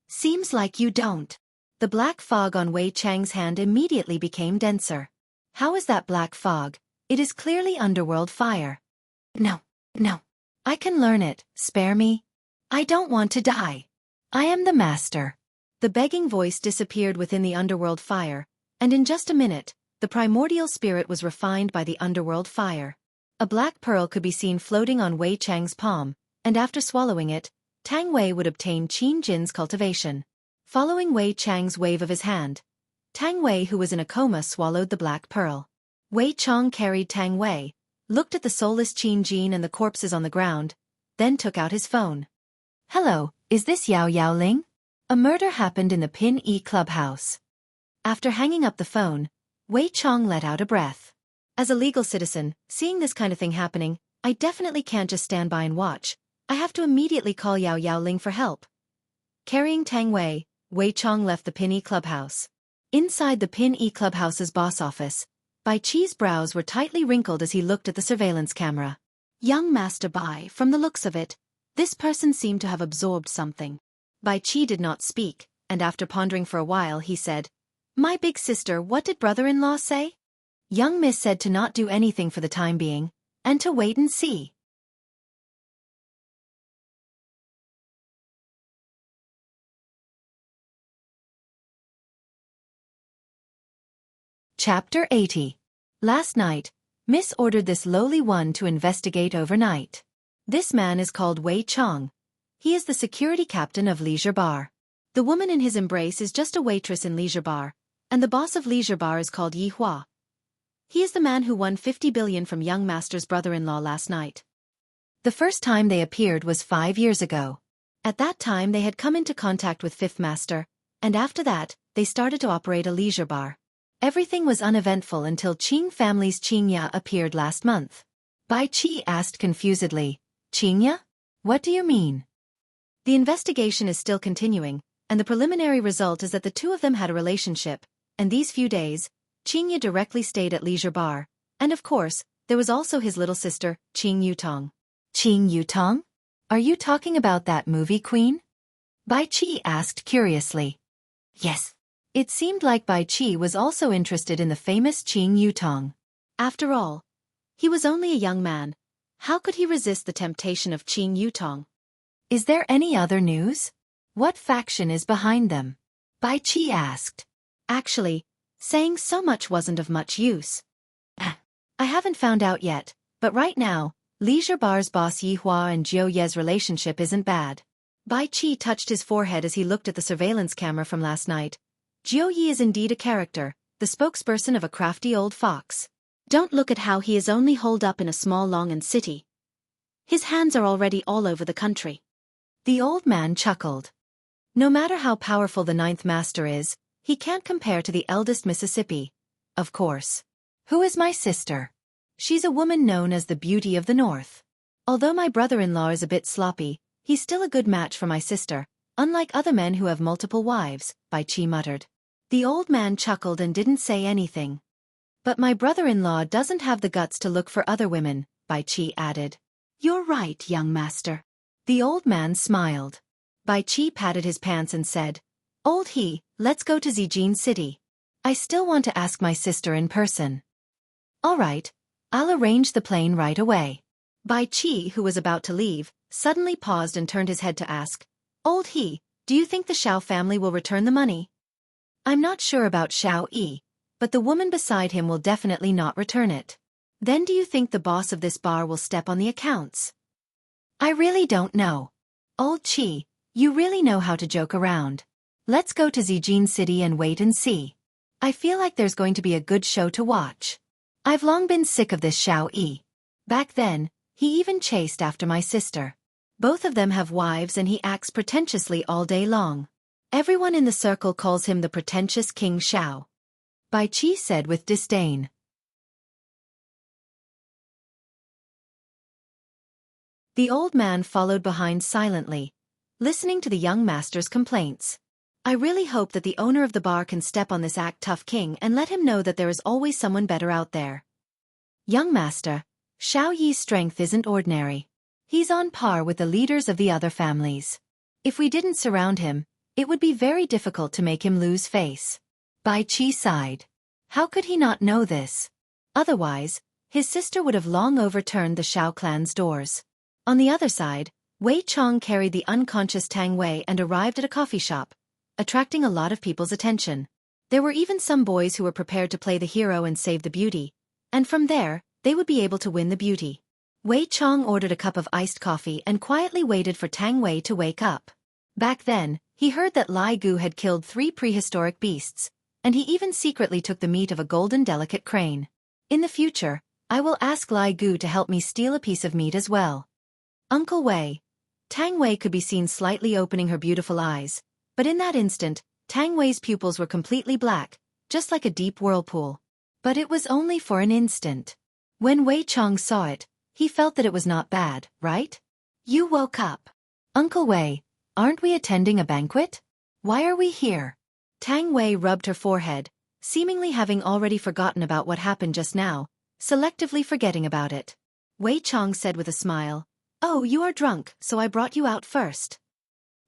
Speaker 2: Seems like you don't.
Speaker 1: The black fog on Wei Chang's hand immediately became denser. How is that black fog? It is clearly underworld fire. No, no. I can learn it, spare me. I don't want to die. I am the master. The begging voice disappeared within the underworld fire, and in just a minute, the primordial spirit was refined by the underworld fire. A black pearl could be seen floating on Wei Chang's palm, and after swallowing it, Tang Wei would obtain Qin Jin's cultivation. Following Wei Chang's wave of his hand, Tang Wei, who was in a coma, swallowed the black pearl. Wei Chang carried Tang Wei, looked at the soulless Qin Jin and the corpses on the ground, then took out his phone. Hello, is this Yao Yao Ling? A murder happened in the Pin E clubhouse. After hanging up the phone, Wei Chang let out a breath. As a legal citizen, seeing this kind of thing happening, I definitely can't just stand by and watch. I have to immediately call Yao Yao Ling for help. Carrying Tang Wei, Wei Chang left the Pin E clubhouse. Inside the Pin E clubhouse's boss office, Bai Chi's brows were tightly wrinkled as he looked at the surveillance camera. Young Master Bai, from the looks of it, this person seemed to have absorbed something. Bai Chi did not speak, and after pondering for a while he said, My big sister, what did brother-in-law say? Young Miss said to not do anything for the time being, and to wait and see. Chapter 80. Last night, Miss ordered this lowly one to investigate overnight. This man is called Wei Chang. He is the security captain of Leisure Bar. The woman in his embrace is just a waitress in Leisure Bar, and the boss of Leisure Bar is called Yi Hua. He is the man who won 50 billion from young master's brother-in-law last night. The first time they appeared was 5 years ago. At that time they had come into contact with Fifth Master, and after that, they started to operate a leisure bar. Everything was uneventful until Qing family's Qingya appeared last month. Bai Chi asked confusedly, Qingya? What do you mean? The investigation is still continuing, and the preliminary result is that the two of them had a relationship, and these few days, Qingya directly stayed at Leisure Bar, and of course, there was also his little sister, Qing Yutong. Qing Yutong? Are you talking about that movie queen? Bai Chi asked curiously. Yes. It seemed like Bai Chi was also interested in the famous Qing Yutong. After all, he was only a young man. How could he resist the temptation of Qing Yutong? Is there any other news? What faction is behind them? Bai Chi asked. Actually, saying so much wasn't of much use. I haven't found out yet, but right now, Leisure Bar's boss Yi Hua and Jiu Ye's relationship isn't bad. Bai Chi touched his forehead as he looked at the surveillance camera from last night. Jiu Yi is indeed a character, the spokesperson of a crafty old fox. Don't look at how he is only holed up in a small Longan city. His hands are already all over the country. The old man chuckled. No matter how powerful the ninth master is, he can't compare to the eldest Mississippi. Of course. Who is my sister? She's a woman known as the Beauty of the North. Although my brother-in-law is a bit sloppy, he's still a good match for my sister, unlike other men who have multiple wives, Bai Chi muttered. The old man chuckled and didn't say anything. But my brother-in-law doesn't have the guts to look for other women, Bai Chi added. You're right, young master. The old man smiled. Bai Chi patted his pants and said, Old he, let's go to Zijin City. I still want to ask my sister in person. All right, I'll arrange the plane right away. Bai Chi, who was about to leave, suddenly paused and turned his head to ask, Old he, do you think the Xiao family will return the money? I'm not sure about Xiao Yi, but the woman beside him will definitely not return it. Then do you think the boss of this bar will step on the accounts? I really don't know. Old Chi, you really know how to joke around. Let's go to Zijin City and wait and see. I feel like there's going to be a good show to watch. I've long been sick of this Xiao Yi. Back then, he even chased after my sister. Both of them have wives and he acts pretentiously all day long. Everyone in the circle calls him the pretentious King Xiao. Bai Chi said with disdain. The old man followed behind silently, listening to the young master's complaints. I really hope that the owner of the bar can step on this act tough king and let him know that there is always someone better out there. Young master, Xiao Yi's strength isn't ordinary. He's on par with the leaders of the other families. If we didn't surround him, It would be very difficult to make him lose face. Bai Qi sighed. How could he not know this? Otherwise, his sister would have long overturned the Xiao clan's doors. On the other side, Wei Chong carried the unconscious Tang Wei and arrived at a coffee shop, attracting a lot of people's attention. There were even some boys who were prepared to play the hero and save the beauty, and from there, they would be able to win the beauty. Wei Chong ordered a cup of iced coffee and quietly waited for Tang Wei to wake up. Back then, he heard that Lai Gu had killed 3 prehistoric beasts, and he even secretly took the meat of a golden delicate crane. In the future, I will ask Lai Gu to help me steal a piece of meat as well. Uncle Wei. Tang Wei could be seen slightly opening her beautiful eyes, but in that instant, Tang Wei's pupils were completely black, just like a deep whirlpool. But it was only for an instant. When Wei Chong saw it, he felt that it was not bad, right? You woke up. Uncle Wei, aren't we attending a banquet? Why are we here? Tang Wei rubbed her forehead, seemingly having already forgotten about what happened just now, selectively forgetting about it. Wei Chong said with a smile, "Oh, you are drunk, so I brought you out first."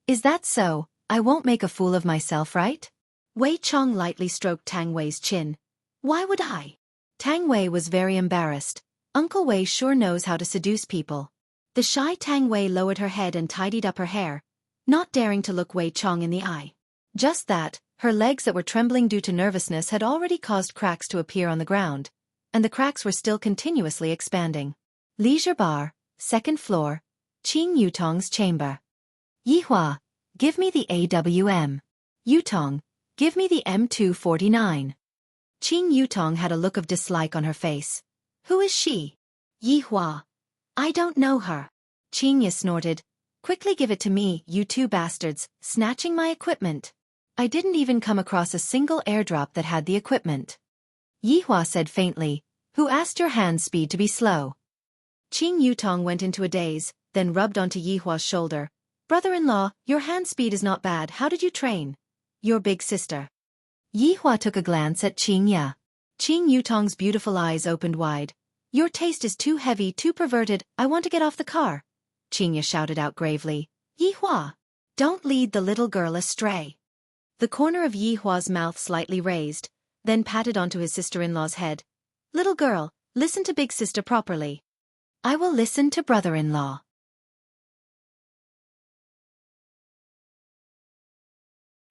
Speaker 1: Is that so? I won't make a fool of myself, right? Wei Chong lightly stroked Tang Wei's chin. Why would I? Tang Wei was very embarrassed. Uncle Wei sure knows how to seduce people. The shy Tang Wei lowered her head and tidied up her hair, not daring to look Wei Chong in the eye. Just that, her legs that were trembling due to nervousness had already caused cracks to appear on the ground, and the cracks were still continuously expanding. Leisure bar, 2nd floor, Qing Yutong's chamber. Yihua, give me the AWM. Yutong, give me the M249. Qing Yutong had a look of dislike on her face. Who is she? Yihua. I don't know her. Qing Yi snorted. Quickly give it to me, you 2 bastards, snatching my equipment. I didn't even come across a single airdrop that had the equipment. Yihua said faintly, who asked your hand speed to be slow? Qing Yutong went into a daze, then rubbed onto Yihua's shoulder. Brother-in-law, your hand speed is not bad, how did you train? Your big sister. Yihua took a glance at Qing Yi. Qing Yutong's beautiful eyes opened wide. Your taste is too heavy, too perverted, I want to get off the car. Qing Yi shouted out gravely. Yihua, don't lead the little girl astray. The corner of Yihua's mouth slightly raised, then patted onto his sister-in-law's head. Little girl, listen to big sister properly. I will listen to brother-in-law.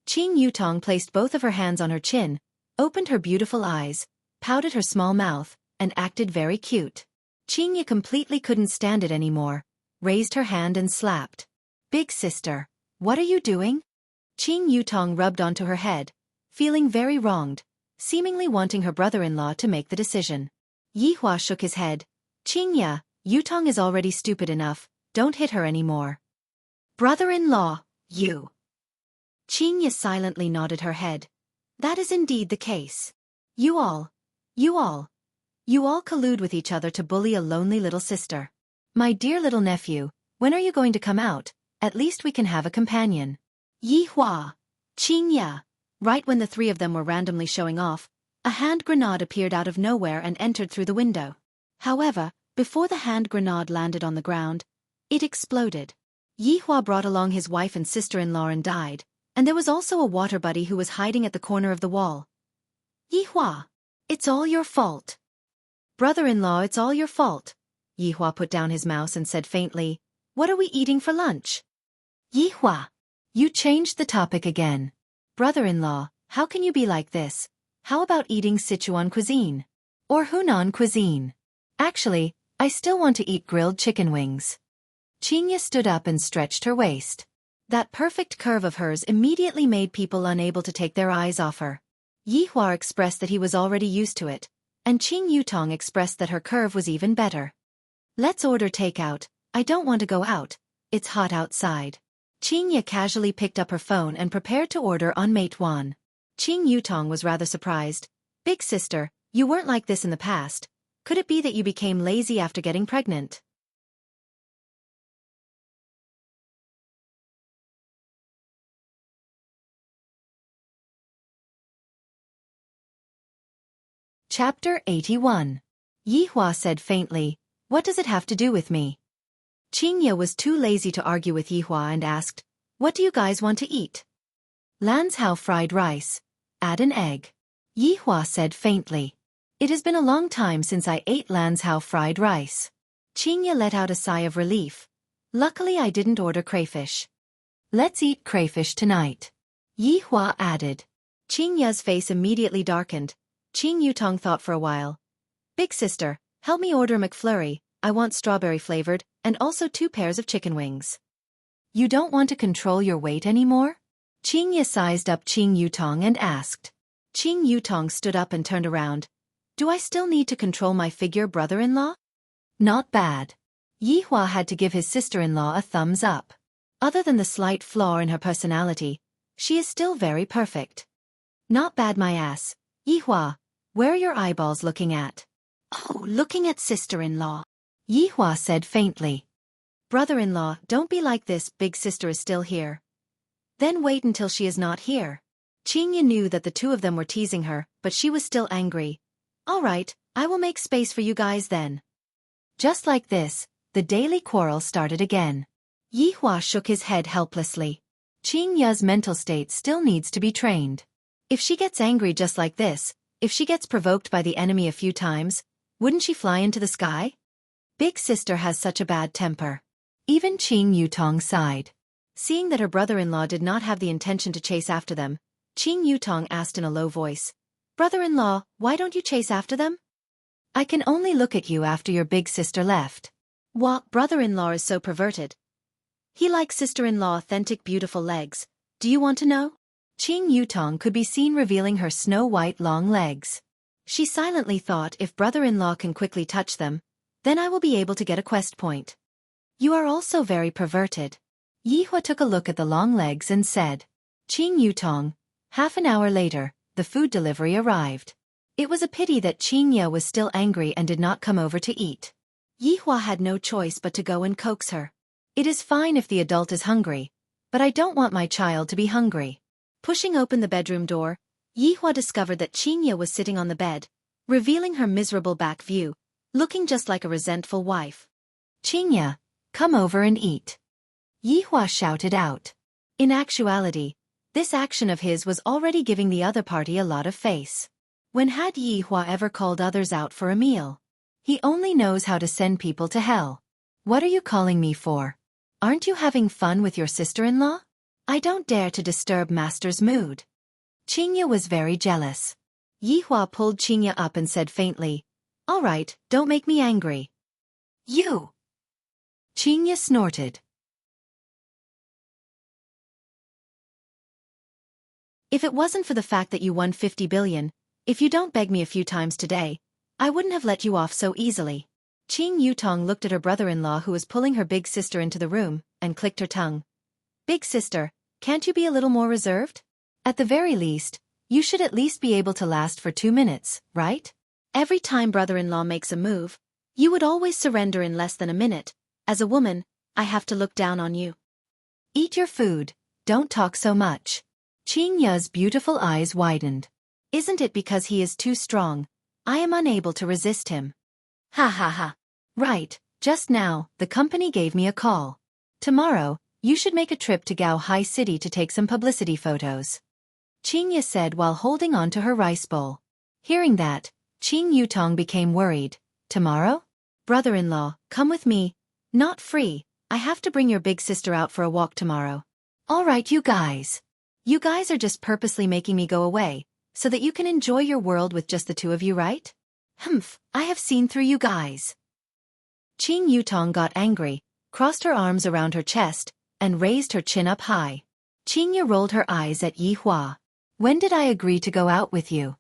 Speaker 1: Qing Yutong placed both of her hands on her chin, opened her beautiful eyes, pouted her small mouth, and acted very cute. Qing Yi completely couldn't stand it anymore, raised her hand and slapped. Big sister, what are you doing? Qing Yutong rubbed onto her head, feeling very wronged, seemingly wanting her brother-in-law to make the decision. Yihua shook his head. Qing Yi, Yutong is already stupid enough, don't hit her anymore. Brother-in-law, you. Qing Yi silently nodded her head. That is indeed the case. You all collude with each other to bully a lonely little sister. My dear little nephew, when are you going to come out? At least we can have a companion. Yihua, Qing Yi. Right when the 3 of them were randomly showing off, a hand grenade appeared out of nowhere and entered through the window. However, before the hand grenade landed on the ground, it exploded. Yihua brought along his wife and sister-in-law and died, and there was also a water buddy who was hiding at the corner of the wall. Yihua, it's all your fault. Brother-in-law, it's all your fault. Yihua put down his mouse and said faintly, what are we eating for lunch? Yihua, you changed the topic again. Brother-in-law, how can you be like this? How about eating Sichuan cuisine? Or Hunan cuisine? Actually, I still want to eat grilled chicken wings. Qing Yi stood up and stretched her waist. That perfect curve of hers immediately made people unable to take their eyes off her. Yihua expressed that he was already used to it, and Qing Yutong expressed that her curve was even better. Let's order takeout, I don't want to go out, it's hot outside. Qing Yi casually picked up her phone and prepared to order on Meituan. Qing Yutong was rather surprised. Big sister, you weren't like this in the past. Could it be that you became lazy after getting pregnant? Chapter 81. Yihua said faintly, what does it have to do with me? Qing Yi was too lazy to argue with Yihua and asked, what do you guys want to eat? Lanzhou fried rice. Add an egg. Yihua said faintly. It has been a long time since I ate Lanzhou fried rice. Qingye let out a sigh of relief. Luckily I didn't order crayfish. Let's eat crayfish tonight. Yihua added.
Speaker 2: Qingye's face immediately darkened. Qing Yutong thought for a while. Big sister, help me order McFlurry. I want strawberry-flavored, and also 2 pairs of chicken wings.
Speaker 1: You don't want to control your weight anymore? Qingye sized up Qing Yutong and asked.
Speaker 2: Qing Yutong stood up and turned around. Do I still need to control my figure, brother-in-law?
Speaker 1: Not bad. Yihua had to give his sister-in-law a thumbs up.
Speaker 2: Other than the slight flaw in her personality, she is still very perfect. Not bad, my ass. Yihua, where are your eyeballs looking at?
Speaker 1: Oh, looking at sister-in-law. Yihua said faintly.
Speaker 2: Brother-in-law, don't be like this, big sister is still here. Then wait until she is not here. Qingye knew that the two of them were teasing her, but she was still angry. All right, I will make space for you guys then.
Speaker 1: Just like this, the daily quarrel started again.
Speaker 2: Yihua shook his head helplessly.
Speaker 1: Qingye's mental state still needs to be trained.
Speaker 2: If she gets angry just like this, if she gets provoked by the enemy a few times, wouldn't she fly into the sky? Big sister has such a bad temper.
Speaker 1: Even Qing Yutong sighed.
Speaker 2: Seeing that her brother-in-law did not have the intention to chase after them, Qing Yutong asked in a low voice, Brother-in-law, why don't you chase after them?
Speaker 1: I can only look at you after your big sister left.
Speaker 2: What, brother-in-law is so perverted? He likes sister-in-law authentic beautiful legs. Do you want to know?
Speaker 1: Qing Yutong could be seen revealing her snow-white long legs.
Speaker 2: She silently thought, if brother-in-law can quickly touch them, then I will be able to get a quest point.
Speaker 1: You are also very perverted. Yihua took a look at the long legs and said. Qing Yutong. Half an hour later, the food delivery arrived. It was a pity that Qingye was still angry and did not come over to eat.
Speaker 2: Yihua had no choice but to go and coax her.
Speaker 1: It is fine if the adult is hungry, but I don't want my child to be hungry.
Speaker 2: Pushing open the bedroom door, Yihua discovered that Qingye was sitting on the bed, revealing her miserable back view, looking just like a resentful wife.
Speaker 1: Qingye, come over and eat. Yihua shouted out.
Speaker 2: In actuality, this action of his was already giving the other party a lot of face. When had Yihua ever called others out for a meal?
Speaker 1: He only knows how to send people to hell. What are you calling me for? Aren't you having fun with your sister-in-law? I don't dare to disturb master's mood. Qingye was very jealous.
Speaker 2: Yihua pulled Qingye up and said faintly, All right, don't make me angry.
Speaker 1: You! Qingye snorted.
Speaker 2: If it wasn't for the fact that you won 50 billion, if you don't beg me a few times today, I wouldn't have let you off so easily. Qing Yutong looked at her brother-in-law who was pulling her big sister into the room, and clicked her tongue. Big sister, can't you be a little more reserved?
Speaker 1: At the very least, you should at least be able to last for 2 minutes, right?
Speaker 2: Every time brother-in-law makes a move, you would always surrender in less than a minute. As a woman, I have to look down on you.
Speaker 1: Eat your food, don't talk so much. Qingye's beautiful eyes widened.
Speaker 2: Isn't it because he is too strong? I am unable to resist him.
Speaker 1: Ha ha ha. Right, just now, the company gave me a call. Tomorrow, you should make a trip to Gaohai City to take some publicity photos. Qingye said while holding on to her rice bowl. Hearing that, Qing Yutong became worried. Tomorrow?
Speaker 2: Brother-in-law, come with me. Not free, I have to bring your big sister out for a walk tomorrow.
Speaker 1: All right, you guys.
Speaker 2: You guys are just purposely making me go away, so that you can enjoy your world with just the two of you, right?
Speaker 1: Humph, I have seen through you guys.
Speaker 2: Qing Yutong got angry, crossed her arms around her chest, and raised her chin up high.
Speaker 1: Qingye rolled her eyes at Yihua. When did I agree to go out with you?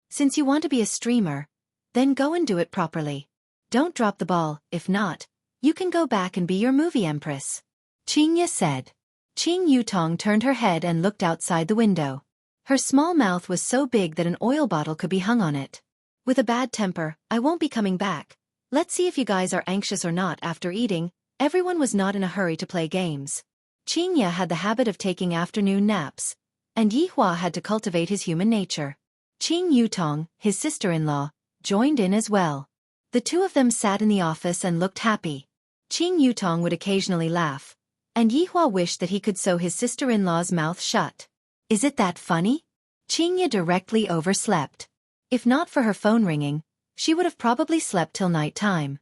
Speaker 2: Since you want to be a streamer, then go and do it properly. Don't drop the ball, if not, you can go back and be your movie empress.
Speaker 1: Qingye said. Qing Yutong turned her head and looked outside the window.
Speaker 2: Her small mouth was so big that an oil bottle could be hung on it. With a bad temper, I won't be coming back. Let's see if you guys are anxious or not. After eating, everyone was not in a hurry to play games. Qingye had the habit of taking afternoon naps, and Yihua had to cultivate his human nature.
Speaker 1: Qing Yutong, his sister-in-law, joined in as well.
Speaker 2: The two of them sat in the office and looked happy. Qing Yutong would occasionally laugh, and Yihua wished that he could sew his sister-in-law's mouth shut.
Speaker 1: Is it that funny? Qingya directly overslept. If not for her phone ringing, she would have probably slept till night time.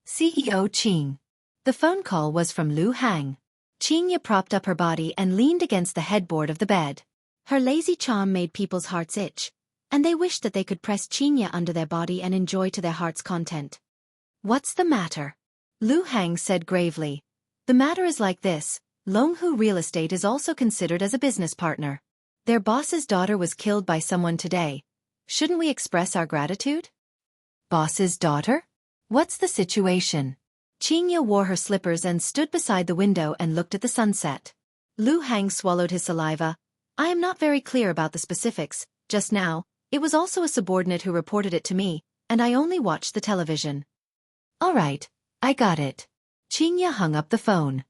Speaker 1: CEO Qing. The phone call was from Lu Hang. Qingya propped up her body and leaned against the headboard of the bed.
Speaker 2: Her lazy charm made people's hearts itch, and they wished that they could press Qingya under their body and enjoy to their heart's content.
Speaker 1: What's the matter? Lu Hang said gravely. The matter is like this, Longhu Real Estate is also considered as a business partner. Their boss's daughter was killed by someone today. Shouldn't we express our gratitude? Boss's daughter? What's the situation? Qingya wore her slippers and stood beside the window and looked at the sunset. Lu Hang swallowed his saliva. I am not very clear about the specifics. Just now, it was also a subordinate who reported it to me, and I only watched the television. All right, I got it. Qingya hung up the phone.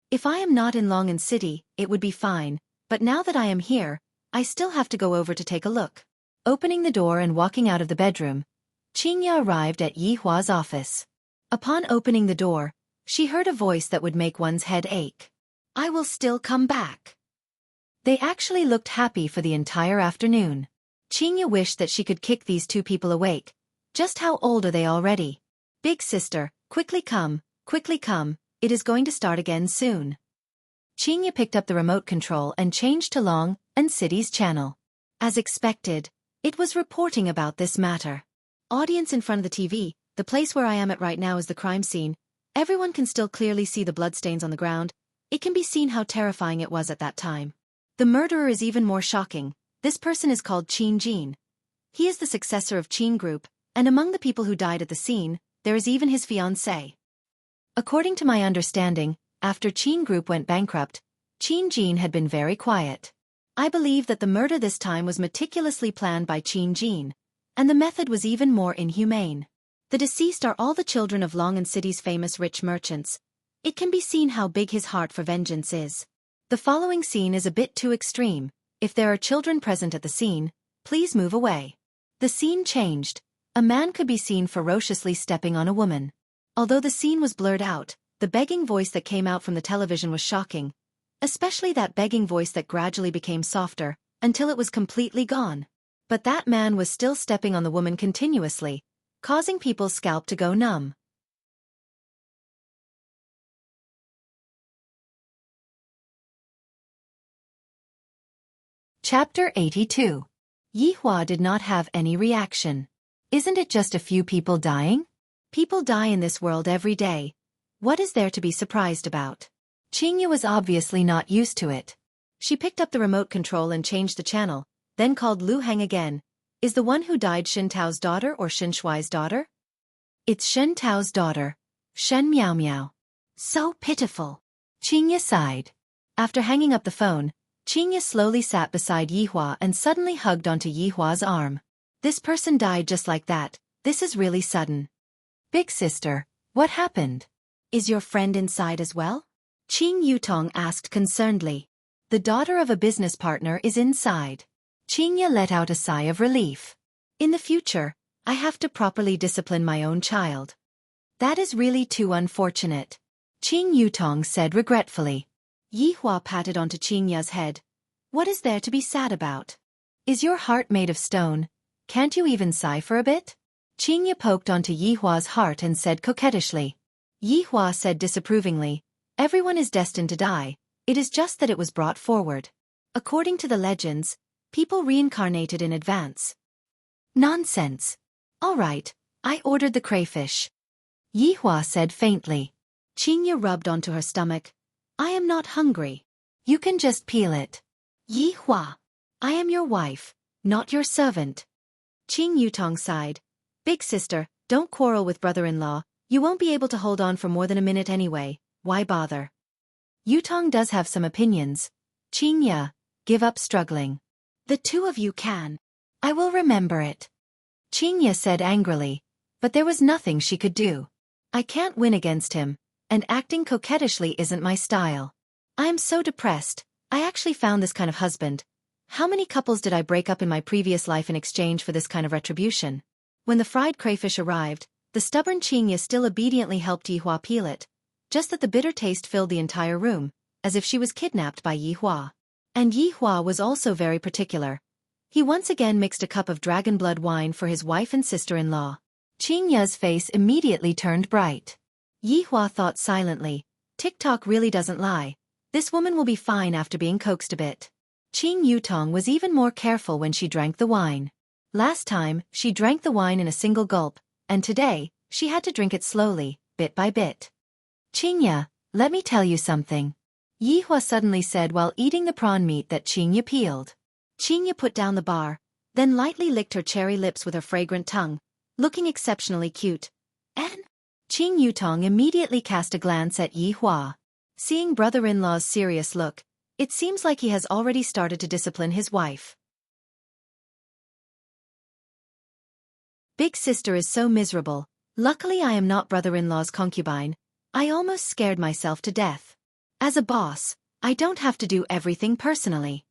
Speaker 1: If I am not in Longan City, it would be fine, but now that I am here, I still have to go over to take a look. Opening the door and walking out of the bedroom, Qingya arrived at Yi Hua's office. Upon opening the door, she heard a voice that would make one's head ache. I will still come back. They actually looked happy for the entire afternoon. Qingya wished that she could kick these two people awake. Just how old are they already? Big sister, quickly come, it is going to start again soon. Qingya picked up the remote control and changed to Longan City's channel. As expected, it was reporting about this matter.
Speaker 2: Audience in front of the TV, the place where I am at right now is the crime scene. Everyone can still clearly see the bloodstains on the ground. It can be seen how terrifying it was at that time. The murderer is even more shocking. This person is called Qin Jin. He is the successor of Qin Group, and among the people who died at the scene, there is even his fiancée. According to my understanding, after Qin Group went bankrupt, Qin Jin had been very quiet. I believe that the murder this time was meticulously planned by Qin Jin, and the method was even more inhumane. The deceased are all the children of Longan City's famous rich merchants. It can be seen how big his heart for vengeance is. The following scene is a bit too extreme. If there are children present at the scene, please move away. The scene changed. A man could be seen ferociously stepping on a woman. Although the scene was blurred out, the begging voice that came out from the television was shocking, especially that begging voice that gradually became softer, until it was completely gone. But that man was still stepping on the woman continuously, causing people's scalp to go numb. Chapter 82. Yi Hua did not have any reaction. Isn't it just a few people dying? People die in this world every day. What is there to be surprised about? Qingya was obviously not used to it. She picked up the remote control and changed the channel, then called Lu Hang again. Is the one who died Shen Tao's daughter or Shen Shuai's daughter? It's Shen Tao's daughter, Shen Miao Miao. So pitiful. Qingya sighed. After hanging up the phone, Qingya slowly sat beside Yi Hua and suddenly hugged onto Yi Hua's arm. This person died just like that. This is really sudden. Big sister, what happened? Is your friend inside as well? Qing Yutong asked concernedly. The daughter of a business partner is inside. Qingya let out a sigh of relief. In the future, I have to properly discipline my own child. That is really too unfortunate. Qing Yutong said regretfully. Yi Hua patted onto Qingya's head. What is there to be sad about? Is your heart made of stone? Can't you even sigh for a bit? Qingya poked onto Yi Hua's heart and said coquettishly. Yi Hua said disapprovingly, everyone is destined to die, it is just that it was brought forward. According to the legends, people reincarnated in advance. Nonsense. All right, I ordered the crayfish. Yi Hua said faintly. Qingya rubbed onto her stomach. I am not hungry. You can just peel it. Yi Hua. I am your wife, not your servant. Qing Yutong sighed. Big sister, don't quarrel with brother-in-law, you won't be able to hold on for more than a minute anyway, why bother? Yutong does have some opinions. Qingya, give up struggling. The two of you can. I will remember it. Qingya said angrily, but there was nothing she could do. I can't win against him, and acting coquettishly isn't my style. I am so depressed, I actually found this kind of husband. How many couples did I break up in my previous life in exchange for this kind of retribution? When the fried crayfish arrived, the stubborn Qingya still obediently helped Yi Hua peel it. just that the bitter taste filled the entire room, as if she was kidnapped by Yi Hua. And Yi Hua was also very particular. He once again mixed a cup of dragon blood wine for his wife and sister-in-law. Qing Ye's face immediately turned bright. Yi Hua thought silently, "TikTok really doesn't lie. This woman will be fine after being coaxed a bit." Qing Yutong was even more careful when she drank the wine. Last time, she drank the wine in a single gulp, and today, she had to drink it slowly, bit by bit. "Qing Ye, let me tell you something," Yi Hua suddenly said while eating the prawn meat that Qing Ye peeled. Qing Ye put down the bar, then lightly licked her cherry lips with her fragrant tongue, looking exceptionally cute. And Qing Yutong immediately cast a glance at Yi Hua. Seeing brother-in-law's serious look, it seems like he has already started to discipline his wife. Big sister is so miserable. Luckily I am not brother-in-law's concubine. I almost scared myself to death. As a boss, I don't have to do everything personally.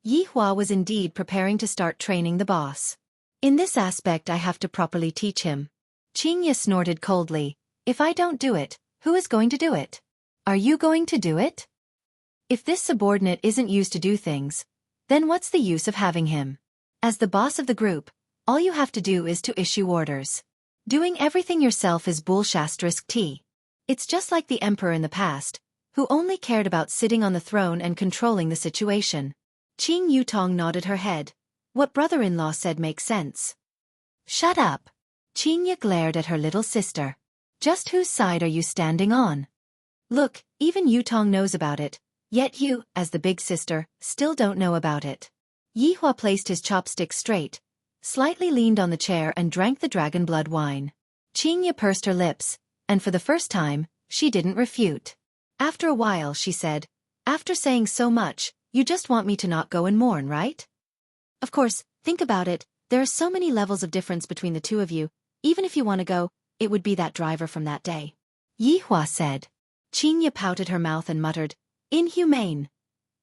Speaker 2: Yi Hua was indeed preparing to start training the boss. In this aspect I have to properly teach him. Qing Ye snorted coldly. "If I don't do it, who is going to do it? Are you going to do it? If this subordinate isn't used to do things, then what's the use of having him? As the boss of the group, all you have to do is to issue orders. Doing everything yourself is bullshit. It's just like the emperor in the past, who only cared about sitting on the throne and controlling the situation." Qing Yutong nodded her head. What brother-in-law said makes sense. "Shut up." Qing Ye glared at her little sister. "Just whose side are you standing on? Look, even Yutong knows about it, yet you, as the big sister, still don't know about it." Yi Hua placed his chopsticks straight, slightly leaned on the chair and drank the dragon blood wine. Qing Ye pursed her lips, and for the first time, she didn't refute. After a while she said, "After saying so much, you just want me to not go and mourn, right? Of course, think about it, there are so many levels of difference between the two of you, even if you want to go, it would be that driver from that day." Yi Hua said. Qing Ye pouted her mouth and muttered, "Inhumane.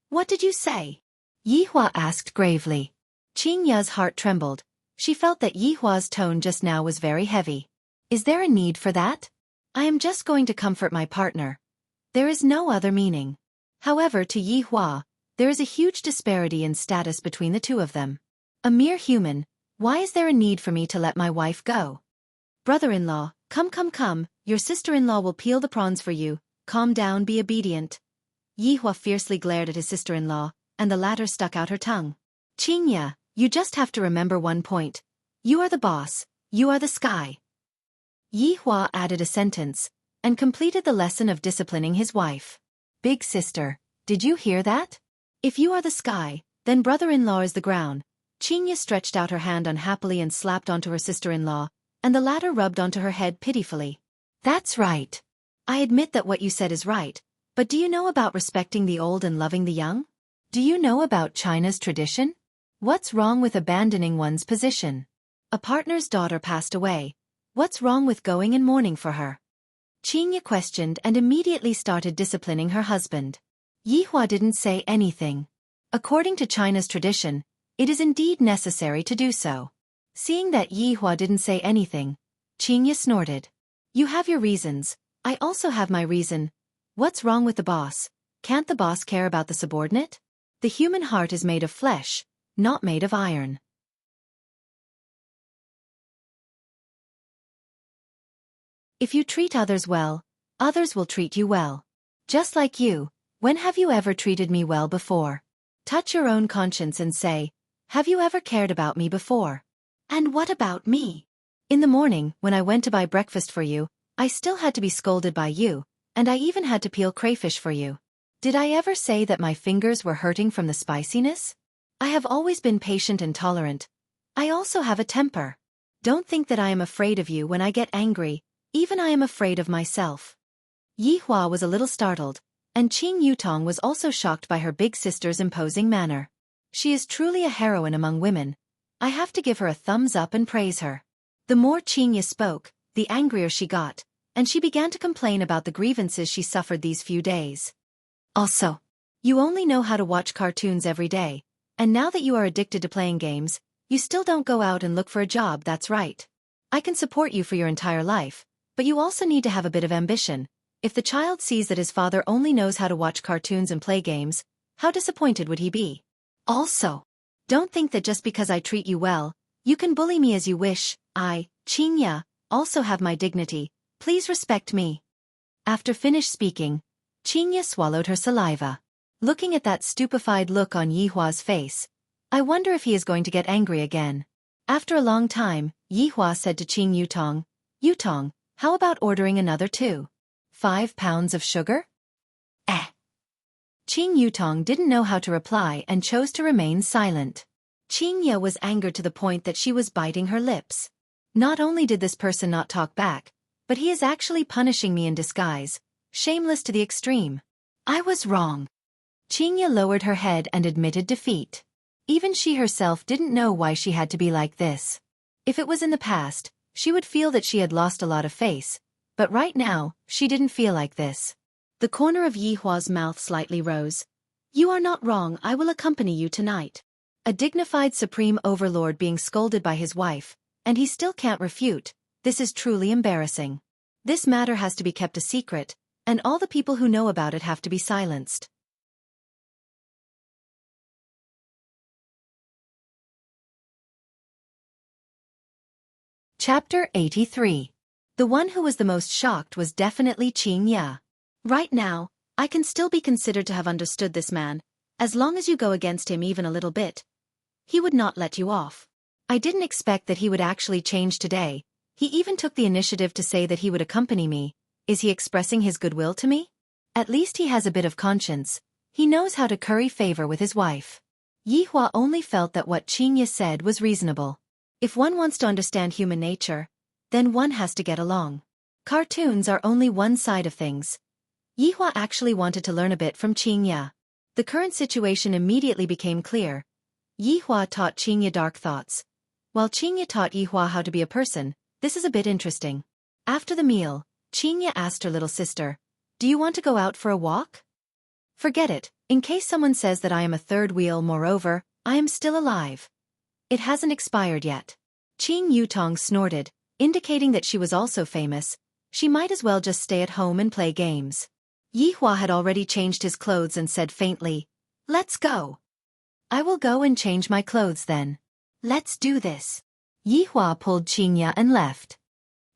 Speaker 2: What did you say?" Yi Hua asked gravely. Qing Ye's heart trembled. She felt that Yi Hua's tone just now was very heavy. "Is there a need for that? I am just going to comfort my partner. There is no other meaning." However, to Yi Hua, there is a huge disparity in status between the two of them. "A mere human, why is there a need for me to let my wife go? Brother-in-law, come, your sister-in-law will peel the prawns for you, calm down, be obedient." Yi Hua fiercely glared at his sister-in-law, and the latter stuck out her tongue. "Qing Ye, you just have to remember one point. You are the boss, you are the sky." Yi Hua added a sentence, and completed the lesson of disciplining his wife. "Big sister, did you hear that? If you are the sky, then brother-in-law is the ground." Qing Ye stretched out her hand unhappily and slapped onto her sister-in-law, and the latter rubbed onto her head pitifully. "That's right. I admit that what you said is right, but do you know about respecting the old and loving the young? Do you know about China's tradition? What's wrong with abandoning one's position? A partner's daughter passed away. What's wrong with going and mourning for her?" Qing Ye questioned and immediately started disciplining her husband. Yi Hua didn't say anything. According to China's tradition, it is indeed necessary to do so. Seeing that Yi Hua didn't say anything, Qing Ye snorted. "You have your reasons, I also have my reason. What's wrong with the boss? Can't the boss care about the subordinate? The human heart is made of flesh, not made of iron." If you treat others well, others will treat you well. Just like you, when have you ever treated me well before? Touch your own conscience and say, have you ever cared about me before? And what about me? In the morning, when I went to buy breakfast for you, I still had to be scolded by you, and I even had to peel crayfish for you. Did I ever say that my fingers were hurting from the spiciness? I have always been patient and tolerant. I also have a temper. Don't think that I am afraid of you when I get angry, even I am afraid of myself. Yi Hua was a little startled, and Qing Yutong was also shocked by her big sister's imposing manner. She is truly a heroine among women. I have to give her a thumbs up and praise her. The more Qing Ye spoke, the angrier she got, and she began to complain about the grievances she suffered these few days. Also, you only know how to watch cartoons every day, and now that you are addicted to playing games, you still don't go out and look for a job. That's right. I can support you for your entire life, but you also need to have a bit of ambition.
Speaker 1: If the child sees that his father only knows how to watch cartoons and play games, how disappointed would he be? Also, don't think that just because I treat you well, you can bully me as you wish. I, Qingya, also have my dignity. Please respect me. After finished speaking, Qingya swallowed her saliva. Looking at that stupefied look on Yihua's face, I wonder if he is going to get angry again. After a long time, Yihua said to Qing Yutong, Yutong, how about ordering another 5 pounds of sugar? Qing Yutong didn't know how to reply and chose to remain silent. Qingya was angered to the point that she was biting her lips. Not only did this person not talk back, but he is actually punishing me in disguise, shameless to the extreme. I was wrong. Qingya lowered her head and admitted defeat. Even she herself didn't know why she had to be like this. If it was in the past, she would feel that she had lost a lot of face, but right now, she didn't feel like this. The corner of Yihua's mouth slightly rose. You are not wrong, I will accompany you tonight. A dignified supreme overlord being scolded by his wife, and he still can't refute. This is truly embarrassing. This matter has to be kept a secret, and all the people who know about it have to be silenced. Chapter 83. The one who was the most shocked was definitely Qingya. Right now, I can still be considered to have understood this man. As long as you go against him even a little bit, he would not let you off. I didn't expect that he would actually change today. He even took the initiative to say that he would accompany me. Is he expressing his goodwill to me? At least he has a bit of conscience. He knows how to curry favor with his wife. Yihua only felt that what Qingya said was reasonable. If one wants to understand human nature, then one has to get along. Cartoons are only one side of things. Yihua actually wanted to learn a bit from Qingya. The current situation immediately became clear. Yihua taught Qingya dark thoughts, while Qingya taught Yihua how to be a person. This is a bit interesting. After the meal, Qingya asked her little sister, do you want to go out for a walk? Forget it, in case someone says that I am a third wheel. Moreover, I am still alive. It hasn't expired yet. Qing Yutong snorted, indicating that she was also famous. She might as well just stay at home and play games. Yihua had already changed his clothes and said faintly, let's go. I will go and change my clothes then. Let's do this. Yihua pulled Qingya and left.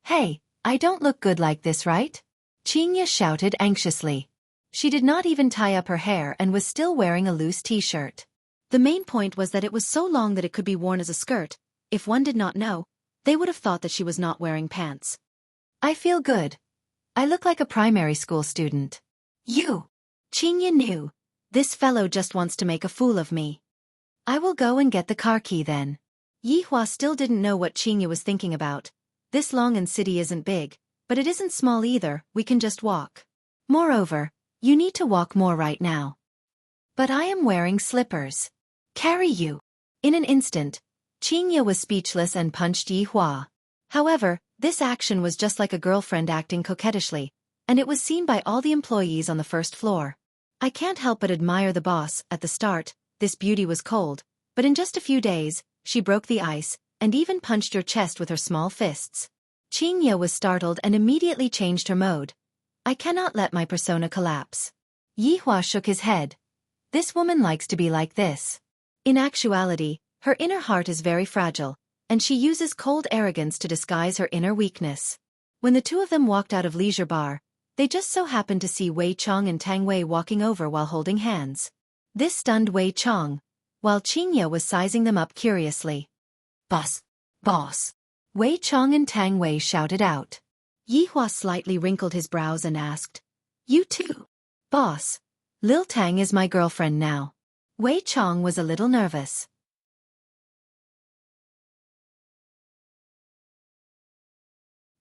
Speaker 1: Hey, I don't look good like this, right? Qingya shouted anxiously. She did not even tie up her hair and was still wearing a loose t-shirt. The main point was that it was so long that it could be worn as a skirt. If one did not know, they would have thought that she was not wearing pants. I feel good. I look like a primary school student. You! Qingya knew. This fellow just wants to make a fool of me. I will go and get the car key then. Yihua still didn't know what Qingya was thinking about. This Longan city isn't big, but it isn't small either, we can just walk. Moreover, you need to walk more right now. But I am wearing slippers. Carry you. In an instant, Qingya was speechless and punched Yihua. However, this action was just like a girlfriend acting coquettishly, and it was seen by all the employees on the first floor. I can't help but admire the boss. At the start, this beauty was cold, but in just a few days, she broke the ice, and even punched your chest with her small fists. Qingya was startled and immediately changed her mode. I cannot let my persona collapse. Yihua shook his head. This woman likes to be like this. In actuality, her inner heart is very fragile, and she uses cold arrogance to disguise her inner weakness. When the two of them walked out of Leisure Bar, they just so happened to see Wei Chong and Tang Wei walking over while holding hands. This stunned Wei Chong, while Qingya was sizing them up curiously. Boss! Boss! Wei Chong and Tang Wei shouted out. Yihua slightly wrinkled his brows and asked, you too? Boss, Lil Tang is my girlfriend now. Wei Chong was a little nervous.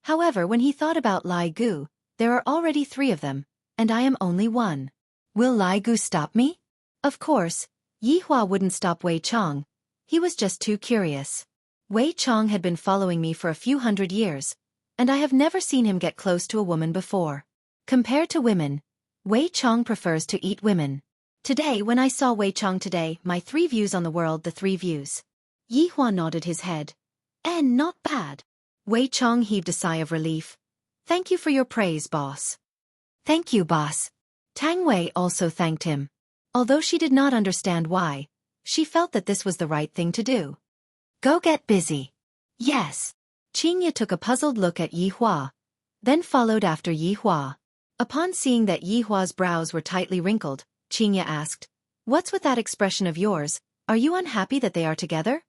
Speaker 1: However, when he thought about Lai Gu, there are already 3 of them, and I am only one. Will Lai Gu stop me? Of course, Yihua wouldn't stop Wei Chong. He was just too curious. Wei Chong had been following me for a few hundred years, and I have never seen him get close to a woman before. Compared to women, Wei Chong prefers to eat women. Today, when I saw Wei Chong today, my 3 views on the world, the 3 views. Yihua nodded his head. And not bad. Wei Chong heaved a sigh of relief. Thank you for your praise, boss. Thank you, boss. Tang Wei also thanked him. Although she did not understand why, she felt that this was the right thing to do. Go get busy. Yes. Qingye took a puzzled look at Yi Hua, then followed after Yi Hua. Upon seeing that Yi Hua's brows were tightly wrinkled, Qingye asked, "What's with that expression of yours? Are you unhappy that they are together?"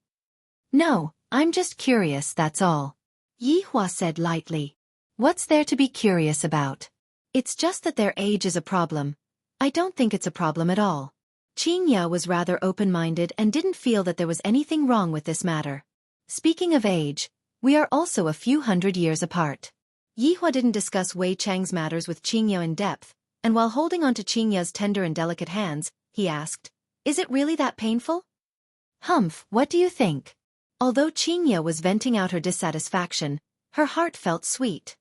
Speaker 1: "No, I'm just curious, that's all," Yi Hua said lightly. "What's there to be curious about? It's just that their age is a problem. I don't think it's a problem at all." Qingye was rather open-minded and didn't feel that there was anything wrong with this matter. Speaking of age, we are also a few hundred years apart. Yi Hua didn't discuss Wei Chang's matters with Qingye in depth, and while holding onto Qingye's tender and delicate hands, he asked, "Is it really that painful?" "Humph, what do you think?" Although Qingye was venting out her dissatisfaction, her heart felt sweet.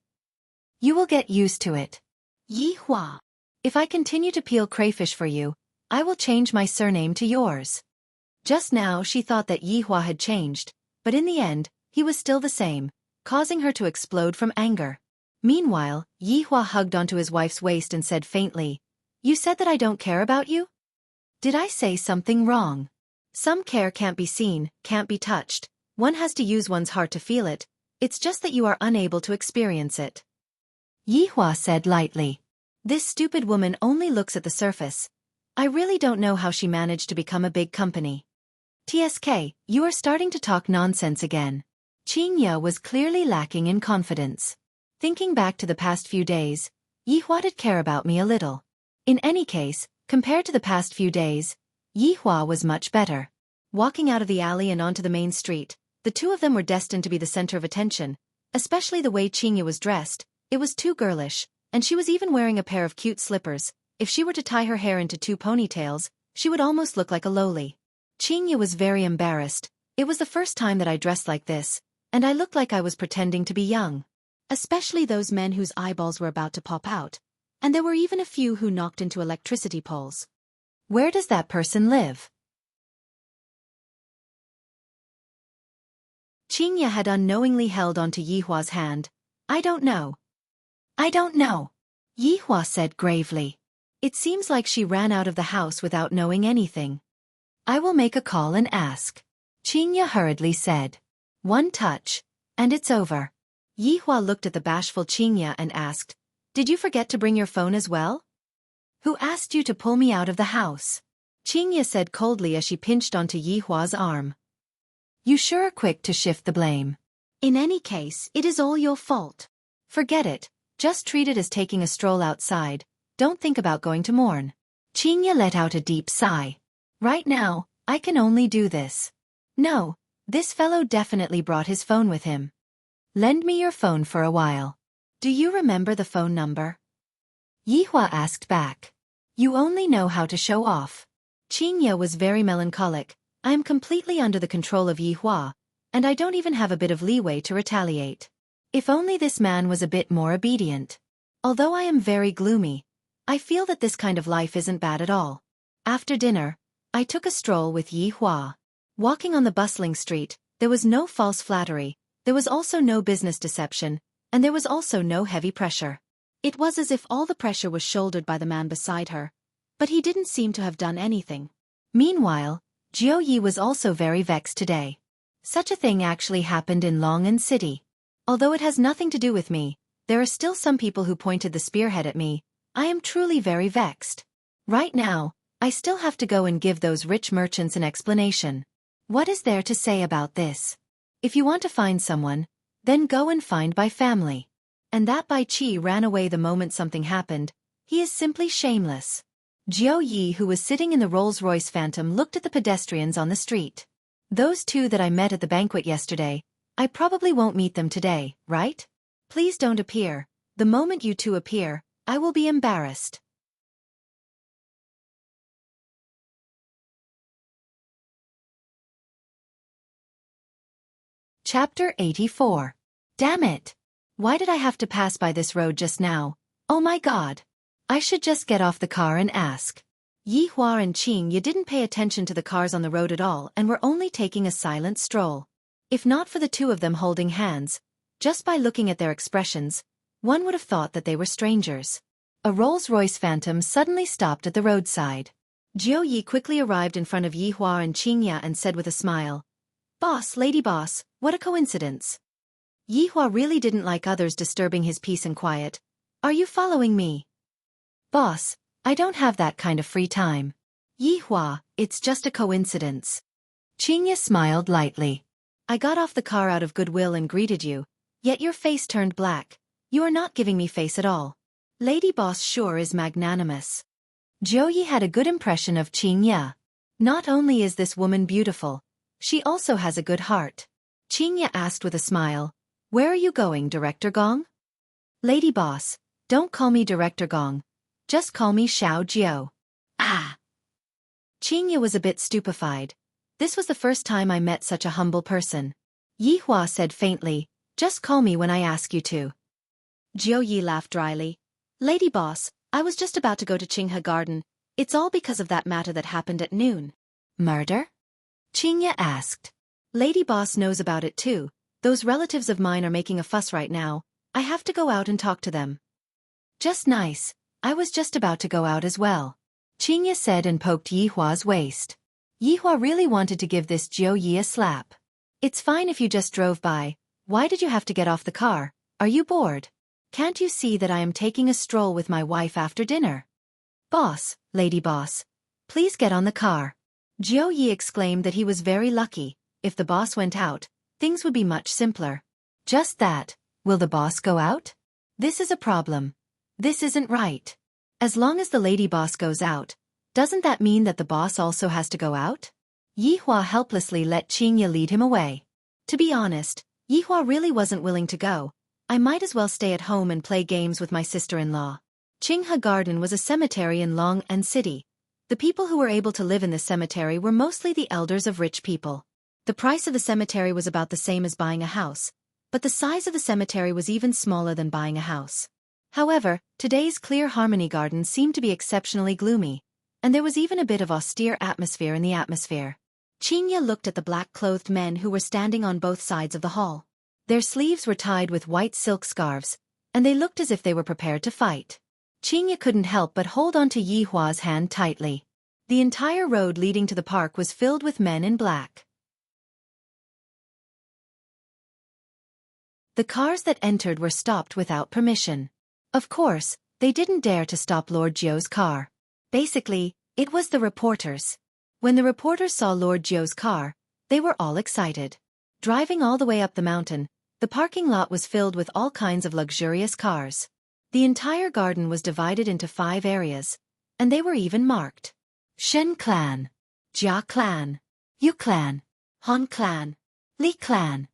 Speaker 1: "You will get used to it. Yi Hua. If I continue to peel crayfish for you, I will change my surname to yours." Just now she thought that Yi Hua had changed, but in the end, he was still the same, causing her to explode from anger. Meanwhile, Yi Hua hugged onto his wife's waist and said faintly, "You said that I don't care about you? Did I say something wrong? Some care can't be seen, can't be touched. One has to use one's heart to feel it. It's just that you are unable to experience it." Yi Hua said lightly. "This stupid woman only looks at the surface. I really don't know how she managed to become a big company." "TSK, you are starting to talk nonsense again." Qingye was clearly lacking in confidence. Thinking back to the past few days, Yi Hua did care about me a little. In any case, compared to the past few days, Yi Hua was much better. Walking out of the alley and onto the main street, the two of them were destined to be the center of attention, especially the way Qingye was dressed. It was too girlish, and she was even wearing a pair of cute slippers. If she were to tie her hair into two ponytails, she would almost look like a loli. Qingye was very embarrassed. It was the first time that I dressed like this, and I looked like I was pretending to be young. Especially those men whose eyeballs were about to pop out, and there were even a few who knocked into electricity poles. Where does that person live? Qingye had unknowingly held onto Yi Hua's hand. "I don't know." "I don't know," Yi Hua said gravely. It seems like she ran out of the house without knowing anything. "I will make a call and ask," Qingye hurriedly said. "One touch, and it's over." Yi Hua looked at the bashful Qingye and asked, "Did you forget to bring your phone as well?" "Who asked you to pull me out of the house?" Qingye said coldly as she pinched onto Yi Hua's arm. "You sure are quick to shift the blame. In any case, it is all your fault. Forget it, just treat it as taking a stroll outside. Don't think about going to mourn." Qingye let out a deep sigh. "Right now, I can only do this. No, this fellow definitely brought his phone with him. Lend me your phone for a while. Do you remember the phone number?" Yi Hua asked back. "You only know how to show off." Qingye was very melancholic. "I am completely under the control of Yi Hua, and I don't even have a bit of leeway to retaliate. If only this man was a bit more obedient. Although I am very gloomy, I feel that this kind of life isn't bad at all." After dinner, I took a stroll with Yi Hua. Walking on the bustling street, there was no false flattery, there was also no business deception, and there was also no heavy pressure. It was as if all the pressure was shouldered by the man beside her, but he didn't seem to have done anything. Meanwhile, Jiu Yi was also very vexed today. Such a thing actually happened in Long'an City. Although it has nothing to do with me, there are still some people who pointed the spearhead at me. I am truly very vexed. Right now, I still have to go and give those rich merchants an explanation. What is there to say about this? If you want to find someone, then go and find Bai family. And that Bai Qi ran away the moment something happened. He is simply shameless. Jiu Yi, who was sitting in the Rolls-Royce Phantom, looked at the pedestrians on the street. "Those two that I met at the banquet yesterday, I probably won't meet them today, right? Please don't appear. The moment you two appear, I will be embarrassed." Chapter 84. Damn it! Why did I have to pass by this road just now? Oh my god! I should just get off the car and ask. Yi Hua and Qingye didn't pay attention to the cars on the road at all and were only taking a silent stroll. If not for the two of them holding hands, just by looking at their expressions, one would have thought that they were strangers. A Rolls-Royce Phantom suddenly stopped at the roadside.
Speaker 2: Jiu Yi quickly arrived in front of Yi Hua and Qingya and said with a smile, "Boss, lady boss, what a coincidence." Yi Hua really didn't like others disturbing his peace and quiet. "Are you following me?"
Speaker 1: "Boss, I don't have that kind of free time."
Speaker 2: "Yi Hua, it's just a coincidence."
Speaker 1: Qingya smiled lightly.
Speaker 2: "I got off the car out of goodwill and greeted you, yet your face turned black. You are not giving me face at all. Lady boss sure is magnanimous."
Speaker 1: Jiu Yi had a good impression of Qingya.
Speaker 2: "Not only is this woman beautiful, she also has a good heart." Qingya asked with a smile, "Where are you going, Director Gong?" "Lady boss, don't call me Director Gong. Just call me Xiao Jiu."
Speaker 1: "Ah!"
Speaker 2: Qingya was a bit stupefied. This was the first time I met such a humble person. Yi Hua said faintly, "Just call me when I ask you to." Jiu Yi laughed dryly. "Lady boss, I was just about to go to Qinghe Garden. It's all because of that matter that happened at noon."
Speaker 1: "Murder?" Qingya asked.
Speaker 2: "Lady boss knows about it too. Those relatives of mine are making a fuss right now. I have to go out and talk to them."
Speaker 1: "Just nice. I was just about to go out as well," Qingya said and poked Yi Hua's waist. Yi Hua really wanted to give this Jiu Yi a slap.
Speaker 2: "It's fine if you just drove by. Why did you have to get off the car? Are you bored? Can't you see that I am taking a stroll with my wife after dinner?" "Boss, lady boss, please get on the car." Jiu Yi exclaimed that he was very lucky. If the boss went out, things would be much simpler.
Speaker 1: "Just that. Will the boss go out?"
Speaker 2: "This is a problem. This isn't right. As long as the lady boss goes out, doesn't that mean that the boss also has to go out?" Yi Hua helplessly let Qingya lead him away. To be honest, Yi Hua really wasn't willing to go. I might as well stay at home and play games with my sister-in-law. Qinghe Garden was a cemetery in Long City. The people who were able to live in this cemetery were mostly the elders of rich people. The price of the cemetery was about the same as buying a house, but the size of the cemetery was even smaller than buying a house. However, today's Clear Harmony Garden seemed to be exceptionally gloomy, and there was even a bit of austere atmosphere in the atmosphere. Qingya looked at the black-clothed men who were standing on both sides of the hall. Their sleeves were tied with white silk scarves, and they looked as if they were prepared to fight. Qingya couldn't help but hold on to Yi Hua's hand tightly. The entire road leading to the park was filled with men in black. The cars that entered were stopped without permission. Of course, they didn't dare to stop Lord Jiu's car. Basically, it was the reporters. When the reporters saw Lord Jiu's car, they were all excited. Driving all the way up the mountain, the parking lot was filled with all kinds of luxurious cars. The entire garden was divided into 5 areas, and they were even marked.
Speaker 1: Shen Clan,
Speaker 2: Jia Clan,
Speaker 1: Yu Clan,
Speaker 2: Han Clan,
Speaker 1: Li Clan.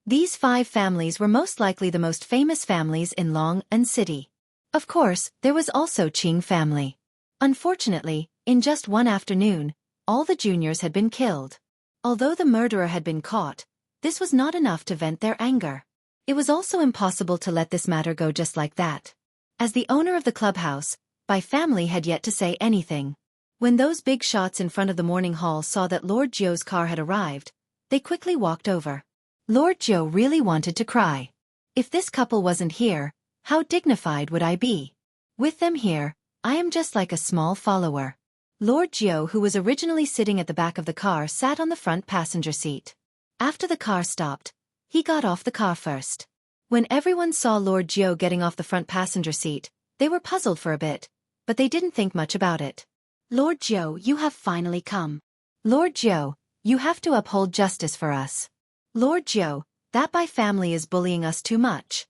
Speaker 2: These 5 families were most likely the most famous families in Long City. Of course, there was also Qing family. Unfortunately, in just one afternoon, all the juniors had been killed. Although the murderer had been caught, this was not enough to vent their anger. It was also impossible to let this matter go just like that. As the owner of the clubhouse, Bai family had yet to say anything. When those big shots in front of the morning hall saw that Lord Jiu's car had arrived, they quickly walked over.
Speaker 1: Lord Jiu really wanted to cry.
Speaker 2: If this couple wasn't here, how dignified would I be? With them here, I am just like a small follower. Lord Jiu, who was originally sitting at the back of the car, sat on the front passenger seat. After the car stopped, he got off the car first. When everyone saw Lord Jiu getting off the front passenger seat, they were puzzled for a bit, but they didn't think much about it. "Lord Jiu, you have finally come.
Speaker 1: Lord Jiu, you have to uphold justice for us.
Speaker 2: Lord Jiu, that Bai family is bullying us too much.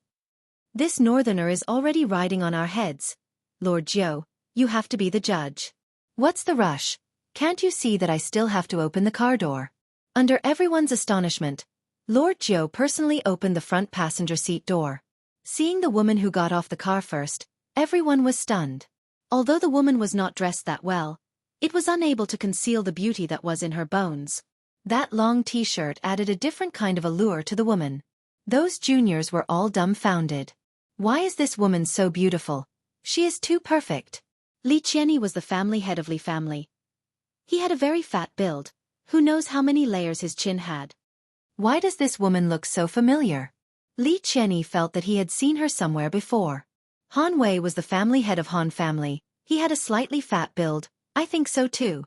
Speaker 2: This northerner is already riding on our heads. Lord Jiu, you have to be the judge. What's the rush? Can't you see that I still have to open the car door?" Under everyone's astonishment, Lord Jiu personally opened the front passenger seat door. Seeing the woman who got off the car first, everyone was stunned. Although the woman was not dressed that well, it was unable to conceal the beauty that was in her bones. That long t-shirt added a different kind of allure to the woman. Those juniors were all dumbfounded. Why is this woman so beautiful? She is too perfect. Li Qianni was the family head of Li family. He had a very fat build. Who knows how many layers his chin had?
Speaker 1: Why does this woman look so familiar?
Speaker 2: Li Qianni felt that he had seen her somewhere before.
Speaker 1: Han Wei was the family head of Han family. He had a slightly fat build. I think so too.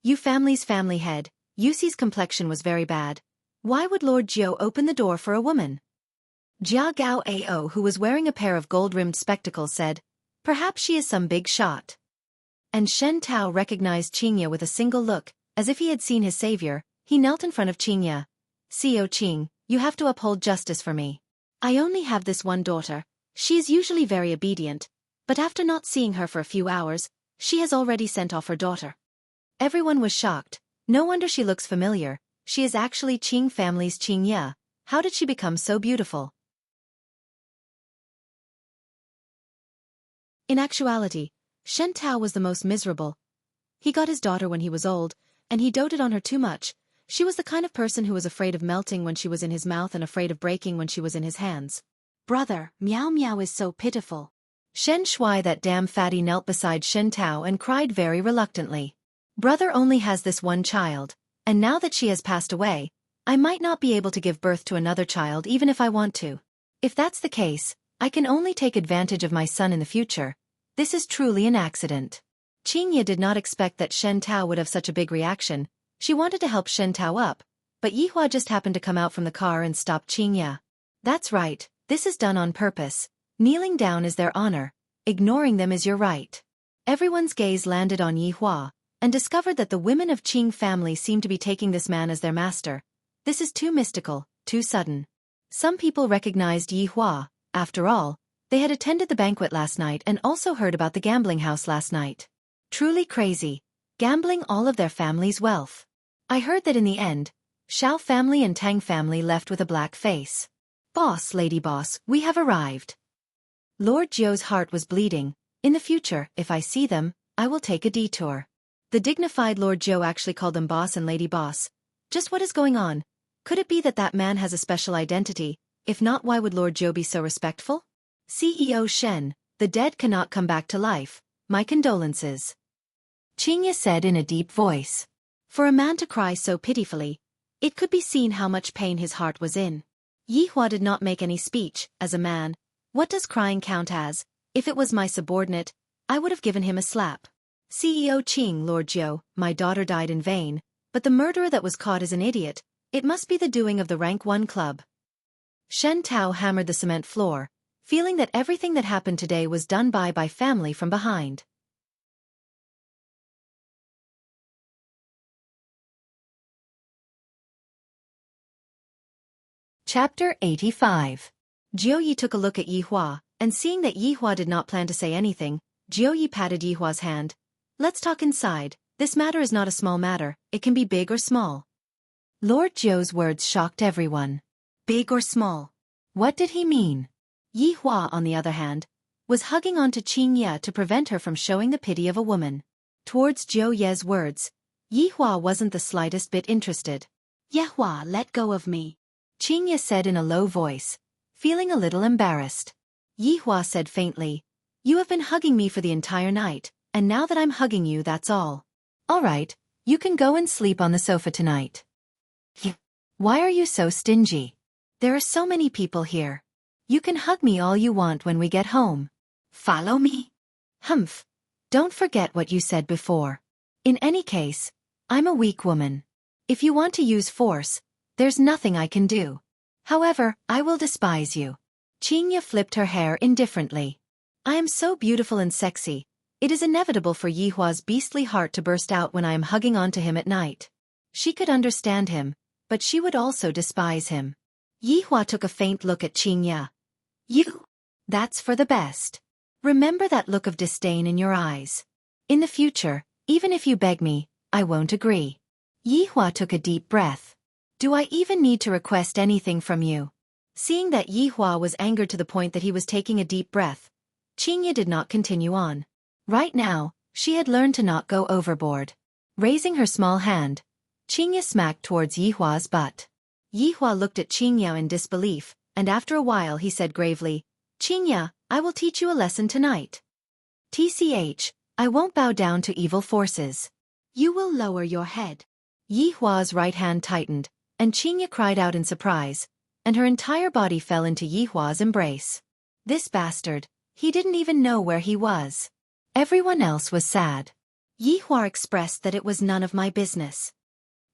Speaker 1: Yu family's family head. Yuxi's complexion was very bad. Why would Lord Jiu open the door for a woman? Jia Gao Ao, who was wearing a pair of gold-rimmed spectacles, said, "Perhaps she is some big shot." And Shen Tao recognized Qingya with a single look, as if he had seen his savior. He knelt in front of Qingya. "Co Qing, you have to uphold justice for me. I only have this one daughter. She is usually very obedient, but after not seeing her for a few hours, she has already sent off her daughter." Everyone was shocked. No wonder she looks familiar. She is actually Qing family's Qingya. How did she become so beautiful? In actuality, Shen Tao was the most miserable. He got his daughter when he was old, and he doted on her too much. She was the kind of person who was afraid of melting when she was in his mouth and afraid of breaking when she was in his hands. "Brother, Miao Miao is so pitiful." Shen Shuai, that damn fatty, knelt beside Shen Tao and cried very reluctantly. "Brother only has this one child, and now that she has passed away, I might not be able to give birth to another child even if I want to. If that's the case, I can only take advantage of my son in the future. This is truly an accident." Qingya did not expect that Shen Tao would have such a big reaction. She wanted to help Shen Tao up, but Yihua just happened to come out from the car and stop Qingya. "That's right, this is done on purpose. Kneeling down is their honor. Ignoring them is your right." Everyone's gaze landed on Yihua, and discovered that the women of Qing family seemed to be taking this man as their master. This is too mystical, too sudden. Some people recognized Yihua. After all, they had attended the banquet last night and also heard about the gambling house last night. Truly crazy. Gambling all of their family's wealth. I heard that in the end, Xiao family and Tang family left with a black face. "Boss, lady boss, we have arrived." Lord Jiu's heart was bleeding. In the future, if I see them, I will take a detour. The dignified Lord Jiu actually called them boss and lady boss. Just what is going on? Could it be that that man has a special identity? If not, why would Lord Jiu be so respectful? "CEO Shen, the dead cannot come back to life. My condolences," Qingya said in a deep voice. For a man to cry so pitifully, it could be seen how much pain his heart was in. Yihua did not make any speech. As a man, what does crying count as? If it was my subordinate, I would have given him a slap. "CEO Qing, Lord Jiu, my daughter died in vain, but the murderer that was caught is an idiot. It must be the doing of the Rank 1 club." Shen Tao hammered the cement floor, feeling that everything that happened today was done by family from behind. Chapter 85. Jiuyi took a look at Yihua, and seeing that Yihua did not plan to say anything, Jiuyi patted Yihua's hand. "Let's talk inside. This matter is not a small matter, it can be big or small." Lord Jiu's words shocked everyone. Big or small? What did he mean? Yihua, on the other hand, was hugging on to Qingya to prevent her from showing the pity of a woman. Towards Jiu Ye's words, Yihua wasn't the slightest bit interested. "Yihua, let go of me," Qingya said in a low voice, feeling a little embarrassed. Yihua said faintly, "You have been hugging me for the entire night, and now that I'm hugging you, that's all. All right, you can go and sleep on the sofa tonight." "Why are you so stingy? There are so many people here. You can hug me all you want when we get home." "Follow me?" "Humph. Don't forget what you said before. In any case, I'm a weak woman. If you want to use force, there's nothing I can do. However, I will despise you." Qingya flipped her hair indifferently. "I am so beautiful and sexy. It is inevitable for Yihua's beastly heart to burst out when I am hugging on to him at night. She could understand him, but she would also despise him." Yihua took a faint look at Qingya. "You? That's for the best. Remember that look of disdain in your eyes. In the future, even if you beg me, I won't agree." Yihua took a deep breath. "Do I even need to request anything from you?" Seeing that Yihua was angered to the point that he was taking a deep breath, Qingya did not continue on. Right now, she had learned to not go overboard. Raising her small hand, Qingya smacked towards Yihua's butt. Yihua looked at Qingya in disbelief, and after a while he said gravely, "Qingya, I will teach you a lesson tonight. TCH, I won't bow down to evil forces. You will lower your head." Yihua's right hand tightened, and Qingya cried out in surprise, and her entire body fell into Yihua's embrace. "This bastard, He didn't even know where he was. Everyone else was sad.
Speaker 2: Yihua expressed that it was none of my business.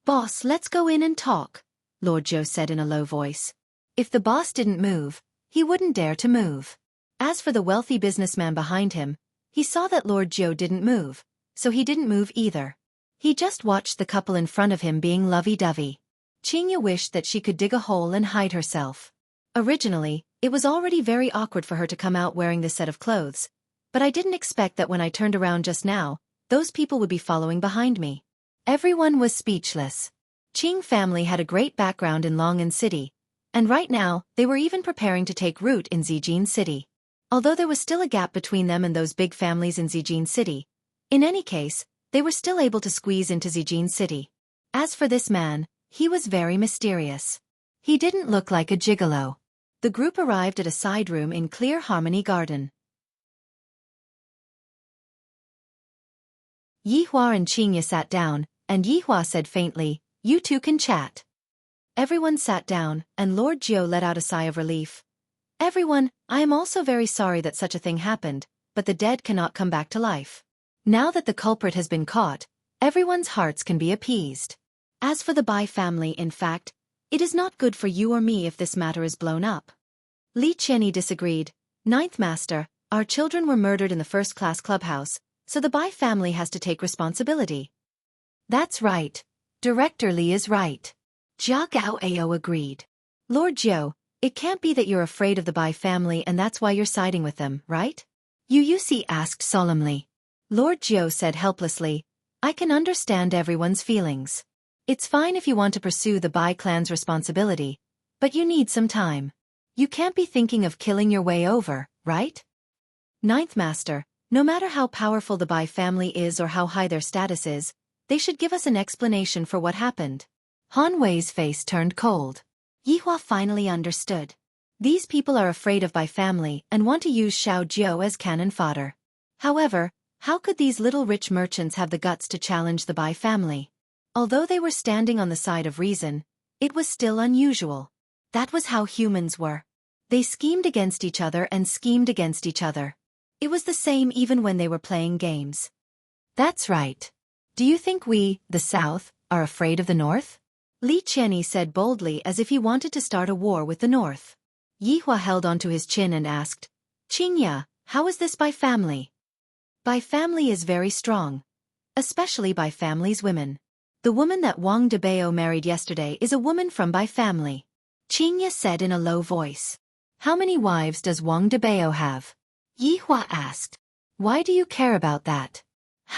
Speaker 2: "Boss, let's go in and talk," Lord Zhou said in a low voice.
Speaker 1: If the boss didn't move, he wouldn't dare to move. As for the wealthy businessman behind him, he saw that Lord Zhou didn't move, so he didn't move either. He just watched the couple in front of him being lovey-dovey. Qingya wished that she could dig a hole and hide herself. Originally, it was already very awkward for her to come out wearing this set of clothes, but I didn't expect that when I turned around just now, those people would be following behind me. Everyone was speechless. Qing family had a great background in Long'an City, and right now, they were even preparing to take root in Zijin City. Although there was still a gap between them and those big families in Zijin City, in any case, they were still able to squeeze into Zijin City. As for this man, he was very mysterious. He didn't look like a gigolo. The group arrived at a side room in Clear Harmony Garden. Yihua and Qingya sat down, and Yihua said faintly, "You two can chat." Everyone sat down, and Lord Zhou let out a sigh of relief. "Everyone, I am also very sorry that such a thing happened, but the dead cannot come back to life. Now that the culprit has been caught, everyone's hearts can be appeased. As for the Bai family, in fact, it is not good for you or me if this matter is blown up." Li Qianyi disagreed. "Ninth Master, our children were murdered in the first-class clubhouse, so the Bai family has to take responsibility." "That's right. Director Li is right." Jia Gao Ao agreed. "Lord Zhou, it can't be that you're afraid of the Bai family and that's why you're siding with them, right?" Yu Yusi asked solemnly. Lord Zhou said helplessly, "I can understand everyone's feelings. It's fine if you want to pursue the Bai clan's responsibility, but you need some time. You can't be thinking of killing your way over, right? Ninth Master, no matter how powerful the Bai family is or how high their status is, they should give us an explanation for what happened." Han Wei's face turned cold. Yihua finally understood. These people are afraid of Bai family and want to use Xiao Jiu as cannon fodder. However, how could these little rich merchants have the guts to challenge the Bai family? Although they were standing on the side of reason, it was still unusual. That was how humans were. They schemed against each other and schemed against each other. It was the same even when they were playing games. "That's right. Do you think we, the South, are afraid of the North?" Li Qianyi said boldly as if he wanted to start a war with the North. Yihua held onto his chin and asked, "Qingya, how is this Bai family?" "Bai family is very strong. Especially Bai family's women. The woman that Wang Debao married yesterday is a woman from Bai family," Qingya said in a low voice. "How many wives does Wang Debao have?" Yihua asked. "Why do you care about that?"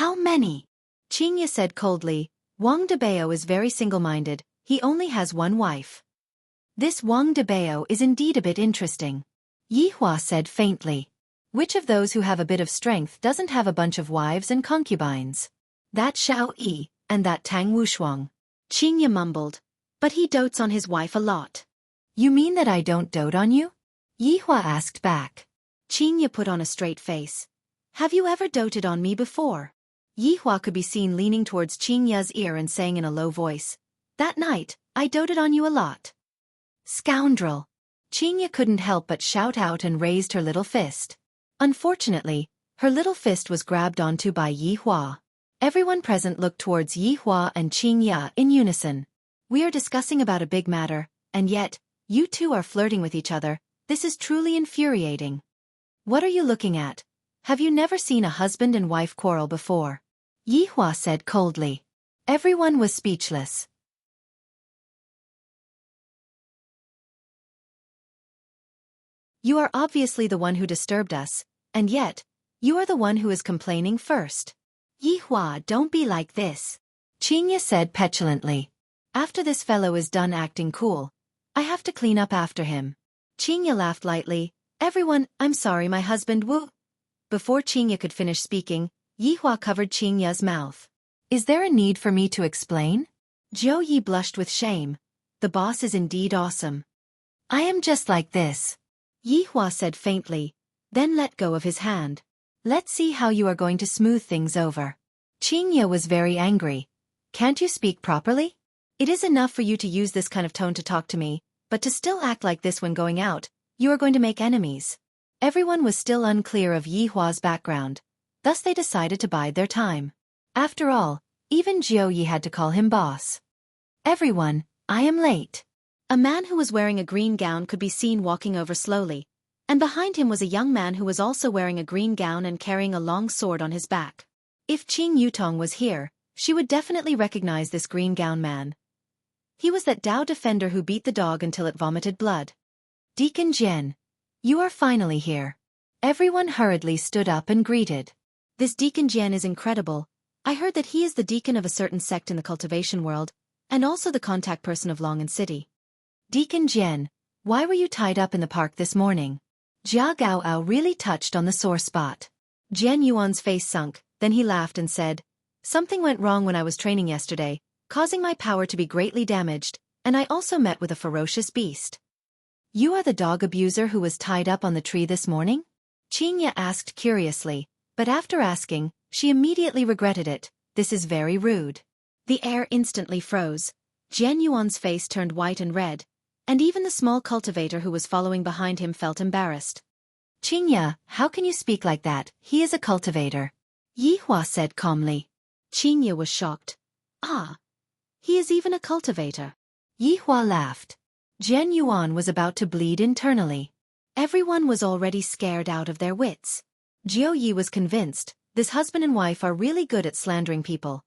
Speaker 1: "How many?" Qingya said coldly, "Wang Debao is very single-minded, he only has one wife." "This Wang Debao is indeed a bit interesting," Yihua said faintly. "Which of those who have a bit of strength doesn't have a bunch of wives and concubines?" "That Xiao Yi, and that Tang Wushuang," Qingya mumbled. "But he dotes on his wife a lot." "You mean that I don't dote on you?" Yihua asked back. Qingya put on a straight face. "Have you ever doted on me before?" Yihua could be seen leaning towards Qingya's ear and saying in a low voice, "That night, I doted on you a lot." "Scoundrel!" Qingya couldn't help but shout out and raised her little fist. Unfortunately, her little fist was grabbed onto by Yihua. Everyone present looked towards Yihua and Qingya in unison. "We are discussing about a big matter, and yet, you two are flirting with each other. This is truly infuriating. What are you looking at? Have you never seen a husband and wife quarrel before?" Yihua said coldly. Everyone was speechless. "You are obviously the one who disturbed us, and yet, you are the one who is complaining first." "Yihua, don't be like this," Qingya said petulantly. "After this fellow is done acting cool, I have to clean up after him." Qingya laughed lightly. "Everyone, I'm sorry my husband Before Qingya could finish speaking, Yihua covered Qingya's mouth. "Is there a need for me to explain?" Zhou Yi blushed with shame. "The boss is indeed awesome." "I am just like this," Yihua said faintly, then let go of his hand. "Let's see how you are going to smooth things over." Qingya was very angry. "Can't you speak properly? It is enough for you to use this kind of tone to talk to me, but to still act like this when going out, you are going to make enemies." Everyone was still unclear of Yi Hua's background, thus they decided to bide their time. After all, even Jiu Yi had to call him boss. Everyone, I am late.
Speaker 2: A man who was wearing a green gown could be seen walking over slowly, and behind him was a young man who was also wearing a green gown and carrying a long sword on his back. If Qing Yutong was here, she would definitely recognize this green gown man. He was that Dao defender who beat the dog until it vomited blood.
Speaker 1: Deacon Jian, you are finally here. Everyone hurriedly stood up and greeted.
Speaker 2: This Deacon Jian is incredible. I heard that he is the deacon of a certain sect in the cultivation world, and also the contact person of Longan City.
Speaker 1: Deacon Jian, why were you tied up in the park this morning? Jia Gaoao really touched on the sore spot.
Speaker 2: Jian Yuan's face sunk, then he laughed and said, "Something went wrong when I was training yesterday, causing my power to be greatly damaged, and I also met with a ferocious beast."
Speaker 1: You are the dog abuser who was tied up on the tree this morning? Qingya asked curiously, but after asking, she immediately regretted it. This is very rude.
Speaker 2: The air instantly froze. Jian Yuan's face turned white and red, and even the small cultivator who was following behind him felt embarrassed.
Speaker 1: Qingya, how can you speak like that? He is a cultivator. Yi Hua said calmly.
Speaker 2: Qingya was shocked. Ah, he is even a cultivator.
Speaker 1: Yi Hua laughed. Jian Yuan was about to bleed internally.
Speaker 2: Everyone was already scared out of their wits.
Speaker 1: Jiu Yi was convinced, this husband and wife are really good at slandering people.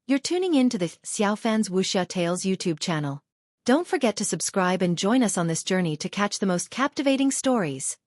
Speaker 1: You're tuning in to the Xiaofan's Wuxia Tales YouTube channel. Don't forget to subscribe and join us on this journey to catch the most captivating stories.